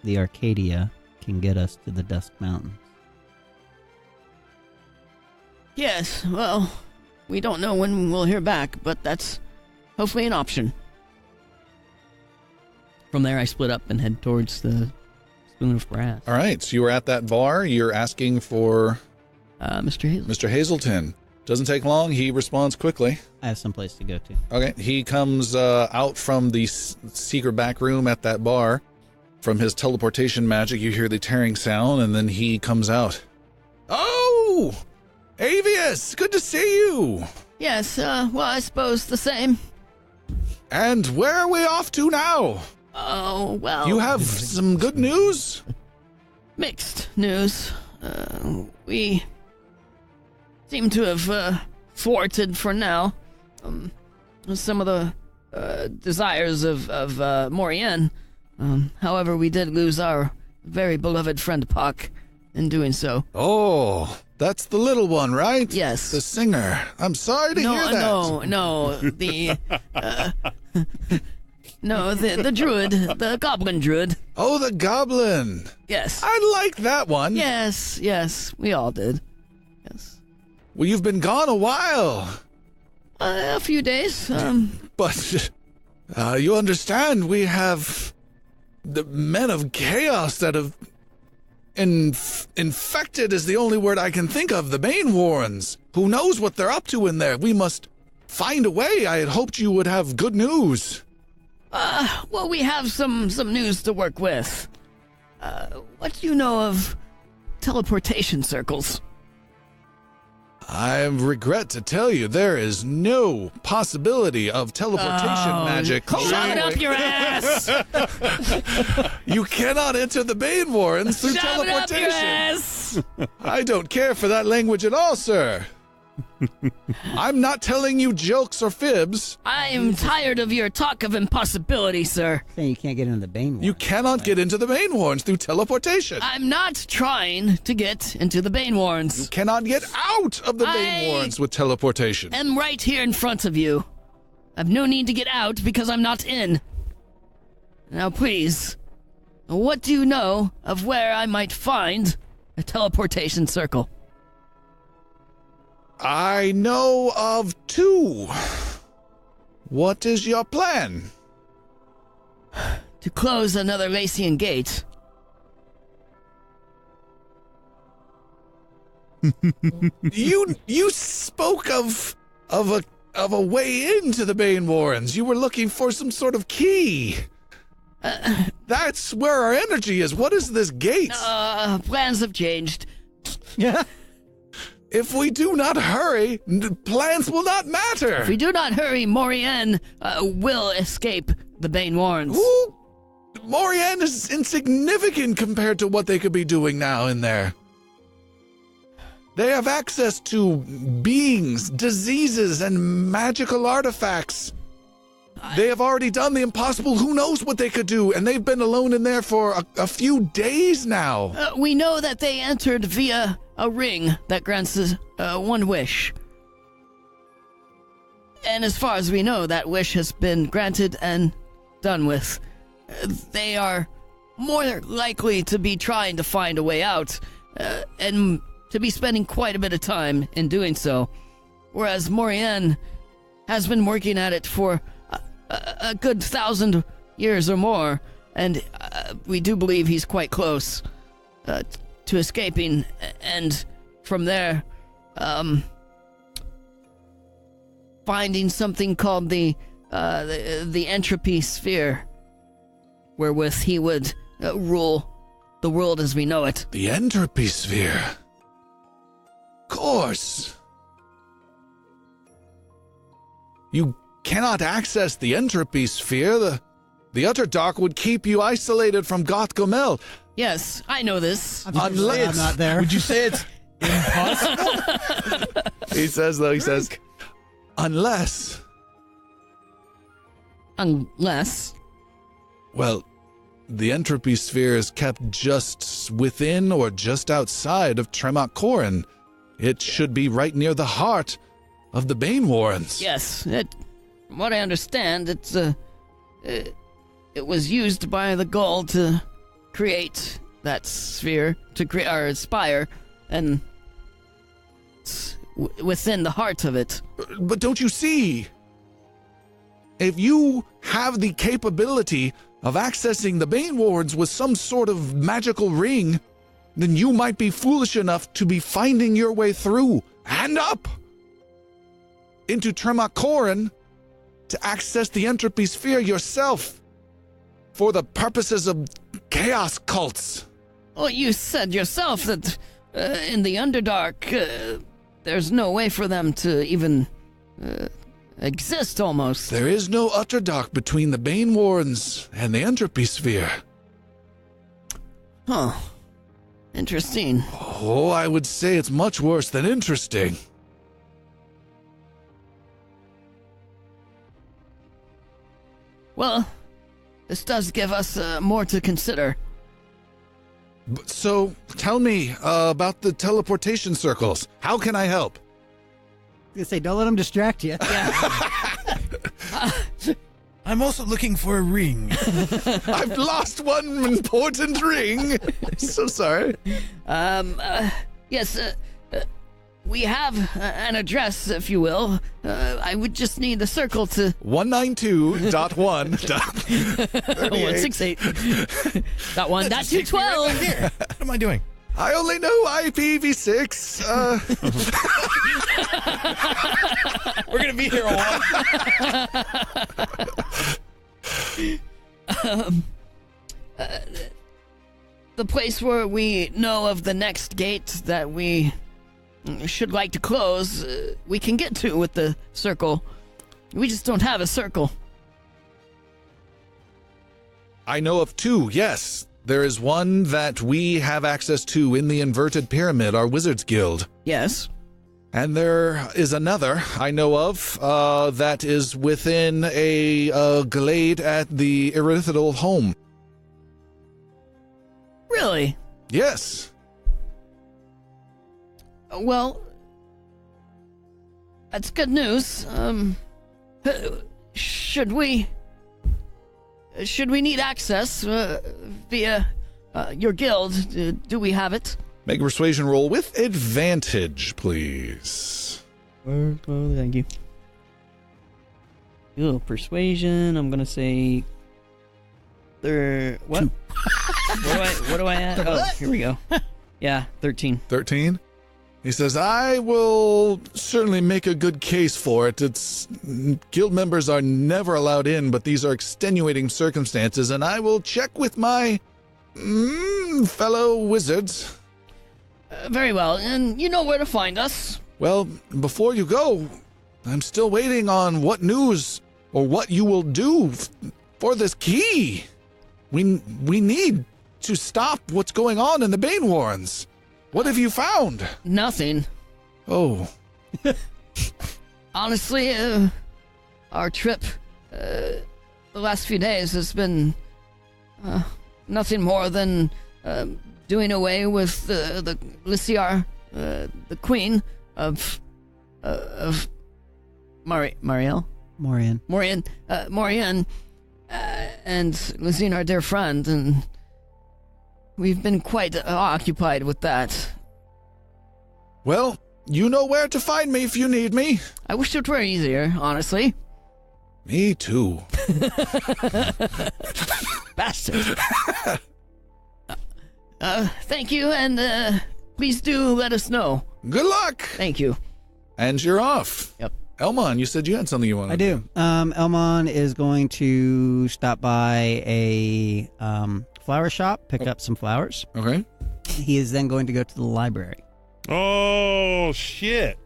the Arcadia can get us to the Dusk Mountains. Yes, well, we don't know when we'll hear back, but that's hopefully an option. From there, I split up and head towards the Spoon of Brass. All right, so you were at that bar. You're asking for Mr. Hazelton. Mr. Hazelton. Doesn't take long. He responds quickly. I have some place to go to. Okay, he comes out from the secret back room at that bar. From his teleportation magic, you hear the tearing sound, and then he comes out. Oh! Avius! Good to see you! Yes, well, I suppose the same. And where are we off to now? Oh, well... You have some good news? Mixed news. We seem to have thwarted for now some of the desires of Morien. However, we did lose our very beloved friend Puck in doing so. Oh, that's the little one, right? Yes. The singer. I'm sorry to hear that. No, the... No, the druid, the goblin druid. Oh, the goblin. Yes. I like that one. Yes, we all did. Yes. Well, you've been gone a while. A few days. But you understand, we have the men of chaos that have infected is the only word I can think of, the Bane Warrens. Who knows what they're up to in there? We must find a way. I had hoped you would have good news. Well, we have some news to work with. What do you know of teleportation circles? I regret to tell you, there is no possibility of teleportation magic. Shove it up your ass! You cannot enter the Bane Warrens through Shove teleportation. it up your ass! I don't care for that language at all, sir. I'm not telling you jokes or fibs. I am tired of your talk of impossibility, sir. Saying you can't get into the Bane Ward. You cannot get into the Bane Warrens through teleportation. I'm not trying to get into the Bane Warrens. You cannot get out of the Bane Warrens with teleportation. I'm right here in front of you. I've no need to get out because I'm not in. Now, please, what do you know of where I might find a teleportation circle? I know of two. What is your plan? To close another Lissian gate. You spoke of a way into the Bane Warrens. You were looking for some sort of key. That's where our energy is. What is this gate? Plans have changed. Yeah. If we do not hurry, plans will not matter. If we do not hurry, Morien will escape the Bane Warrens. Ooh, Morien is insignificant compared to what they could be doing now in there. They have access to beings, diseases, and magical artifacts. They have already done the impossible. Who knows what they could do? And they've been alone in there for a few days now. We know that they entered via a ring that grants us one wish. And as far as we know, that wish has been granted and done with. They are more likely to be trying to find a way out, and to be spending quite a bit of time in doing so. Whereas Morien has been working at it for a good 1,000 years or more, and we do believe he's quite close to escaping, and from there, finding something called the the entropy sphere, wherewith he would rule the world as we know it. The entropy sphere. Course. You cannot access the entropy sphere. The Utterdark would keep you isolated from Goth Gomel. Yes, I know this. I'm not there. Would you say it's impossible? He says, unless, well, the entropy sphere is kept just within or just outside of Tremont Corin. It should be right near the heart of the Bane Warrens. Yes, from what I understand, it was used by the Gull to create that sphere, to create our spire, and it's within the heart of it. But don't you see? If you have the capability of accessing the Bane Warrens with some sort of magical ring, then you might be foolish enough to be finding your way through and up into Tremont Corin to access the entropy sphere yourself for the purposes of chaos cults. Well, you said yourself that in the Underdark, there's no way for them to even exist, almost. There is no Utterdark between the Bane Warrens and the entropy sphere. Huh. Interesting. Oh, I would say it's much worse than interesting. Well, this does give us more to consider. So, tell me about the teleportation circles. How can I help? I was gonna say, don't let him distract you. I'm also looking for a ring. I've lost one important ring. So sorry. Yes, we have an address, if you will. I would just need the circle to... 192.168.1.212. Here. What am I doing? I only know IPv6. We're going to be here a while. The place where we know of the next gate that we should like to close, we can get to with the circle. We just don't have a circle. I know of two, yes. There is one that we have access to in the Inverted Pyramid, our Wizards Guild. Yes. And there is another I know of that is within a glade at the Erythidal home. Really? Yes. Well, that's good news. Should we need access via your guild? Do we have it? Make a persuasion roll with advantage, please. Thank you. Ooh, persuasion. I'm gonna say. What? what do I add? Oh, here we go. Yeah, 13. 13? He says, I will certainly make a good case for it. Guild members are never allowed in, but these are extenuating circumstances, and I will check with my fellow wizards. Very well, and you know where to find us. Well, before you go, I'm still waiting on what news or what you will do for this key. We need to stop what's going on in the Bane Warrens. What have you found? Nothing. Oh. Honestly, our trip the last few days has been nothing more than doing away with the Lissiar, the queen of Morien, and Lissiar, our dear friend, and we've been quite occupied with that. Well, you know where to find me if you need me. I wish it were easier, honestly. Me too. Bastard. Thank you, and please do let us know. Good luck. Thank you. And you're off. Yep. Elmon, you said you had something you wanted I do. Elmon is going to stop by a flower shop, pick up some flowers. Okay. He is then going to go to the library. Oh, shit.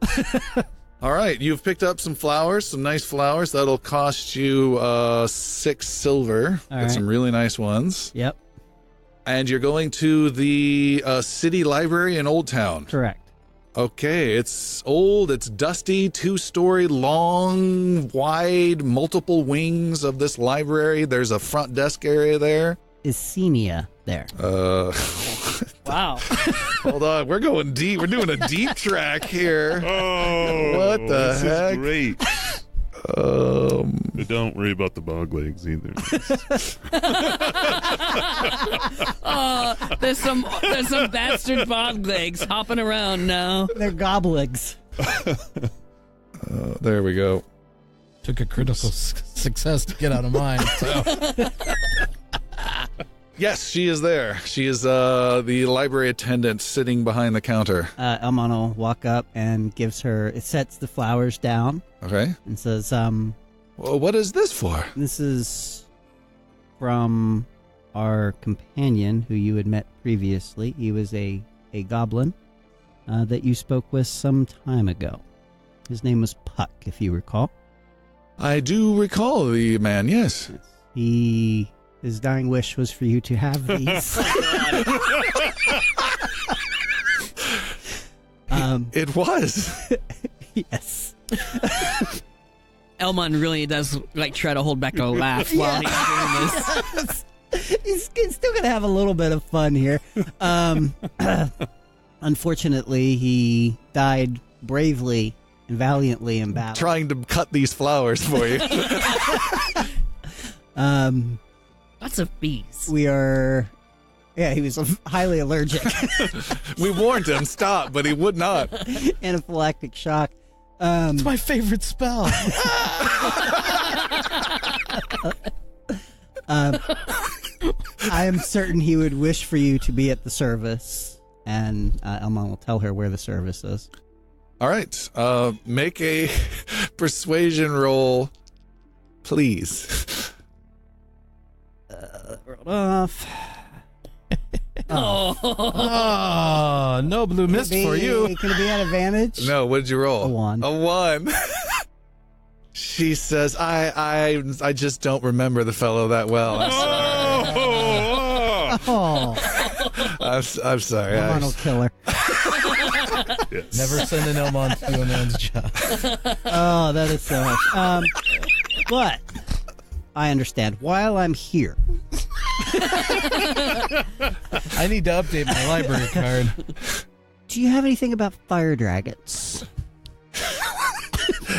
All right, you've picked up some flowers, some nice flowers. That'll cost you 6 silver. All Get right. some really nice ones. Yep, And you're going to the city library in Old Town. correct. Okay, it's old, it's dusty, 2-story, long, wide, multiple wings of this library. There's a front desk area there. Is Xenia there? Wow. Hold on, we're going deep. We're doing a deep track here. Oh, What the this heck? is great. But don't worry about the bog legs either. There's some bastard bog legs hopping around now. They're goblins. There we go. Took a critical success to get out of mine. So. Yes, she is there. She is the library attendant sitting behind the counter. Elmon will walk up and gives her. It sets the flowers down Okay. and says, Well, what is this for? "This is from our companion who you had met previously. He was a goblin that you spoke with some time ago. His name was Puck, if you recall. I do recall the man, yes. His dying wish was for you to have these. It was. Yes. Elmon really does try to hold back a laugh while he's doing this. He's still gonna have a little bit of fun here. Unfortunately, he died bravely and valiantly in battle. Trying to cut these flowers for you. Lots of bees. We are. Yeah, he was highly allergic. We warned him, stop, but he would not. Anaphylactic shock. It's my favorite spell. I am certain he would wish for you to be at the service, and Elmon will tell her where the service is. All right. Make a persuasion roll, please. Rolled off. Oh, no blue mist for you. Can it be at advantage? No, what did you roll? A 1. A 1. She says, I just don't remember the fellow that well. I'm sorry. Oh, I'm sorry. Elmon will kill her. Yes. Never send an Elmon to do a man's job. Oh, that is so much. But I understand. While I'm here, I need to update my library card. do you have anything about fire dragons?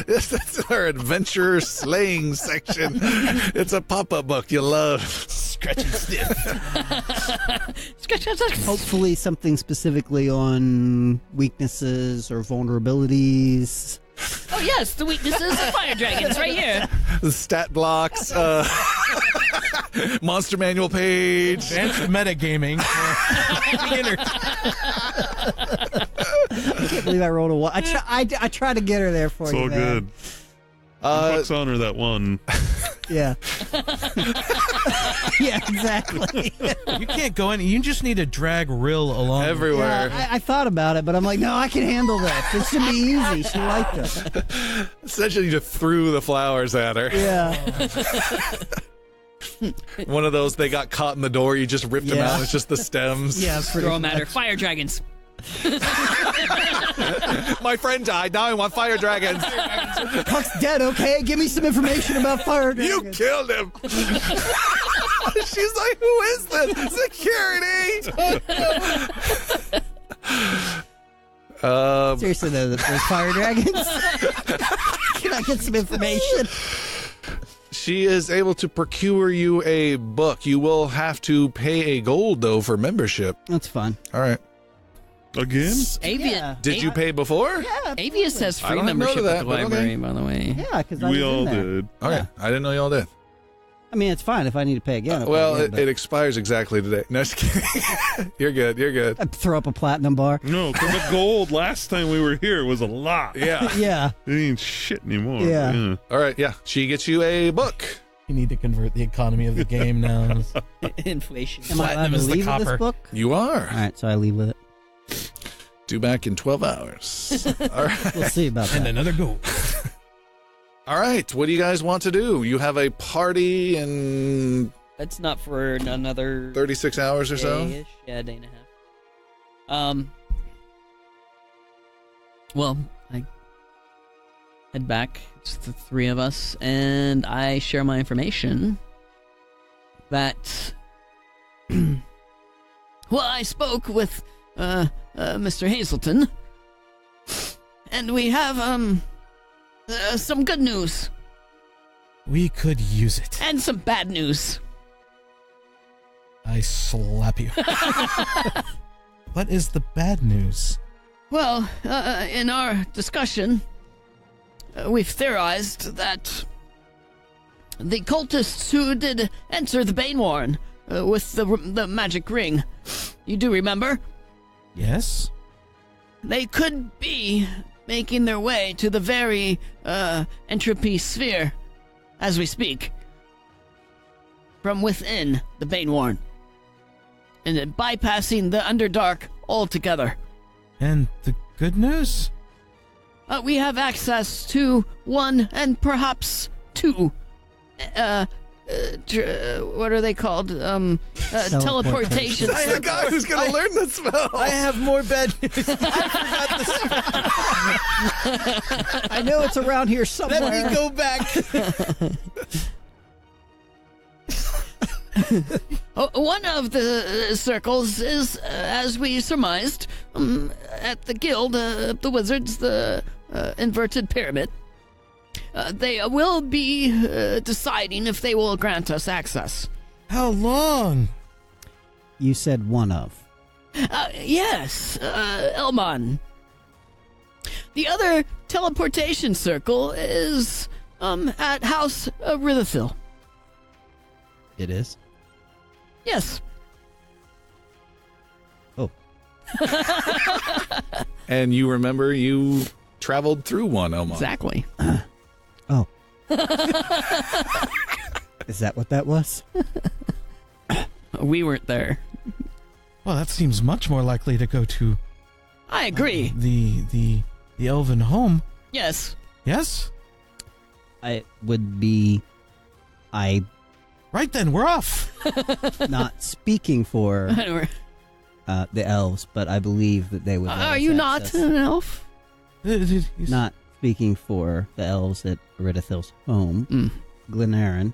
That's our adventure slaying section. It's a pop-up book you love. Scratch and sniff. Hopefully something specifically on weaknesses or vulnerabilities. Oh yes, the weaknesses of fire dragons right here. The stat blocks, monster manual page. Advanced metagaming for beginners. I can't believe I rolled a 1. I try to get her there for So you, man. good. Buck's honor that one. Yeah. Yeah, exactly. You can't go in. You just need to drag Rill along. Everywhere. Yeah, I thought about it, but I'm like, no, I can handle this. This should be easy. She liked it. Essentially, you just threw the flowers at her. Yeah. One of those, they got caught in the door, you just ripped them Yeah. out, it's just the stems. Yeah, Throw them at her. Fire dragons. My friend died, now I want fire dragons. Puck's dead, okay? Give me some information about fire You dragons. killed him. She's like, who is this? Security. Seriously, though, there's fire dragons? Can I get some information? She is able to procure you a book. You will have to pay a gold, though, for membership. That's fun. All right. Again? Avia. Did you pay before? Yeah. Avius has I free don't have note membership of that, at the but library, okay. by the way. Yeah, because I was We all in there. did. Okay. I didn't know y'all did. I mean, it's fine if I need to pay again. I'll pay Well, again, but it expires exactly today. No, just kidding. You're good. I'd throw up a platinum bar. No, because the gold last time we were here was a lot. Yeah. Yeah. It ain't shit anymore. Yeah. All right, yeah. She gets you a book. You need to convert the economy of the game now. Inflation. Am I allowed Platinum to is the leave with this copper. book? You are. All right, so I leave with it. Due back in 12 hours. All right. We'll see about And that. another gold. All right. What do you guys want to do? You have a party in That's not for another 36 hours or so? day-ish. Yeah, a day and a half. Well, I head back. It's the three of us, and I share my information that. Well, I spoke with Mr. Hazelton, and we have some good news We could use it. and some bad news. I slap you. What is the bad news? Well, in our discussion, we've theorized that the cultists who did enter the Bane Warren with the magic ring, you do remember? Yes? They could be making their way to the very entropy sphere as we speak, from within the Bane Warren, and then bypassing the Underdark altogether. And the good news? We have access to one and perhaps two. What are they called? Teleportation. I'm the guy who's going to learn the spell. I have more bad news. I know it's around here somewhere. Let me go back. One of the circles is, as we surmised, at the guild, the wizards, the inverted pyramid. They will be deciding if they will grant us access. How long? You said one of. Yes, Elmon. The other teleportation circle is at House Ritherthil. It is? Yes. Oh. And you remember you traveled through one, Elmon. Exactly. Oh. Is that what that was? We weren't there. Well, that seems much more likely to go to I agree. the elven home. Yes. Yes? I would be... Right then, we're off. not speaking for Are the elves, but I believe that they would let us you not access. an elf? Not speaking for the elves at Ritherthil's home. Mm. Glenarren.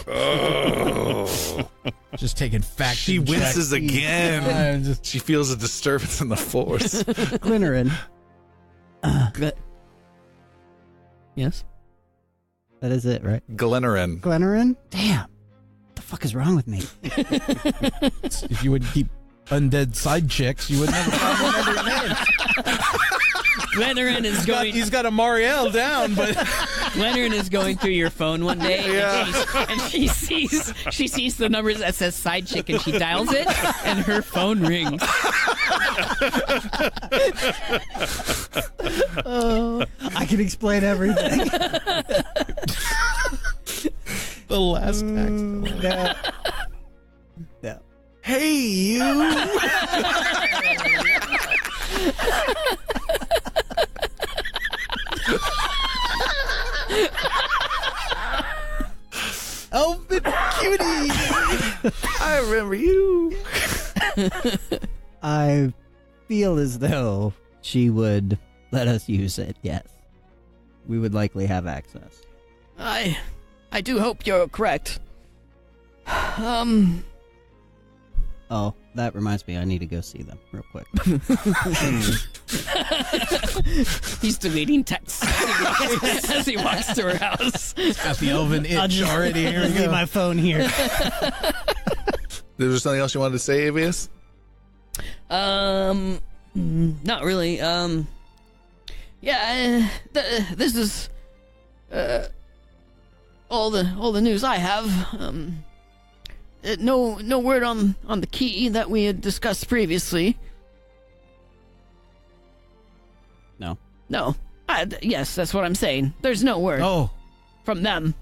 Oh. Just taking fact. She winces again. She feels a disturbance in the force. Glenarren. Yes. That is it, right? Glenarren. Glenarren? Damn. What the fuck is wrong with me? If you would keep undead side chicks, you would never find one under your name. Glenarren is going. He's got a Marielle down, but Glenarren is going through your phone one day, Yeah. and she sees the numbers that says side chick, and she dials it, and her phone rings. Oh, I can explain everything. the last act. No. No. Hey, you. Elvin cutie. I remember you. I feel as though she would let us use it, yes. We would likely have access. I do hope you're correct. Oh, that reminds me, I need to go see them real quick. He's deleting texts as he walks to her house. Got the elven itch already. Here we leave go. my phone here. Is there something else you wanted to say, Avius? Not really. Yeah, this is all the news I have. No word on the key that we had discussed previously. No. Yes, that's what I'm saying. There's no word from them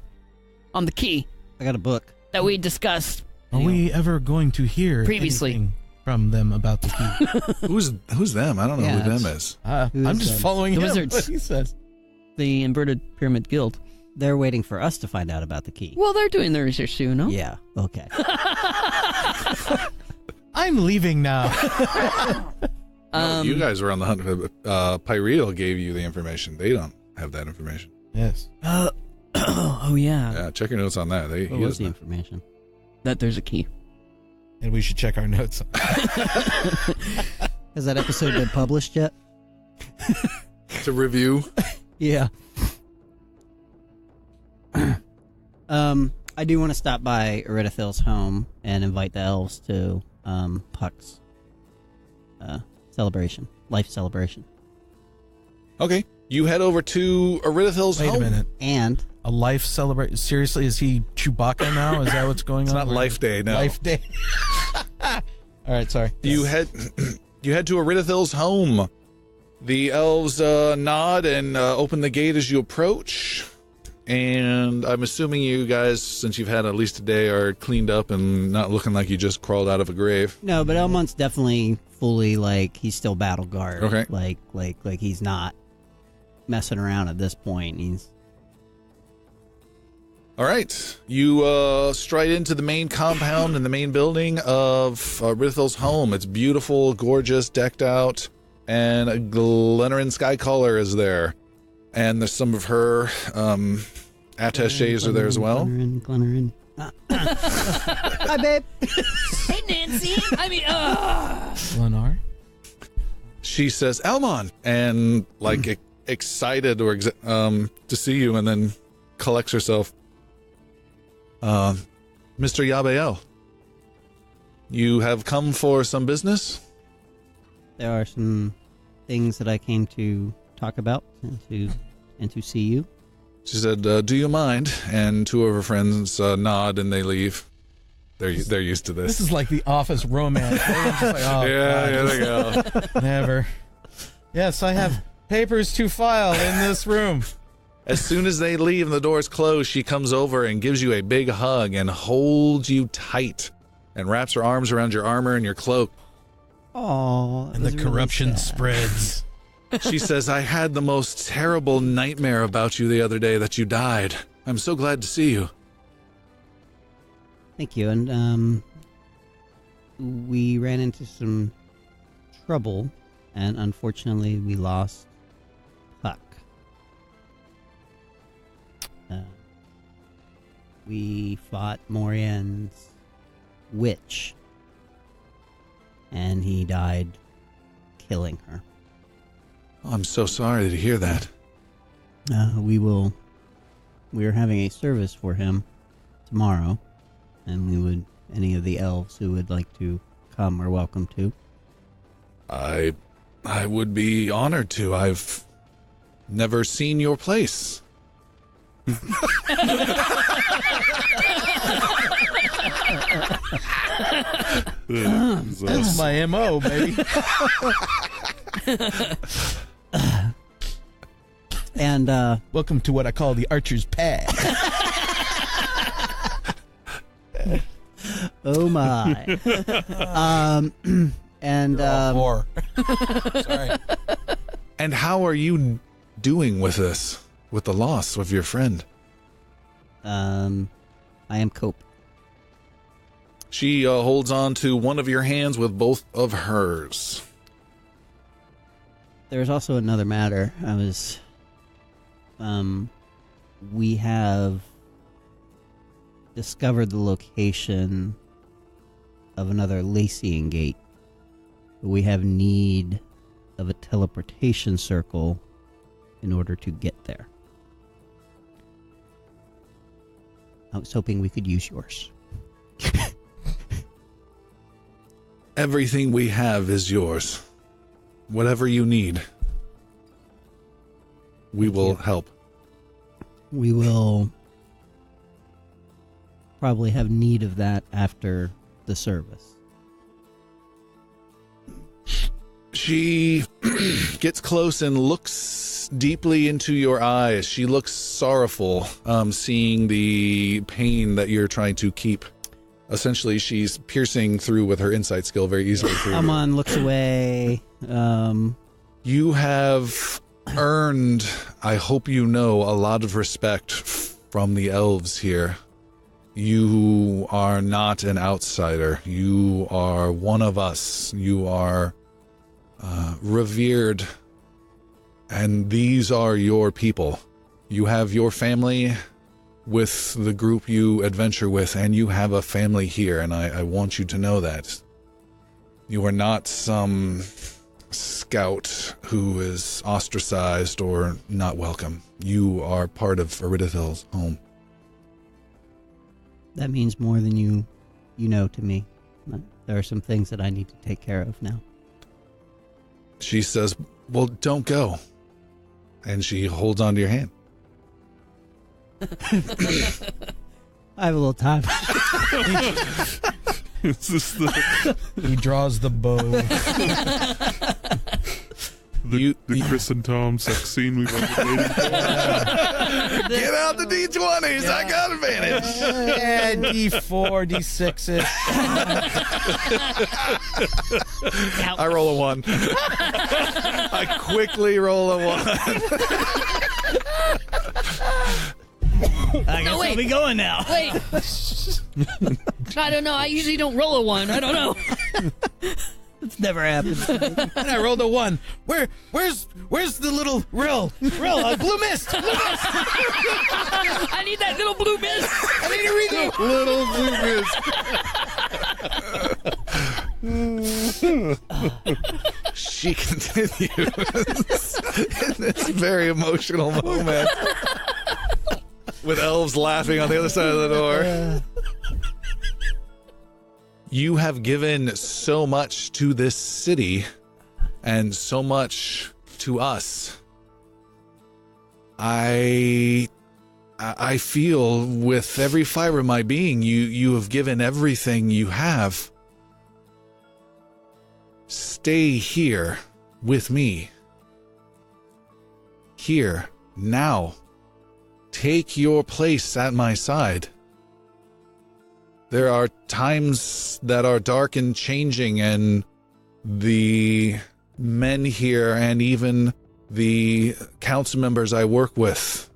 on the key I got a book. that we discussed. Are we ever going to hear Previously. anything from them about the key? Who's them? I don't know Yeah, who them is. I'm just following The him, wizards. what he says. The Inverted Pyramid Guild. They're waiting for us to find out about the key. Well, they're doing their research too, no? Yeah. Okay. I'm leaving now. No, you guys were on the hunt. Pyreal gave you the information. They don't have that information. Yes. Oh yeah. Yeah, check your notes on that. What He was has the that. information? That there's a key. And we should check our notes. Has that episode been published yet? To review. Yeah. I do want to stop by Eridithil's home and invite the elves to Puck's celebration, life celebration. Okay, you head over to Eridithil's Wait home. a minute. And A life celebration? Seriously, is he Chewbacca now? Is that what's going It's on? not Life Day, no. Life Day. All right, sorry. You head to Eridithil's home. The elves nod and open the gate as you approach. And I'm assuming you guys, since you've had at least a day, are cleaned up and not looking like you just crawled out of a grave. no, but Elmont's definitely fully he's still battle guard. Okay. Like he's not messing around at this point. He's All right. You stride into the main compound and the main building of Eridithil's home. It's beautiful, gorgeous, decked out, and a Glennerin Skycaller is there. And there's some of her attachés are there as well. Glennerin. Hi, babe. Hey, Nancy. Lennar? She says, Elmon, and excited or to see you, and then collects herself. Mr. Yabael, you have come for some business? There are some things that I came to talk about and to see you. She said, do you mind? And two of her friends nod and they leave. They're used to This this. is like the office romance. They're just like, oh, Yeah, God, there they go. never. Yes, I have papers to file in this room. As soon as they leave and the doors close, she comes over and gives you a big hug and holds you tight and wraps her arms around your armor and your cloak. Oh, And the corruption spreads. She says, I had the most terrible nightmare about you the other day that you died. I'm so glad to see you. Thank you. And we ran into some trouble, and unfortunately, we lost Puck. We fought Morien's witch, and he died killing her. Oh, I'm so sorry to hear that. We are having a service for him tomorrow, and any of the elves who would like to come are welcome to. I would be honored to. I've never seen your place. That's my MO, baby. And Welcome to what I call the Archer's Pad. oh my. And War. Sorry. And how are you doing with this? With the loss of your friend? I am Cope. She holds on to one of your hands with both of hers. There's also another matter. We have discovered the location of another Lissiar gate. But we have need of a teleportation circle in order to get there. I was hoping we could use yours. Everything we have is yours. Whatever you need, we will help. We will probably have need of that after the service. She gets close and looks deeply into your eyes. She looks sorrowful, seeing the pain that you're trying to keep. Essentially, she's piercing through with her insight skill very easily. Amon looks away. You have earned, I hope you know, a lot of respect from the elves here. You are not an outsider. You are one of us. You are revered, and these are your people. You have your family with the group you adventure with, and you have a family here, and I want you to know that. You are not some scout who is ostracized or not welcome. You are part of Aridithil's home. That means more than you know to me. There are some things that I need to take care of now. She says, well, don't go. And she holds onto your hand. I have a little time. Is this the He draws the bow. the Chris and Tom sex scene we've all been waiting for? Get out the D20s. I got advantage. Yeah, D4, D6s. I roll a 1. I quickly roll a 1. I guess I'll be going now. Wait. I don't know. I usually don't roll a 1. I don't know. It's never happened. And I rolled a 1. Where's the little Rill? Blue mist. I need that little blue mist. I need to read it. Little blue mist. She continues in this very emotional moment with elves laughing on the other side of the door. You have given so much to this city and so much to us. I feel with every fiber of my being, you have given everything you have. Stay here with me. Here, now. Take your place at my side. There are times that are dark and changing, and the men here and even the council members I work with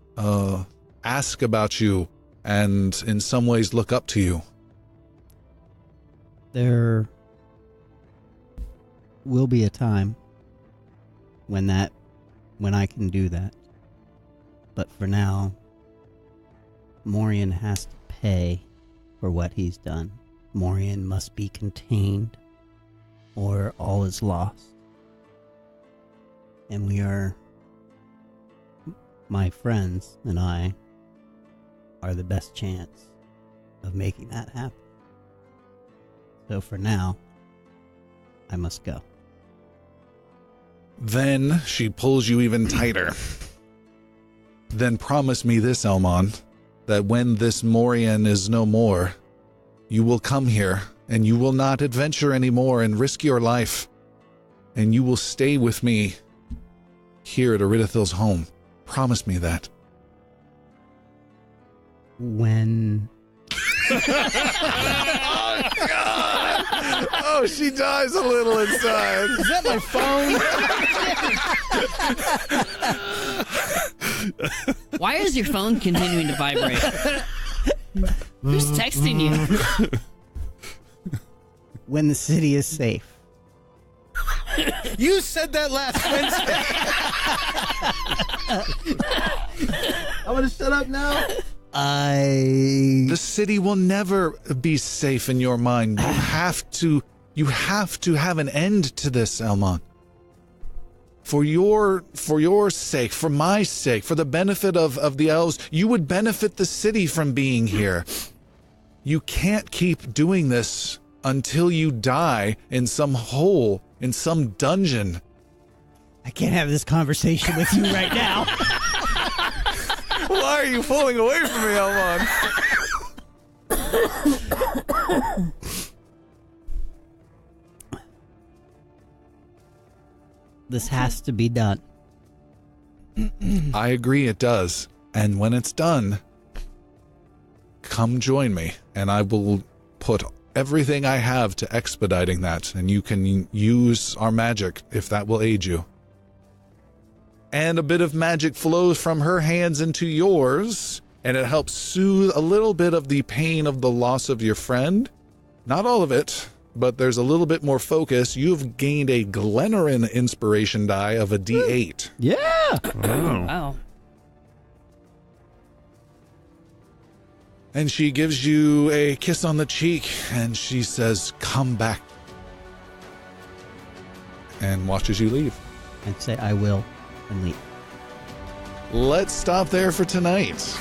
ask about you and in some ways look up to you. There will be a time when I can do that. But for now, Morien has to pay for what he's done. Morien must be contained, or all is lost. And my friends and I are the best chance of making that happen. So for now, I must go. Then she pulls you even tighter. Then promise me this, Elmon, that when this Morien is no more, you will come here, and you will not adventure anymore and risk your life, and you will stay with me here at Aridithil's home. Promise me that. When... Oh, God! Oh, she dies a little inside. Is that my phone? Why is your phone continuing to vibrate? Who's texting you? When the city is safe. You said that last Wednesday. I want to shut up now. The city will never be safe in your mind. You have to have an end to this, Elmon. For your sake, for my sake, for the benefit of the elves, you would benefit the city from being here. You can't keep doing this until you die in some hole, in some dungeon. I can't have this conversation with you right now. Why are you pulling away from me, Elmon? This has to be done. I agree it does. And when it's done, come join me, and I will put everything I have to expediting that, and you can use our magic if that will aid you. And a bit of magic flows from her hands into yours, and it helps soothe a little bit of the pain of the loss of your friend. Not all of it, but there's a little bit more focus. You've gained a Glennerin inspiration die of a D8. Yeah! Wow. Wow. And she gives you a kiss on the cheek, and she says, come back. And watches you leave. I'd say I will and leave. Let's stop there for tonight.